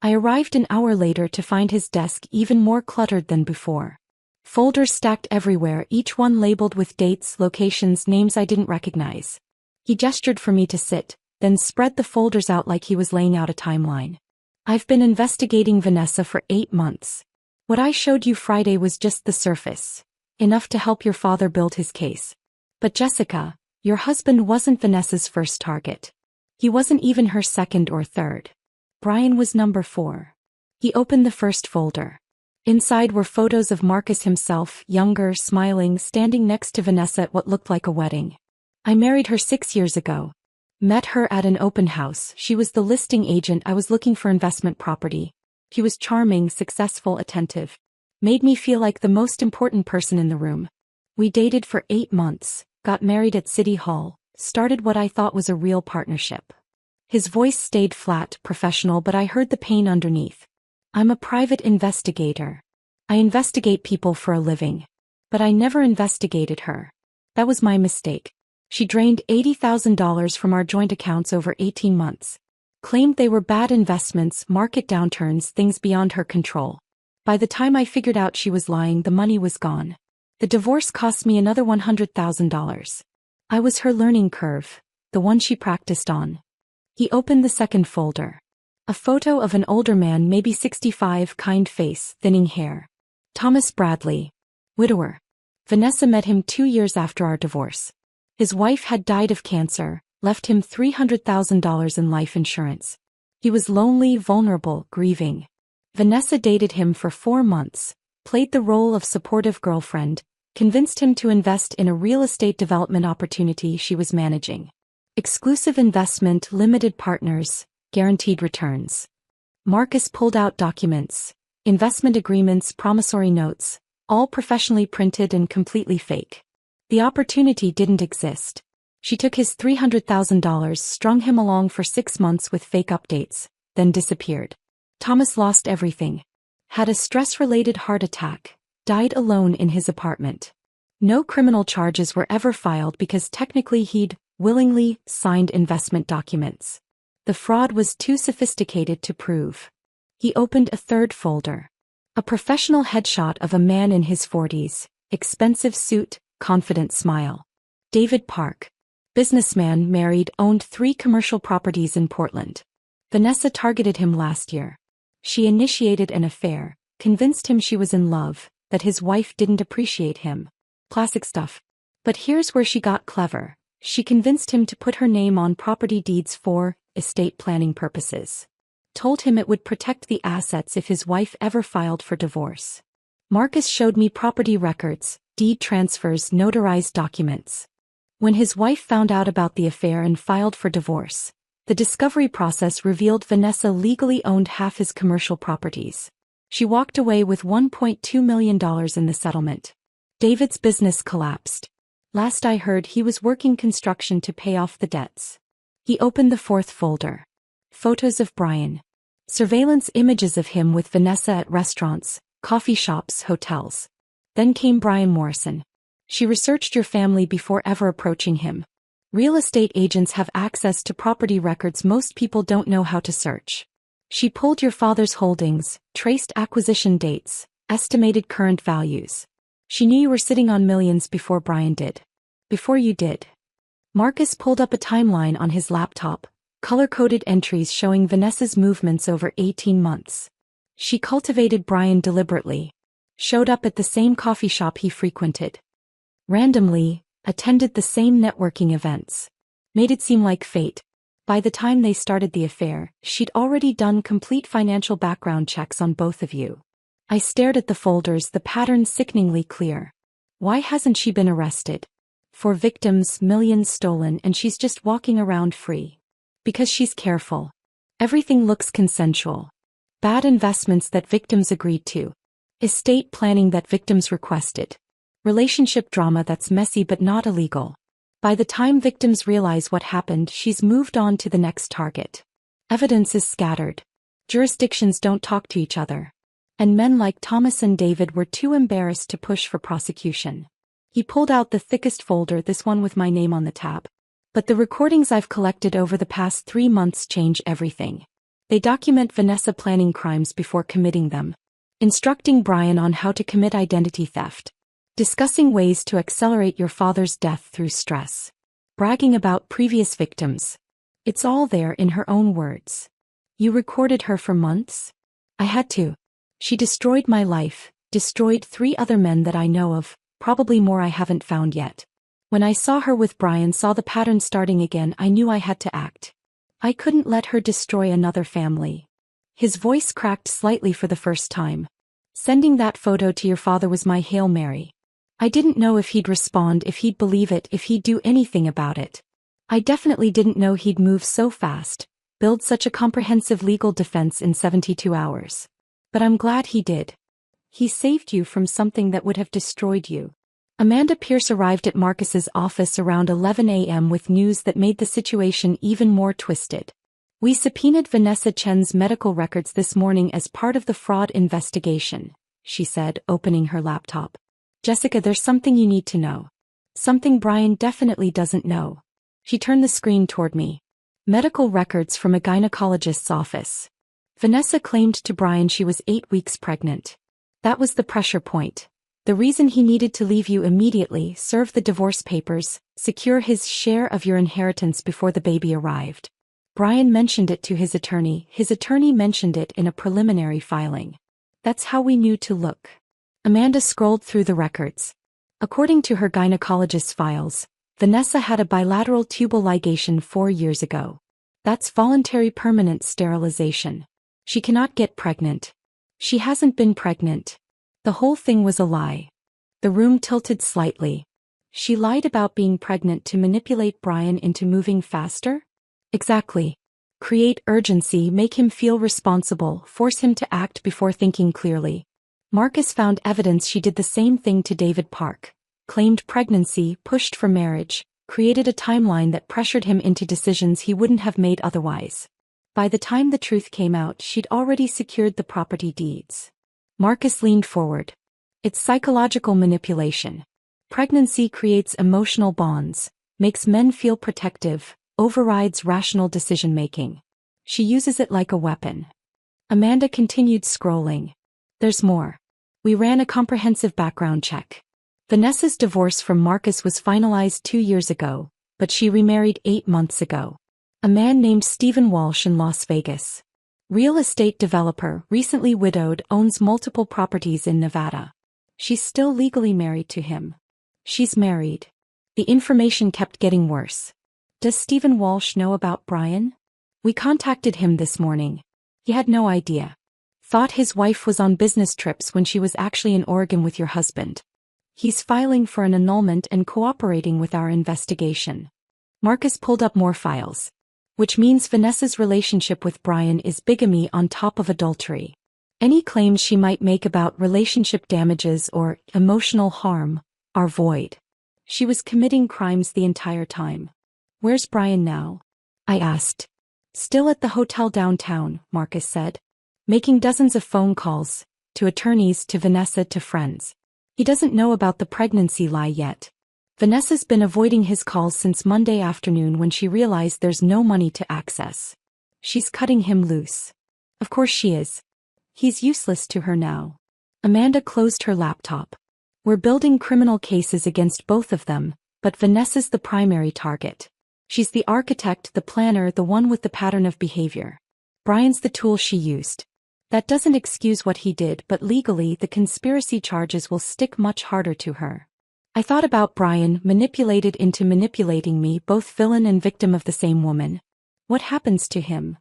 I arrived an hour later to find his desk even more cluttered than before. Folders stacked everywhere, each one labeled with dates, locations, names I didn't recognize. He gestured for me to sit, then spread the folders out like he was laying out a timeline. I've been investigating Vanessa for 8 months. What I showed you Friday was just the surface. Enough to help your father build his case. But Jessica, your husband wasn't Vanessa's first target. He wasn't even her second or third. Brian was number 4. He opened the first folder. Inside were photos of Marcus himself, younger, smiling, standing next to Vanessa at what looked like a wedding. I married her 6 years ago. Met her at an open house. She was the listing agent I was looking for investment property. She was charming, successful, attentive. Made me feel like the most important person in the room. We dated for 8 months, got married at City Hall, started what I thought was a real partnership. His voice stayed flat, professional, but I heard the pain underneath. I'm a private investigator. I investigate people for a living. But I never investigated her. That was my mistake. She drained $80,000 from our joint accounts over 18 months. Claimed they were bad investments, market downturns, things beyond her control. By the time I figured out she was lying, the money was gone. The divorce cost me another $100,000. I was her learning curve, the one she practiced on. He opened the second folder. A photo of an older man, maybe 65, kind face, thinning hair. Thomas Bradley. Widower. Vanessa met him 2 years after our divorce. His wife had died of cancer, left him $300,000 in life insurance. He was lonely, vulnerable, grieving. Vanessa dated him for 4 months, played the role of supportive girlfriend, convinced him to invest in a real estate development opportunity she was managing. Exclusive investment, limited partners, guaranteed returns. Marcus pulled out documents, investment agreements, promissory notes, all professionally printed and completely fake. The opportunity didn't exist. She took his $300,000, strung him along for 6 months with fake updates, then disappeared. Thomas lost everything. Had a stress-related heart attack, died alone in his apartment. No criminal charges were ever filed because technically he'd willingly signed investment documents. The fraud was too sophisticated to prove. He opened a third folder. A professional headshot of a man in his 40s, expensive suit, confident smile. David Park. Businessman, married, owned 3 commercial properties in Portland. Vanessa targeted him last year. She initiated an affair, convinced him she was in love, that his wife didn't appreciate him. Classic stuff. But here's where she got clever. She convinced him to put her name on property deeds for estate planning purposes. Told him it would protect the assets if his wife ever filed for divorce. Marcus showed me property records, deed transfers, notarized documents. When his wife found out about the affair and filed for divorce, the discovery process revealed Vanessa legally owned half his commercial properties. She walked away with $1.2 million in the settlement. David's business collapsed. Last I heard, he was working construction to pay off the debts. He opened the 4th folder. Photos of Brian. Surveillance images of him with Vanessa at restaurants, coffee shops, hotels. Then came Brian Morrison. She researched your family before ever approaching him. Real estate agents have access to property records most people don't know how to search. She pulled your father's holdings, traced acquisition dates, estimated current values. She knew you were sitting on millions before Brian did. Before you did. Marcus pulled up a timeline on his laptop, color-coded entries showing Vanessa's movements over 18 months. She cultivated Brian deliberately. Showed up at the same coffee shop he frequented. Randomly, attended the same networking events. Made it seem like fate. By the time they started the affair, she'd already done complete financial background checks on both of you. I stared at the folders, the pattern sickeningly clear. Why hasn't she been arrested? For victims, millions stolen, and she's just walking around free. Because she's careful. Everything looks consensual. Bad investments that victims agreed to. Estate planning that victims requested. Relationship drama that's messy but not illegal. By the time victims realize what happened, she's moved on to the next target. Evidence is scattered. Jurisdictions don't talk to each other. And men like Thomas and David were too embarrassed to push for prosecution. He pulled out the thickest folder, this one with my name on the tab. But the recordings I've collected over the past 3 months change everything. They document Vanessa planning crimes before committing them. Instructing Brian on how to commit identity theft. Discussing ways to accelerate your father's death through stress. Bragging about previous victims. It's all there in her own words. You recorded her for months? I had to. She destroyed my life, destroyed 3 other men that I know of, probably more I haven't found yet. When I saw her with Brian, saw the pattern starting again, I knew I had to act. I couldn't let her destroy another family. His voice cracked slightly for the first time. Sending that photo to your father was my Hail Mary. I didn't know if he'd respond, if he'd believe it, if he'd do anything about it. I definitely didn't know he'd move so fast, build such a comprehensive legal defense in 72 hours. But I'm glad he did. He saved you from something that would have destroyed you. Amanda Pierce arrived at Marcus's office around 11 a.m. with news that made the situation even more twisted. We subpoenaed Vanessa Chen's medical records this morning as part of the fraud investigation, she said, opening her laptop. Jessica, there's something you need to know. Something Brian definitely doesn't know. She turned the screen toward me. Medical records from a gynecologist's office. Vanessa claimed to Brian she was 8 weeks pregnant. That was the pressure point. The reason he needed to leave you immediately, serve the divorce papers, secure his share of your inheritance before the baby arrived. Brian mentioned it to his attorney mentioned it in a preliminary filing. That's how we knew to look. Amanda scrolled through the records. According to her gynecologist's files, Vanessa had a bilateral tubal ligation 4 years ago. That's voluntary permanent sterilization. She cannot get pregnant. She hasn't been pregnant. The whole thing was a lie. The room tilted slightly. She lied about being pregnant to manipulate Brian into moving faster? Exactly. Create urgency, make him feel responsible, force him to act before thinking clearly. Marcus found evidence she did the same thing to David Park. Claimed pregnancy, pushed for marriage, created a timeline that pressured him into decisions he wouldn't have made otherwise. By the time the truth came out, she'd already secured the property deeds. Marcus leaned forward. It's psychological manipulation. Pregnancy creates emotional bonds, makes men feel protective, overrides rational decision-making. She uses it like a weapon. Amanda continued scrolling. There's more. We ran a comprehensive background check. Vanessa's divorce from Marcus was finalized 2 years ago, but she remarried 8 months ago. A man named Stephen Walsh in Las Vegas. Real estate developer, recently widowed, owns multiple properties in Nevada. She's still legally married to him. She's married. The information kept getting worse. Does Stephen Walsh know about Brian? We contacted him this morning. He had no idea. Thought his wife was on business trips when she was actually in Oregon with your husband. He's filing for an annulment and cooperating with our investigation. Marcus pulled up more files. Which means Vanessa's relationship with Brian is bigamy on top of adultery. Any claims she might make about relationship damages or emotional harm are void. She was committing crimes the entire time. Where's Brian now? I asked. Still at the hotel downtown, Marcus said. Making dozens of phone calls, to attorneys, to Vanessa, to friends. He doesn't know about the pregnancy lie yet. Vanessa's been avoiding his calls since Monday afternoon when she realized there's no money to access. She's cutting him loose. Of course she is. He's useless to her now. Amanda closed her laptop. We're building criminal cases against both of them, but Vanessa's the primary target. She's the architect, the planner, the one with the pattern of behavior. Brian's the tool she used. That doesn't excuse what he did, but legally the conspiracy charges will stick much harder to her. I thought about Brian, manipulated into manipulating me, both villain and victim of the same woman. What happens to him?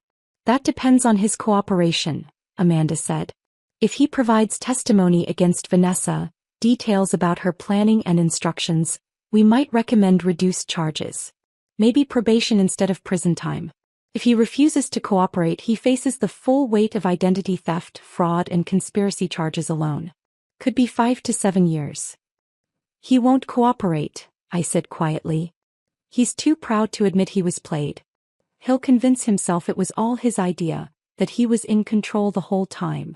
That depends on his cooperation, Amanda said. If he provides testimony against Vanessa, details about her planning and instructions, we might recommend reduced charges. Maybe probation instead of prison time. If he refuses to cooperate, he faces the full weight of identity theft, fraud, and conspiracy charges alone. Could be 5 to 7 years. He won't cooperate, I said quietly. He's too proud to admit he was played. He'll convince himself it was all his idea, that he was in control the whole time.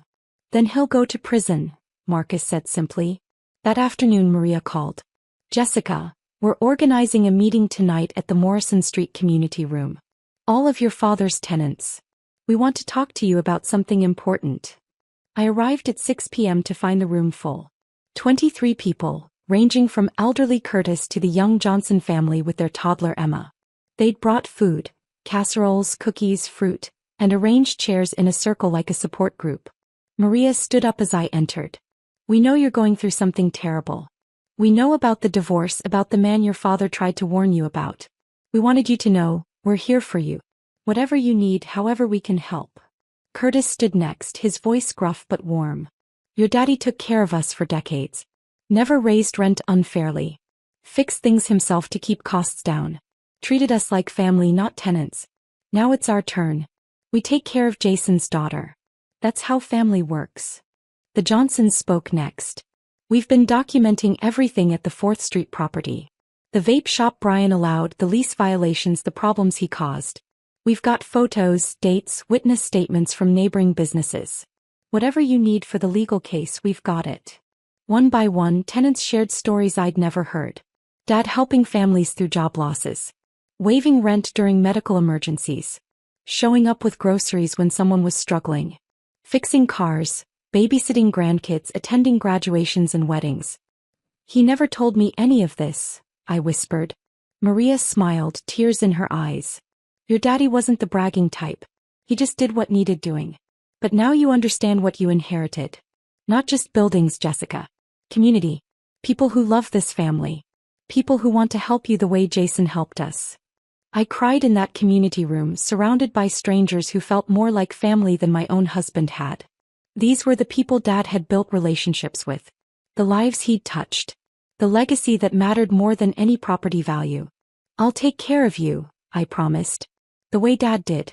Then he'll go to prison, Marcus said simply. That afternoon Maria called. Jessica, we're organizing a meeting tonight at the Morrison Street Community Room. All of your father's tenants. We want to talk to you about something important. I arrived at 6 p.m. to find the room full. 23 people, ranging from elderly Curtis to the young Johnson family with their toddler Emma. They'd brought food, casseroles, cookies, fruit, and arranged chairs in a circle like a support group. Maria stood up as I entered. We know you're going through something terrible. We know about the divorce, about the man your father tried to warn you about. We wanted you to know, we're here for you. Whatever you need, however we can help. Curtis stood next, his voice gruff but warm. Your daddy took care of us for decades. Never raised rent unfairly. Fixed things himself to keep costs down. Treated us like family, not tenants. Now it's our turn. We take care of Jason's daughter. That's how family works. The Johnsons spoke next. We've been documenting everything at the 4th Street property. The vape shop Brian allowed, the lease violations, the problems he caused. We've got photos, dates, witness statements from neighboring businesses. Whatever you need for the legal case, we've got it. One by one, tenants shared stories I'd never heard. Dad helping families through job losses. Waiving rent during medical emergencies. Showing up with groceries when someone was struggling. Fixing cars, babysitting grandkids, attending graduations and weddings. He never told me any of this, I whispered. Maria smiled, tears in her eyes. Your daddy wasn't the bragging type. He just did what needed doing. But now you understand what you inherited. Not just buildings, Jessica. Community. People who love this family. People who want to help you the way Jason helped us. I cried in that community room, surrounded by strangers who felt more like family than my own husband had. These were the people Dad had built relationships with. The lives he'd touched. The legacy that mattered more than any property value. I'll take care of you, I promised. The way Dad did.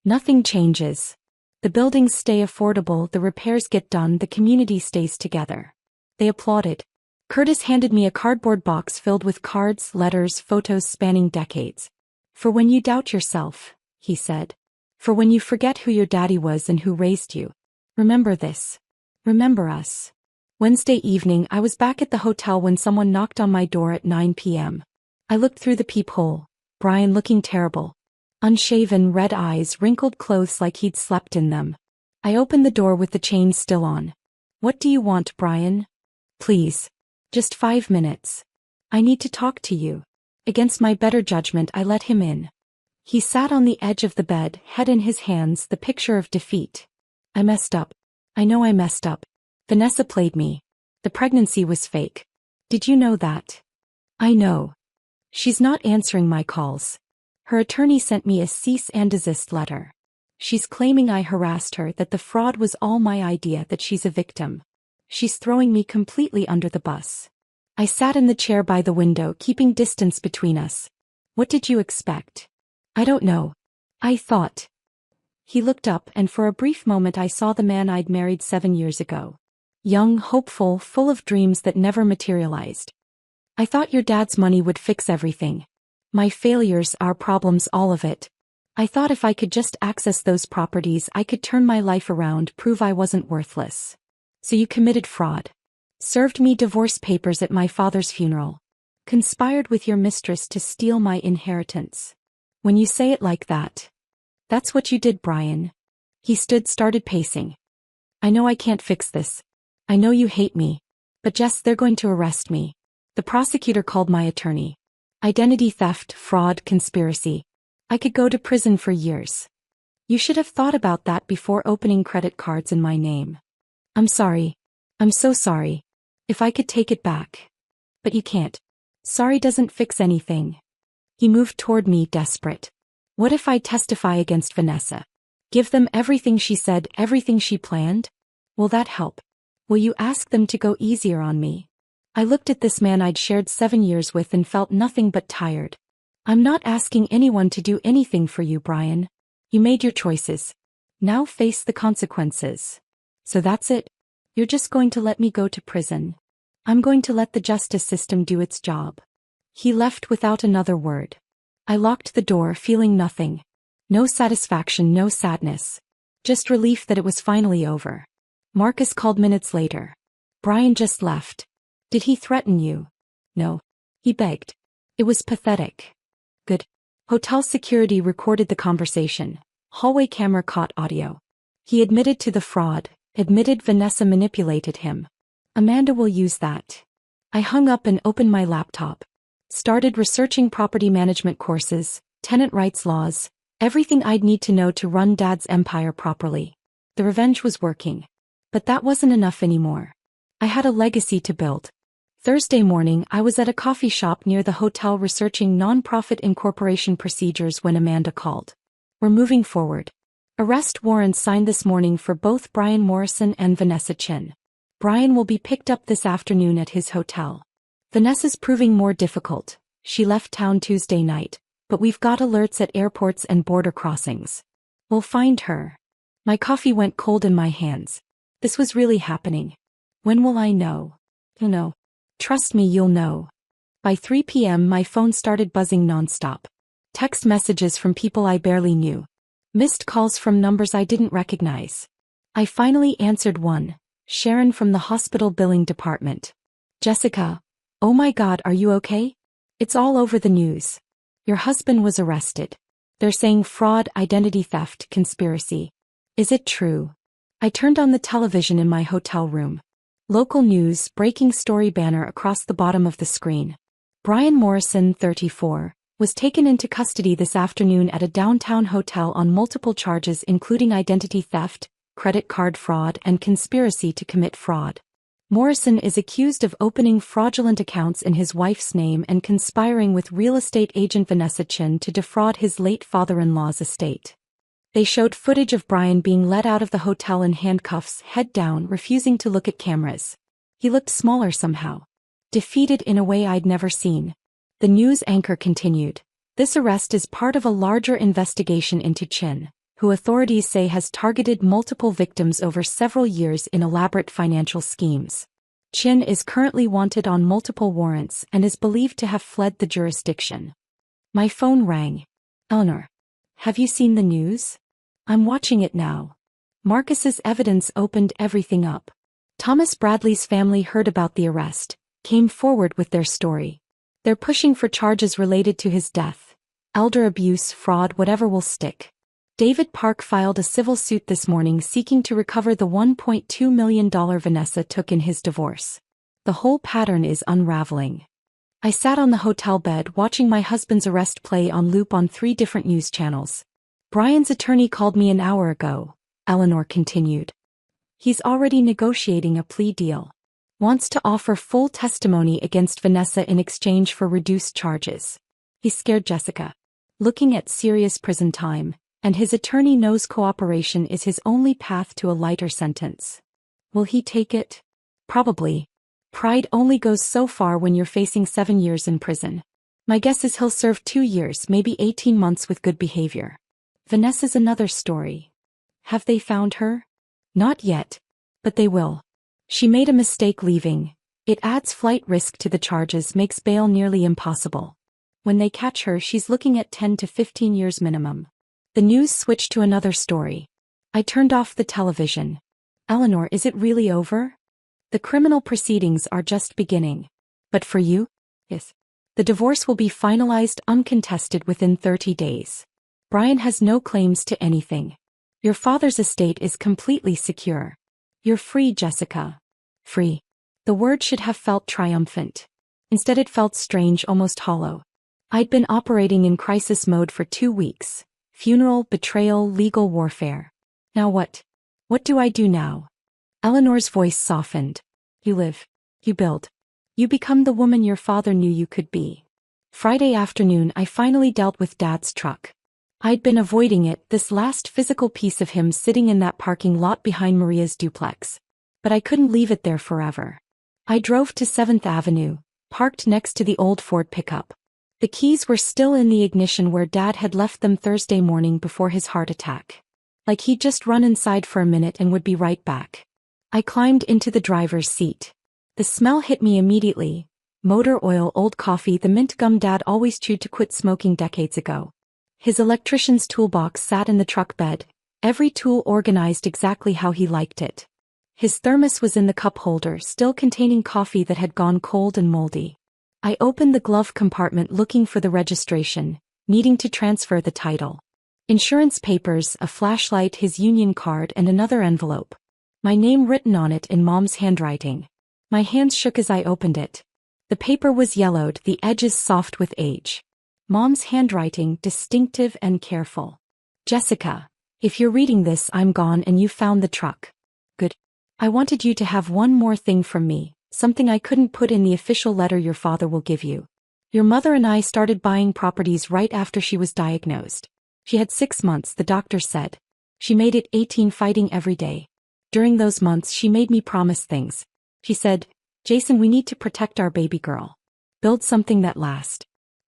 Nothing changes. The buildings stay affordable, the repairs get done, the community stays together. They applauded. Curtis handed me a cardboard box filled with cards, letters, photos spanning decades. For when you doubt yourself, he said. For when you forget who your daddy was and who raised you. Remember this. Remember us. Wednesday evening, I was back at the hotel when someone knocked on my door at 9 p.m. I looked through the peephole. Brian looking terrible. Unshaven, red eyes, wrinkled clothes like he'd slept in them. I opened the door with the chains still on. What do you want, Brian? Please. Just 5 minutes. I need to talk to you. Against my better judgment, I let him in. He sat on the edge of the bed, head in his hands, the picture of defeat. I messed up. I know I messed up. Vanessa played me. The pregnancy was fake. Did you know that? I know. She's not answering my calls. Her attorney sent me a cease and desist letter. She's claiming I harassed her, that the fraud was all my idea, that she's a victim. She's throwing me completely under the bus. I sat in the chair by the window, keeping distance between us. What did you expect? I don't know. I thought. He looked up, and for a brief moment I saw the man I'd married 7 years ago. Young, hopeful, full of dreams that never materialized. I thought your dad's money would fix everything. My failures, our problems, all of it. I thought if I could just access those properties, I could turn my life around, prove I wasn't worthless. So you committed fraud. Served me divorce papers at my father's funeral. Conspired with your mistress to steal my inheritance. When you say it like that. That's what you did, Brian. He started pacing. I know I can't fix this. I know you hate me. But Jess, they're going to arrest me. The prosecutor called my attorney. Identity theft, fraud, conspiracy. I could go to prison for years. You should have thought about that before opening credit cards in my name. I'm sorry. I'm so sorry. If I could take it back. But you can't. Sorry doesn't fix anything. He moved toward me, desperate. What if I testify against Vanessa? Give them everything she said, everything she planned? Will that help? Will you ask them to go easier on me? I looked at this man I'd shared 7 years with and felt nothing but tired. I'm not asking anyone to do anything for you, Brian. You made your choices. Now face the consequences. So that's it. You're just going to let me go to prison. I'm going to let the justice system do its job. He left without another word. I locked the door, feeling nothing. No satisfaction, no sadness. Just relief that it was finally over. Marcus called minutes later. Brian just left. Did he threaten you? No. He begged. It was pathetic. Good. Hotel security recorded the conversation. Hallway camera caught audio. He admitted to the fraud, admitted Vanessa manipulated him. Amanda will use that. I hung up and opened my laptop. Started researching property management courses, tenant rights laws, everything I'd need to know to run Dad's empire properly. The revenge was working. But that wasn't enough anymore. I had a legacy to build. Thursday morning, I was at a coffee shop near the hotel researching nonprofit incorporation procedures when Amanda called. We're moving forward. Arrest warrants signed this morning for both Brian Morrison and Vanessa Chin. Brian will be picked up this afternoon at his hotel. Vanessa's proving more difficult. She left town Tuesday night, but we've got alerts at airports and border crossings. We'll find her. My coffee went cold in my hands. This was really happening. When will I know? You'll know. Trust me, you'll know. By 3 p.m. my phone started buzzing nonstop. Text messages from people I barely knew. Missed calls from numbers I didn't recognize. I finally answered one. Sharon from the hospital billing department. Jessica. Oh my God, are you okay? It's all over the news. Your husband was arrested. They're saying fraud, identity theft, conspiracy. Is it true? I turned on the television in my hotel room. Local news, breaking story banner across the bottom of the screen. Brian Morrison, 34, was taken into custody this afternoon at a downtown hotel on multiple charges including identity theft, credit card fraud, and conspiracy to commit fraud. Morrison is accused of opening fraudulent accounts in his wife's name and conspiring with real estate agent Vanessa Chin to defraud his late father-in-law's estate. They showed footage of Brian being led out of the hotel in handcuffs, head down, refusing to look at cameras. He looked smaller somehow. Defeated in a way I'd never seen. The news anchor continued. This arrest is part of a larger investigation into Chin, who authorities say has targeted multiple victims over several years in elaborate financial schemes. Chin is currently wanted on multiple warrants and is believed to have fled the jurisdiction. My phone rang. Eleanor. Have you seen the news? I'm watching it now. Marcus's evidence opened everything up. Thomas Bradley's family heard about the arrest, came forward with their story. They're pushing for charges related to his death. Elder abuse, fraud, whatever will stick. David Park filed a civil suit this morning seeking to recover the $1.2 million Vanessa took in his divorce. The whole pattern is unraveling. I sat on the hotel bed watching my husband's arrest play on loop on 3 different news channels. Brian's attorney called me an hour ago, Eleanor continued. He's already negotiating a plea deal. Wants to offer full testimony against Vanessa in exchange for reduced charges. He's scared Jessica. Looking at serious prison time, and his attorney knows cooperation is his only path to a lighter sentence. Will he take it? Probably. Pride only goes so far when you're facing 7 years in prison. My guess is he'll serve 2 years, maybe 18 months with good behavior. Vanessa's another story. Have they found her? Not yet. But they will. She made a mistake leaving. It adds flight risk to the charges, makes bail nearly impossible. When they catch her, she's looking at 10 to 15 years minimum. The news switched to another story. I turned off the television. Eleanor, is it really over? The criminal proceedings are just beginning. But for you? Yes. The divorce will be finalized uncontested within 30 days. Brian has no claims to anything. Your father's estate is completely secure. You're free, Jessica. Free. The word should have felt triumphant. Instead it felt strange, almost hollow. I'd been operating in crisis mode for 2 weeks. Funeral, betrayal, legal warfare. Now what? What do I do now? Eleanor's voice softened. You live. You build. You become the woman your father knew you could be. Friday afternoon I finally dealt with Dad's truck. I'd been avoiding it, this last physical piece of him sitting in that parking lot behind Maria's duplex. But I couldn't leave it there forever. I drove to 7th Avenue, parked next to the old Ford pickup. The keys were still in the ignition where Dad had left them Thursday morning before his heart attack. Like he'd just run inside for a minute and would be right back. I climbed into the driver's seat. The smell hit me immediately. Motor oil, old coffee, the mint gum Dad always chewed to quit smoking decades ago. His electrician's toolbox sat in the truck bed, every tool organized exactly how he liked it. His thermos was in the cup holder, still containing coffee that had gone cold and moldy. I opened the glove compartment looking for the registration, needing to transfer the title. Insurance papers, a flashlight, his union card, and another envelope. My name written on it in Mom's handwriting. My hands shook as I opened it. The paper was yellowed, the edges soft with age. Mom's handwriting, distinctive and careful. Jessica, if you're reading this, I'm gone and you found the truck. Good. I wanted you to have one more thing from me, something I couldn't put in the official letter your father will give you. Your mother and I started buying properties right after she was diagnosed. She had 6 months, the doctor said. She made it 18, fighting every day. During those months she made me promise things. She said, Jason, we need to protect our baby girl. Build something that lasts.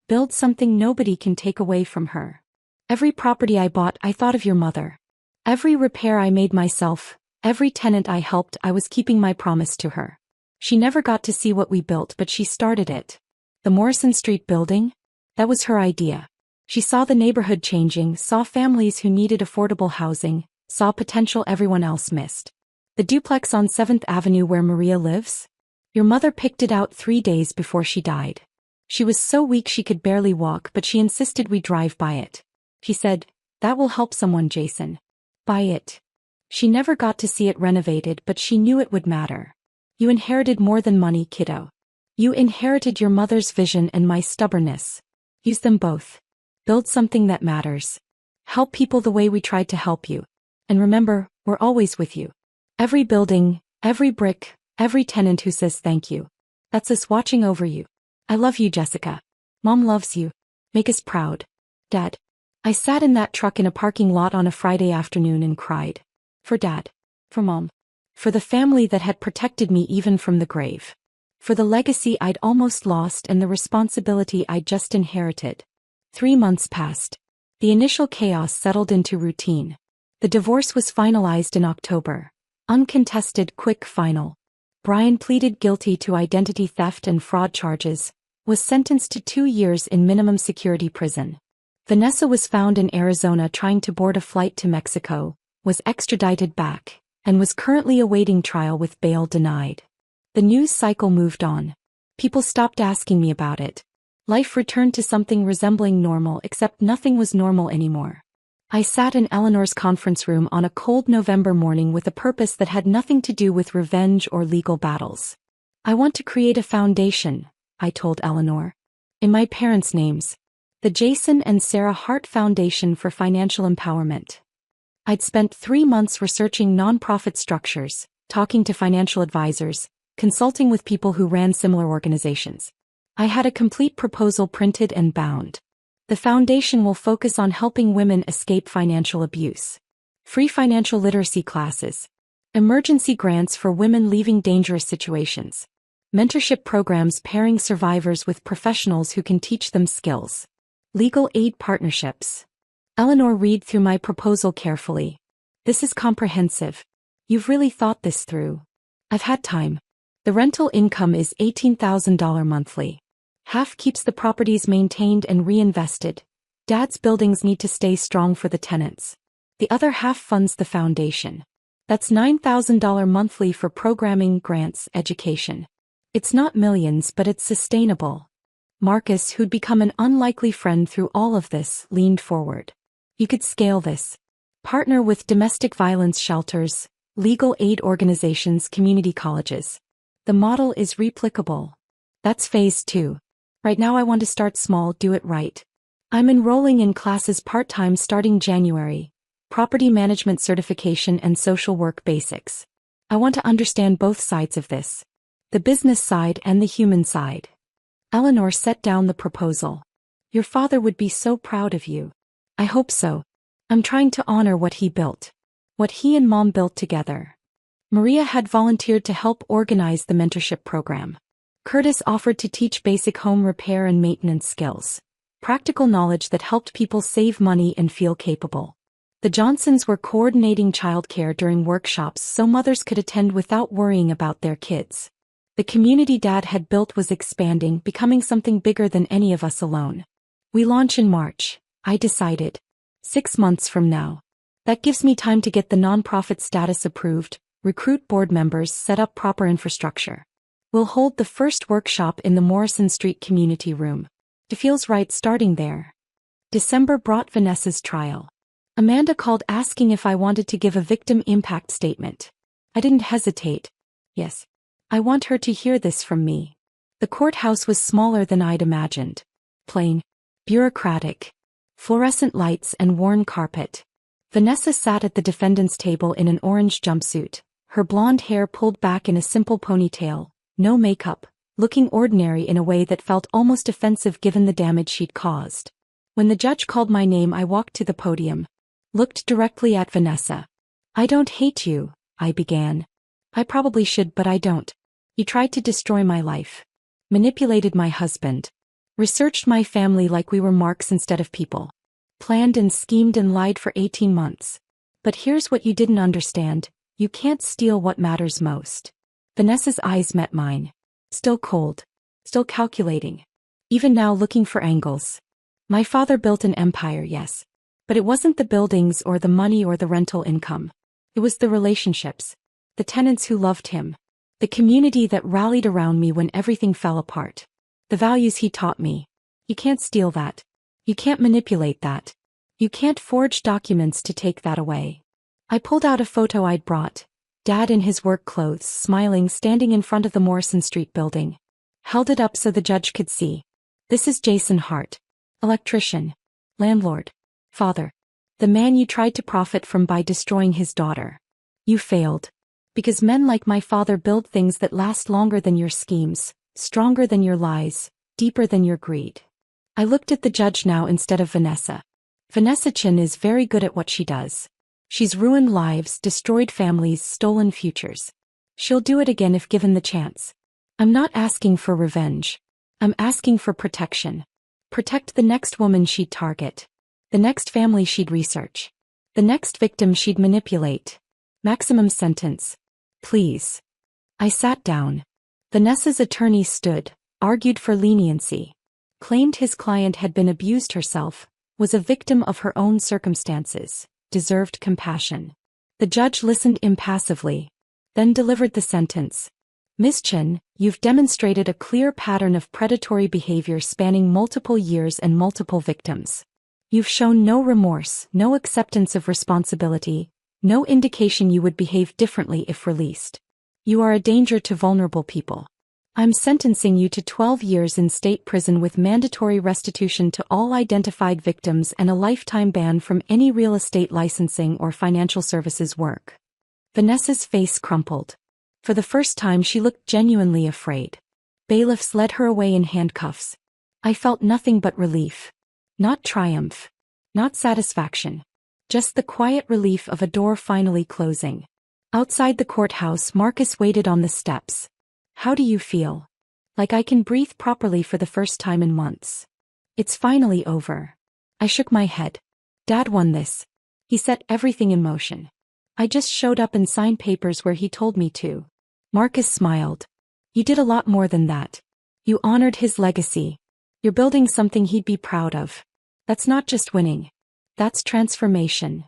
Build something nobody can take away from her. Every property I bought, I thought of your mother. Every repair I made myself, every tenant I helped, I was keeping my promise to her. She never got to see what we built, but she started it. The Morrison Street building? That was her idea. She saw the neighborhood changing, saw families who needed affordable housing, saw potential everyone else missed. The duplex on 7th Avenue where Maria lives? Your mother picked it out 3 days before she died. She was so weak she could barely walk, but she insisted we drive by it. She said, that will help someone, Jason. Buy it. She never got to see it renovated, but she knew it would matter. You inherited more than money, kiddo. You inherited your mother's vision and my stubbornness. Use them both. Build something that matters. Help people the way we tried to help you. And remember, we're always with you. Every building, every brick, every tenant who says thank you. That's us watching over you. I love you, Jessica. Mom loves you. Make us proud. Dad. I sat in that truck in a parking lot on a Friday afternoon and cried. For Dad. For Mom. For the family that had protected me even from the grave. For the legacy I'd almost lost and the responsibility I'd just inherited. 3 months passed. The initial chaos settled into routine. The divorce was finalized in October. Uncontested, quick, final. Brian pleaded guilty to identity theft and fraud charges, was sentenced to 2 years in minimum security prison. Vanessa was found in Arizona trying to board a flight to Mexico, was extradited back, and was currently awaiting trial with bail denied. The news cycle moved on. People stopped asking me about it. Life returned to something resembling normal, except nothing was normal anymore. I sat in Eleanor's conference room on a cold November morning with a purpose that had nothing to do with revenge or legal battles. I want to create a foundation, I told Eleanor. In my parents' names. The Jason and Sarah Hart Foundation for Financial Empowerment. I'd spent 3 months researching nonprofit structures, talking to financial advisors, consulting with people who ran similar organizations. I had a complete proposal printed and bound. The foundation will focus on helping women escape financial abuse. Free financial literacy classes. Emergency grants for women leaving dangerous situations. Mentorship programs pairing survivors with professionals who can teach them skills. Legal aid partnerships. Eleanor read through my proposal carefully. This is comprehensive. You've really thought this through. I've had time. The rental income is $18,000 monthly. Half keeps the properties maintained and reinvested. Dad's buildings need to stay strong for the tenants. The other half funds the foundation. That's $9,000 monthly for programming, grants, education. It's not millions, but it's sustainable. Marcus, who'd become an unlikely friend through all of this, leaned forward. You could scale this. Partner with domestic violence shelters, legal aid organizations, community colleges. The model is replicable. That's phase 2. Right now I want to start small, do it right. I'm enrolling in classes part-time starting January. Property management certification and social work basics. I want to understand both sides of this. The business side and the human side. Eleanor set down the proposal. Your father would be so proud of you. I hope so. I'm trying to honor what he built. What he and Mom built together. Maria had volunteered to help organize the mentorship program. Curtis offered to teach basic home repair and maintenance skills. Practical knowledge that helped people save money and feel capable. The Johnsons were coordinating childcare during workshops so mothers could attend without worrying about their kids. The community Dad had built was expanding, becoming something bigger than any of us alone. We launch in March, I decided. 6 months from now. That gives me time to get the nonprofit status approved, recruit board members, set up proper infrastructure. We'll hold the first workshop in the Morrison Street community room. It feels right starting there. December brought Vanessa's trial. Amanda called asking if I wanted to give a victim impact statement. I didn't hesitate. Yes. I want her to hear this from me. The courthouse was smaller than I'd imagined. Plain. Bureaucratic. Fluorescent lights and worn carpet. Vanessa sat at the defendant's table in an orange jumpsuit, her blonde hair pulled back in a simple ponytail, no makeup, looking ordinary in a way that felt almost offensive given the damage she'd caused. When the judge called my name, I walked to the podium. Looked directly at Vanessa. I don't hate you, I began. I probably should, but I don't. You tried to destroy my life. Manipulated my husband. Researched my family like we were marks instead of people. Planned and schemed and lied for 18 months. But here's what you didn't understand. You can't steal what matters most. Vanessa's eyes met mine. Still cold. Still calculating. Even now looking for angles. My father built an empire, yes. But it wasn't the buildings or the money or the rental income. It was the relationships. The tenants who loved him. The community that rallied around me when everything fell apart. The values he taught me. You can't steal that. You can't manipulate that. You can't forge documents to take that away. I pulled out a photo I'd brought. Dad in his work clothes, smiling, standing in front of the Morrison Street building. Held it up so the judge could see. This is Jason Hart. Electrician. Landlord. Father. The man you tried to profit from by destroying his daughter. You failed. Because men like my father build things that last longer than your schemes, stronger than your lies, deeper than your greed. I looked at the judge now instead of Vanessa. Vanessa Chin is very good at what she does. She's ruined lives, destroyed families, stolen futures. She'll do it again if given the chance. I'm not asking for revenge. I'm asking for protection. Protect the next woman she'd target. The next family she'd research. The next victim she'd manipulate. Maximum sentence. Please. I sat down. Vanessa's attorney stood, argued for leniency. Claimed his client had been abused herself, was a victim of her own circumstances, deserved compassion. The judge listened impassively, then delivered the sentence. Ms. Chen, you've demonstrated a clear pattern of predatory behavior spanning multiple years and multiple victims. You've shown no remorse, no acceptance of responsibility, no indication you would behave differently if released. You are a danger to vulnerable people. I'm sentencing you to 12 years in state prison with mandatory restitution to all identified victims and a lifetime ban from any real estate licensing or financial services work. Vanessa's face crumpled. For the first time she looked genuinely afraid. Bailiffs led her away in handcuffs. I felt nothing but relief. Not triumph. Not satisfaction. Just the quiet relief of a door finally closing. Outside the courthouse, Marcus waited on the steps. How do you feel? Like I can breathe properly for the first time in months. It's finally over. I shook my head. Dad won this. He set everything in motion. I just showed up and signed papers where he told me to. Marcus smiled. You did a lot more than that. You honored his legacy. You're building something he'd be proud of. That's not just winning. That's transformation.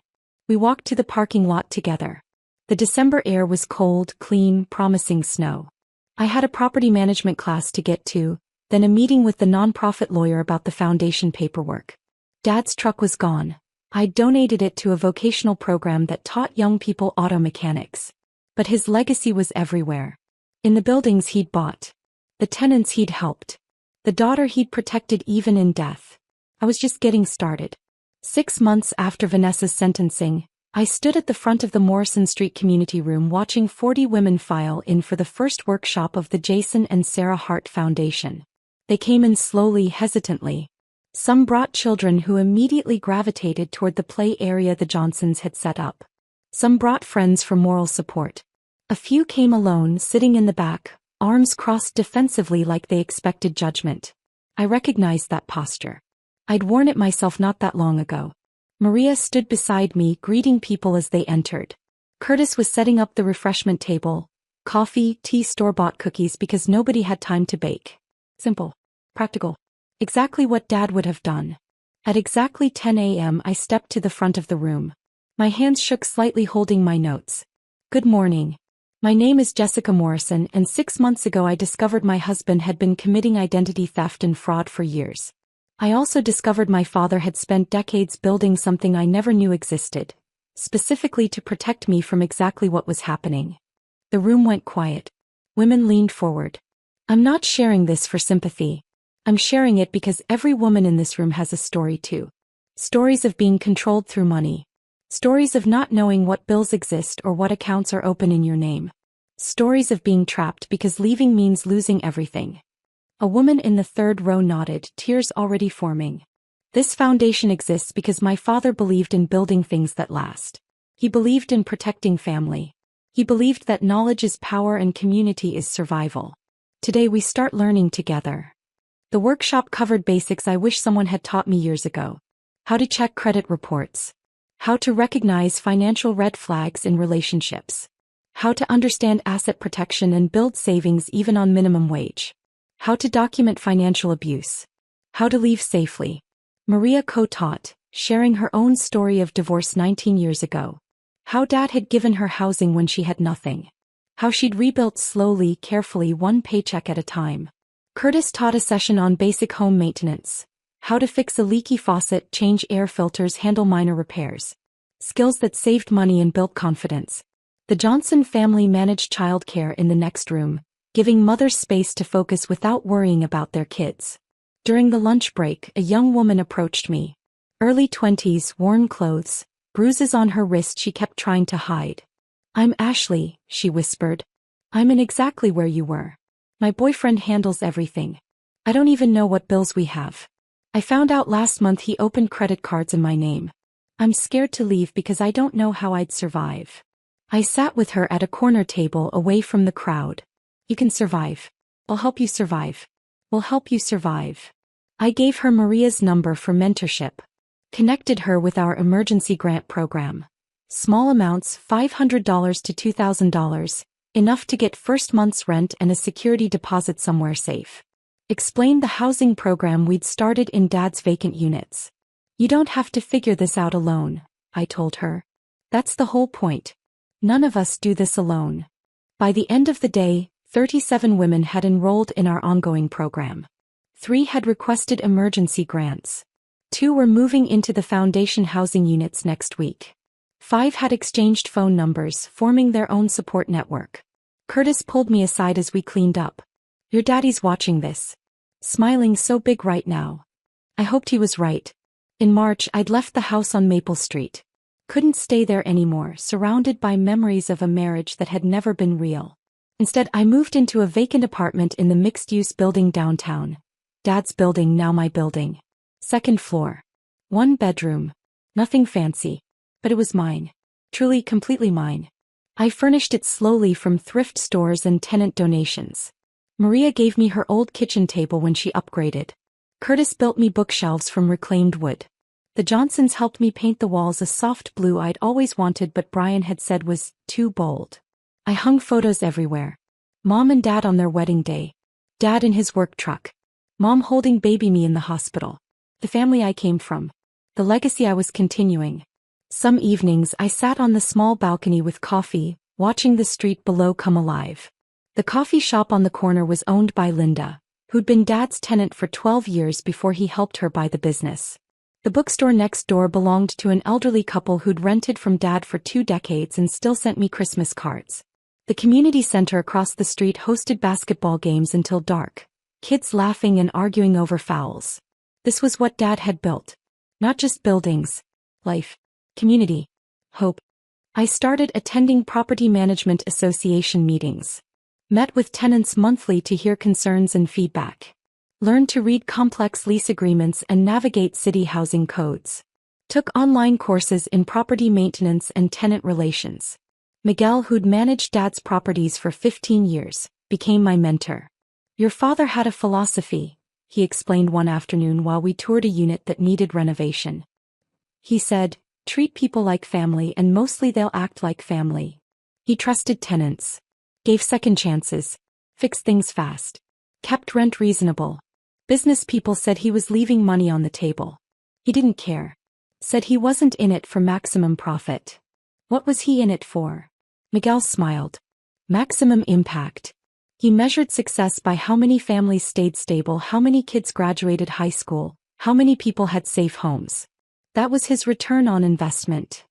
We walked to the parking lot together. The December air was cold, clean, promising snow. I had a property management class to get to, then a meeting with the nonprofit lawyer about the foundation paperwork. Dad's truck was gone. I donated it to a vocational program that taught young people auto mechanics. But his legacy was everywhere. In the buildings he'd bought. The tenants he'd helped. The daughter he'd protected even in death. I was just getting started. 6 months after Vanessa's sentencing, I stood at the front of the Morrison Street community room watching 40 women file in for the first workshop of the Jason and Sarah Hart Foundation. They came in slowly, hesitantly. Some brought children who immediately gravitated toward the play area the Johnsons had set up. Some brought friends for moral support. A few came alone, sitting in the back, arms crossed defensively like they expected judgment. I recognized that posture. I'd worn it myself not that long ago. Maria stood beside me, greeting people as they entered. Curtis was setting up the refreshment table. Coffee, tea, store-bought cookies because nobody had time to bake. Simple. Practical. Exactly what Dad would have done. At exactly 10 a.m. I stepped to the front of the room. My hands shook slightly holding my notes. Good morning. My name is Jessica Morrison, and 6 months ago I discovered my husband had been committing identity theft and fraud for years. I also discovered my father had spent decades building something I never knew existed, specifically to protect me from exactly what was happening. The room went quiet. Women leaned forward. I'm not sharing this for sympathy. I'm sharing it because every woman in this room has a story too. Stories of being controlled through money. Stories of not knowing what bills exist or what accounts are open in your name. Stories of being trapped because leaving means losing everything. A woman in the third row nodded, tears already forming. This foundation exists because my father believed in building things that last. He believed in protecting family. He believed that knowledge is power and community is survival. Today we start learning together. The workshop covered basics I wish someone had taught me years ago. How to check credit reports. How to recognize financial red flags in relationships. How to understand asset protection and build savings even on minimum wage. How to document financial abuse. How to leave safely. Maria co-taught, sharing her own story of divorce 19 years ago. How Dad had given her housing when she had nothing. How she'd rebuilt slowly, carefully, one paycheck at a time. Curtis taught a session on basic home maintenance. How to fix a leaky faucet, change air filters, handle minor repairs. Skills that saved money and built confidence. The Johnson family managed childcare in the next room, giving mothers space to focus without worrying about their kids. During the lunch break, a young woman approached me. Early 20s, worn clothes, bruises on her wrist she kept trying to hide. I'm Ashley, she whispered. I'm in exactly where you were. My boyfriend handles everything. I don't even know what bills we have. I found out last month he opened credit cards in my name. I'm scared to leave because I don't know how I'd survive. I sat with her at a corner table away from the crowd. You can survive. I'll help you survive. We'll help you survive. I gave her Maria's number for mentorship. Connected her with our emergency grant program. Small amounts, $500 to $2,000, enough to get first month's rent and a security deposit somewhere safe. Explained the housing program we'd started in Dad's vacant units. You don't have to figure this out alone, I told her. That's the whole point. None of us do this alone. By the end of the day, 37 women had enrolled in our ongoing program. 3 had requested emergency grants. 2 were moving into the foundation housing units next week. 5 had exchanged phone numbers, forming their own support network. Curtis pulled me aside as we cleaned up. "Your daddy's watching this. Smiling so big right now." I hoped he was right. In March, I'd left the house on Maple Street. Couldn't stay there anymore, surrounded by memories of a marriage that had never been real. Instead, I moved into a vacant apartment in the mixed-use building downtown. Dad's building, now my building. 2nd floor. 1 bedroom. Nothing fancy. But it was mine. Truly, completely mine. I furnished it slowly from thrift stores and tenant donations. Maria gave me her old kitchen table when she upgraded. Curtis built me bookshelves from reclaimed wood. The Johnsons helped me paint the walls a soft blue I'd always wanted but Brian had said was too bold. I hung photos everywhere. Mom and Dad on their wedding day. Dad in his work truck. Mom holding baby me in the hospital. The family I came from. The legacy I was continuing. Some evenings I sat on the small balcony with coffee, watching the street below come alive. The coffee shop on the corner was owned by Linda, who'd been Dad's tenant for 12 years before he helped her buy the business. The bookstore next door belonged to an elderly couple who'd rented from Dad for 2 decades and still sent me Christmas cards. The community center across the street hosted basketball games until dark, kids laughing and arguing over fouls. This was what Dad had built. Not just buildings. Life. Community. Hope. I started attending Property Management Association meetings. Met with tenants monthly to hear concerns and feedback. Learned to read complex lease agreements and navigate city housing codes. Took online courses in property maintenance and tenant relations. Miguel, who'd managed Dad's properties for 15 years, became my mentor. "Your father had a philosophy," he explained one afternoon while we toured a unit that needed renovation. He said, "Treat people like family and mostly they'll act like family." He trusted tenants. Gave second chances. Fixed things fast. Kept rent reasonable. Business people said he was leaving money on the table. He didn't care. Said he wasn't in it for maximum profit. What was he in it for? Miguel smiled. Maximum impact. He measured success by how many families stayed stable, how many kids graduated high school, how many people had safe homes. That was his return on investment.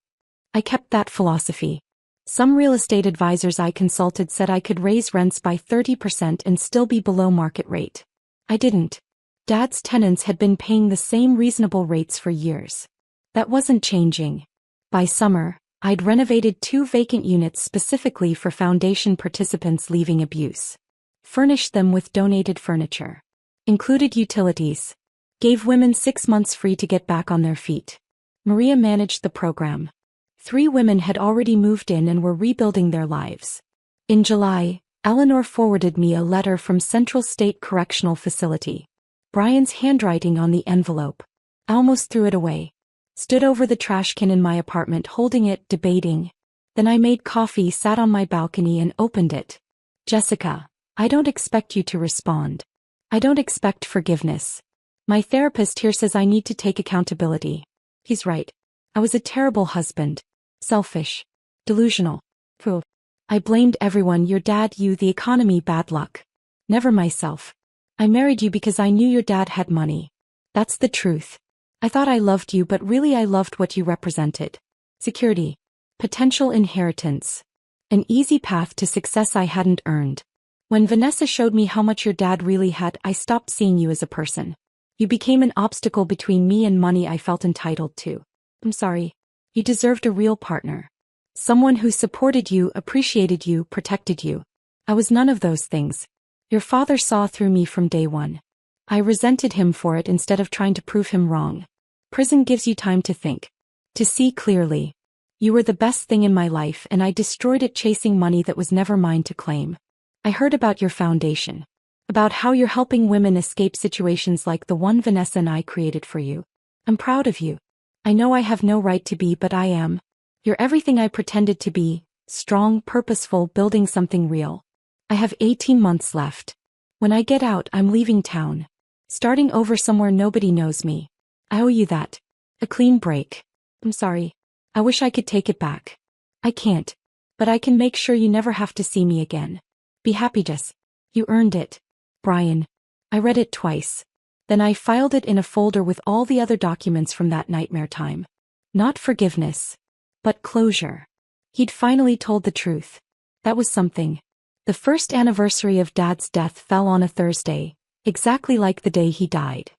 I kept that philosophy. Some real estate advisors I consulted said I could raise rents by 30% and still be below market rate. I didn't. Dad's tenants had been paying the same reasonable rates for years. That wasn't changing. By summer, I'd renovated 2 vacant units specifically for foundation participants leaving abuse. Furnished them with donated furniture. Included utilities. Gave women 6 months free to get back on their feet. Maria managed the program. 3 women had already moved in and were rebuilding their lives. In July, Eleanor forwarded me a letter from Central State Correctional Facility. Brian's handwriting on the envelope. I almost threw it away. Stood over the trash can in my apartment holding it, debating. Then I made coffee, sat on my balcony and opened it. "Jessica, I don't expect you to respond. I don't expect forgiveness. My therapist here says I need to take accountability. He's right. I was a terrible husband. Selfish. Delusional. Pooh. I blamed everyone, your dad, you, the economy, bad luck. Never myself. I married you because I knew your dad had money. That's the truth. I thought I loved you, but really I loved what you represented. Security. Potential inheritance. An easy path to success I hadn't earned. When Vanessa showed me how much your dad really had, I stopped seeing you as a person. You became an obstacle between me and money I felt entitled to. I'm sorry. You deserved a real partner. Someone who supported you, appreciated you, protected you. I was none of those things. Your father saw through me from day one. I resented him for it instead of trying to prove him wrong. Prison gives you time to think. To see clearly. You were the best thing in my life and I destroyed it chasing money that was never mine to claim. I heard about your foundation. About how you're helping women escape situations like the one Vanessa and I created for you. I'm proud of you. I know I have no right to be, but I am. You're everything I pretended to be, strong, purposeful, building something real. I have 18 months left. When I get out, I'm leaving town. Starting over somewhere nobody knows me. I owe you that. A clean break. I'm sorry. I wish I could take it back. I can't. But I can make sure you never have to see me again. Be happy, Jess. You earned it. Brian. I read it twice. Then I filed it in a folder with all the other documents from that nightmare time. Not forgiveness, but closure. He'd finally told the truth. That was something. The first anniversary of Dad's death fell on a Thursday, exactly like the day he died.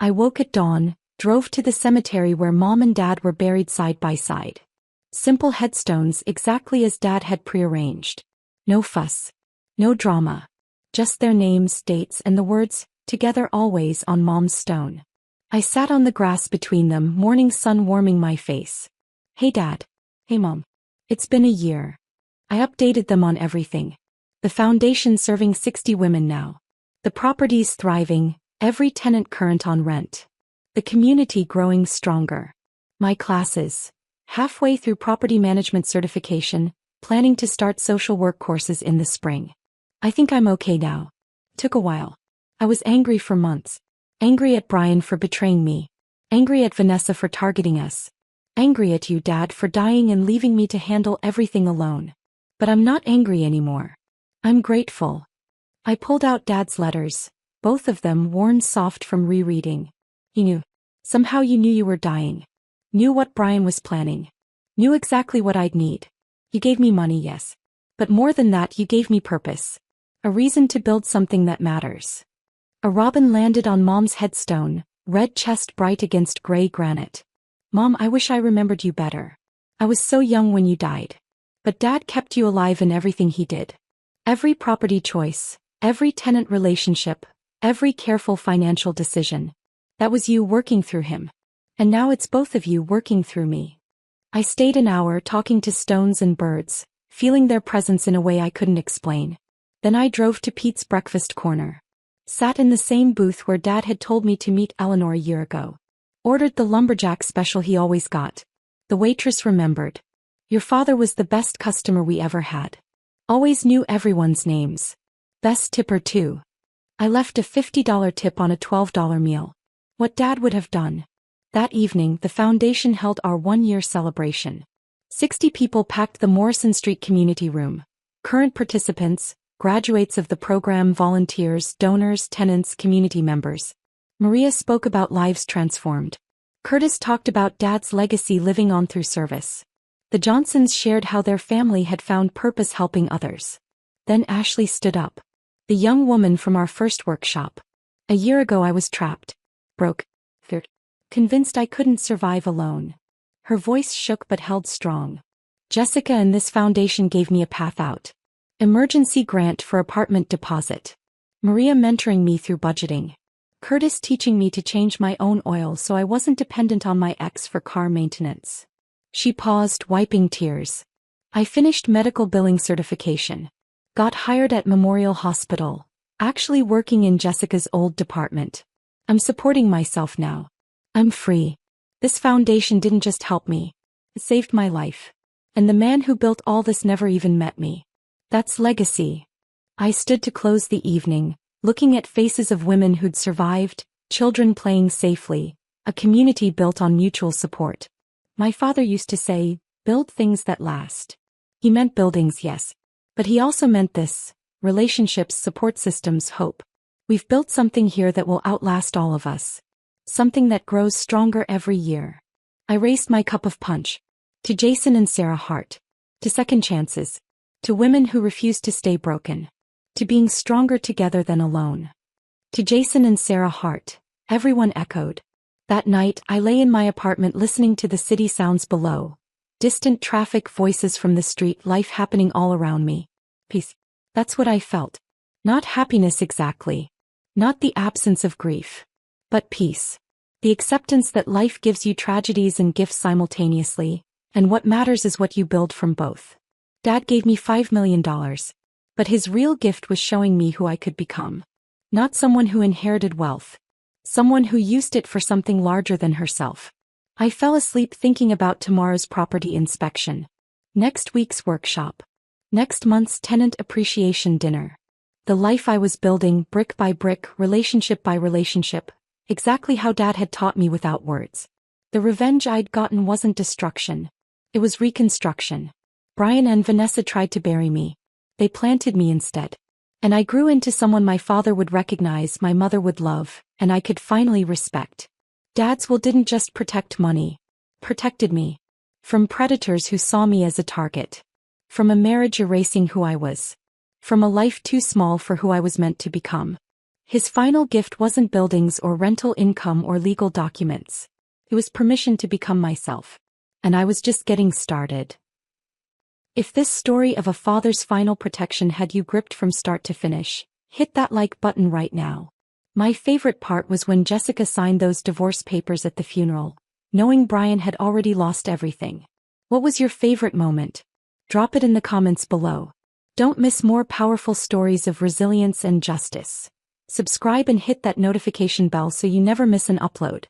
I woke at dawn, drove to the cemetery where Mom and Dad were buried side by side. Simple headstones exactly as Dad had prearranged. No fuss. No drama. Just their names, dates, and the words, "Together always," on Mom's stone. I sat on the grass between them, morning sun warming my face. "Hey Dad." "Hey Mom." It's been a year. I updated them on everything. The foundation serving 60 women now. The properties thriving, every tenant current on rent. The community growing stronger. My classes. Halfway through property management certification, planning to start social work courses in the spring. I think I'm okay now. Took a while. I was angry for months. Angry at Brian for betraying me. Angry at Vanessa for targeting us. Angry at you, Dad, for dying and leaving me to handle everything alone. But I'm not angry anymore. I'm grateful. I pulled out Dad's letters, both of them worn soft from rereading. He knew. Somehow you knew you were dying. Knew what Brian was planning. Knew exactly what I'd need. You gave me money, yes. But more than that, you gave me purpose. A reason to build something that matters. A robin landed on Mom's headstone, red chest bright against gray granite. Mom, I wish I remembered you better. I was so young when you died. But Dad kept you alive in everything he did. Every property choice, every tenant relationship, every careful financial decision. That was you working through him. And now it's both of you working through me. I stayed an hour talking to stones and birds, feeling their presence in a way I couldn't explain. Then I drove to Pete's Breakfast Corner. Sat in the same booth where Dad had told me to meet Eleanor a year ago. Ordered the lumberjack special he always got. The waitress remembered. Your father was the best customer we ever had. Always knew everyone's names. Best tipper too. I left a $50 tip on a $12 meal. What Dad would have done. That evening, the foundation held our 1-year celebration. 60 people packed the Morrison Street community room. Current participants, graduates of the program, volunteers, donors, tenants, community members. Maria spoke about lives transformed. Curtis talked about Dad's legacy living on through service. The Johnsons shared how their family had found purpose helping others. Then Ashley stood up. The young woman from our first workshop. A year ago I was trapped. Broke. Convinced I couldn't survive alone. Her voice shook but held strong. Jessica and this foundation gave me a path out. Emergency grant for apartment deposit. Maria mentoring me through budgeting. Curtis teaching me to change my own oil so I wasn't dependent on my ex for car maintenance. She paused, wiping tears. I finished medical billing certification. Got hired at Memorial Hospital. Actually working in Jessica's old department. I'm supporting myself now. I'm free. This foundation didn't just help me. It saved my life. And the man who built all this never even met me. That's legacy. I stood to close the evening, looking at faces of women who'd survived, children playing safely, a community built on mutual support. My father used to say, build things that last. He meant buildings, yes. But he also meant this, relationships, support systems, hope. We've built something here that will outlast all of us. Something that grows stronger every year. I raised my cup of punch. To Jason and Sarah Hart. To second chances. To women who refuse to stay broken. To being stronger together than alone. To Jason and Sarah Hart, everyone echoed. That night, I lay in my apartment listening to the city sounds below. Distant traffic, voices from the street, life happening all around me. Peace. That's what I felt. Not happiness exactly. Not the absence of grief. But peace. The acceptance that life gives you tragedies and gifts simultaneously, and what matters is what you build from both. Dad gave me $5 million. But his real gift was showing me who I could become. Not someone who inherited wealth. Someone who used it for something larger than herself. I fell asleep thinking about tomorrow's property inspection. Next week's workshop. Next month's tenant appreciation dinner. The life I was building, brick by brick, relationship by relationship. Exactly how Dad had taught me without words. The revenge I'd gotten wasn't destruction. It was reconstruction. Brian and Vanessa tried to bury me. They planted me instead. And I grew into someone my father would recognize, my mother would love, and I could finally respect. Dad's will didn't just protect money. Protected me. From predators who saw me as a target. From a marriage erasing who I was. From a life too small for who I was meant to become. His final gift wasn't buildings or rental income or legal documents. It was permission to become myself. And I was just getting started. If this story of a father's final protection had you gripped from start to finish, hit that like button right now. My favorite part was when Jessica signed those divorce papers at the funeral, knowing Brian had already lost everything. What was your favorite moment? Drop it in the comments below. Don't miss more powerful stories of resilience and justice. Subscribe and hit that notification bell so you never miss an upload.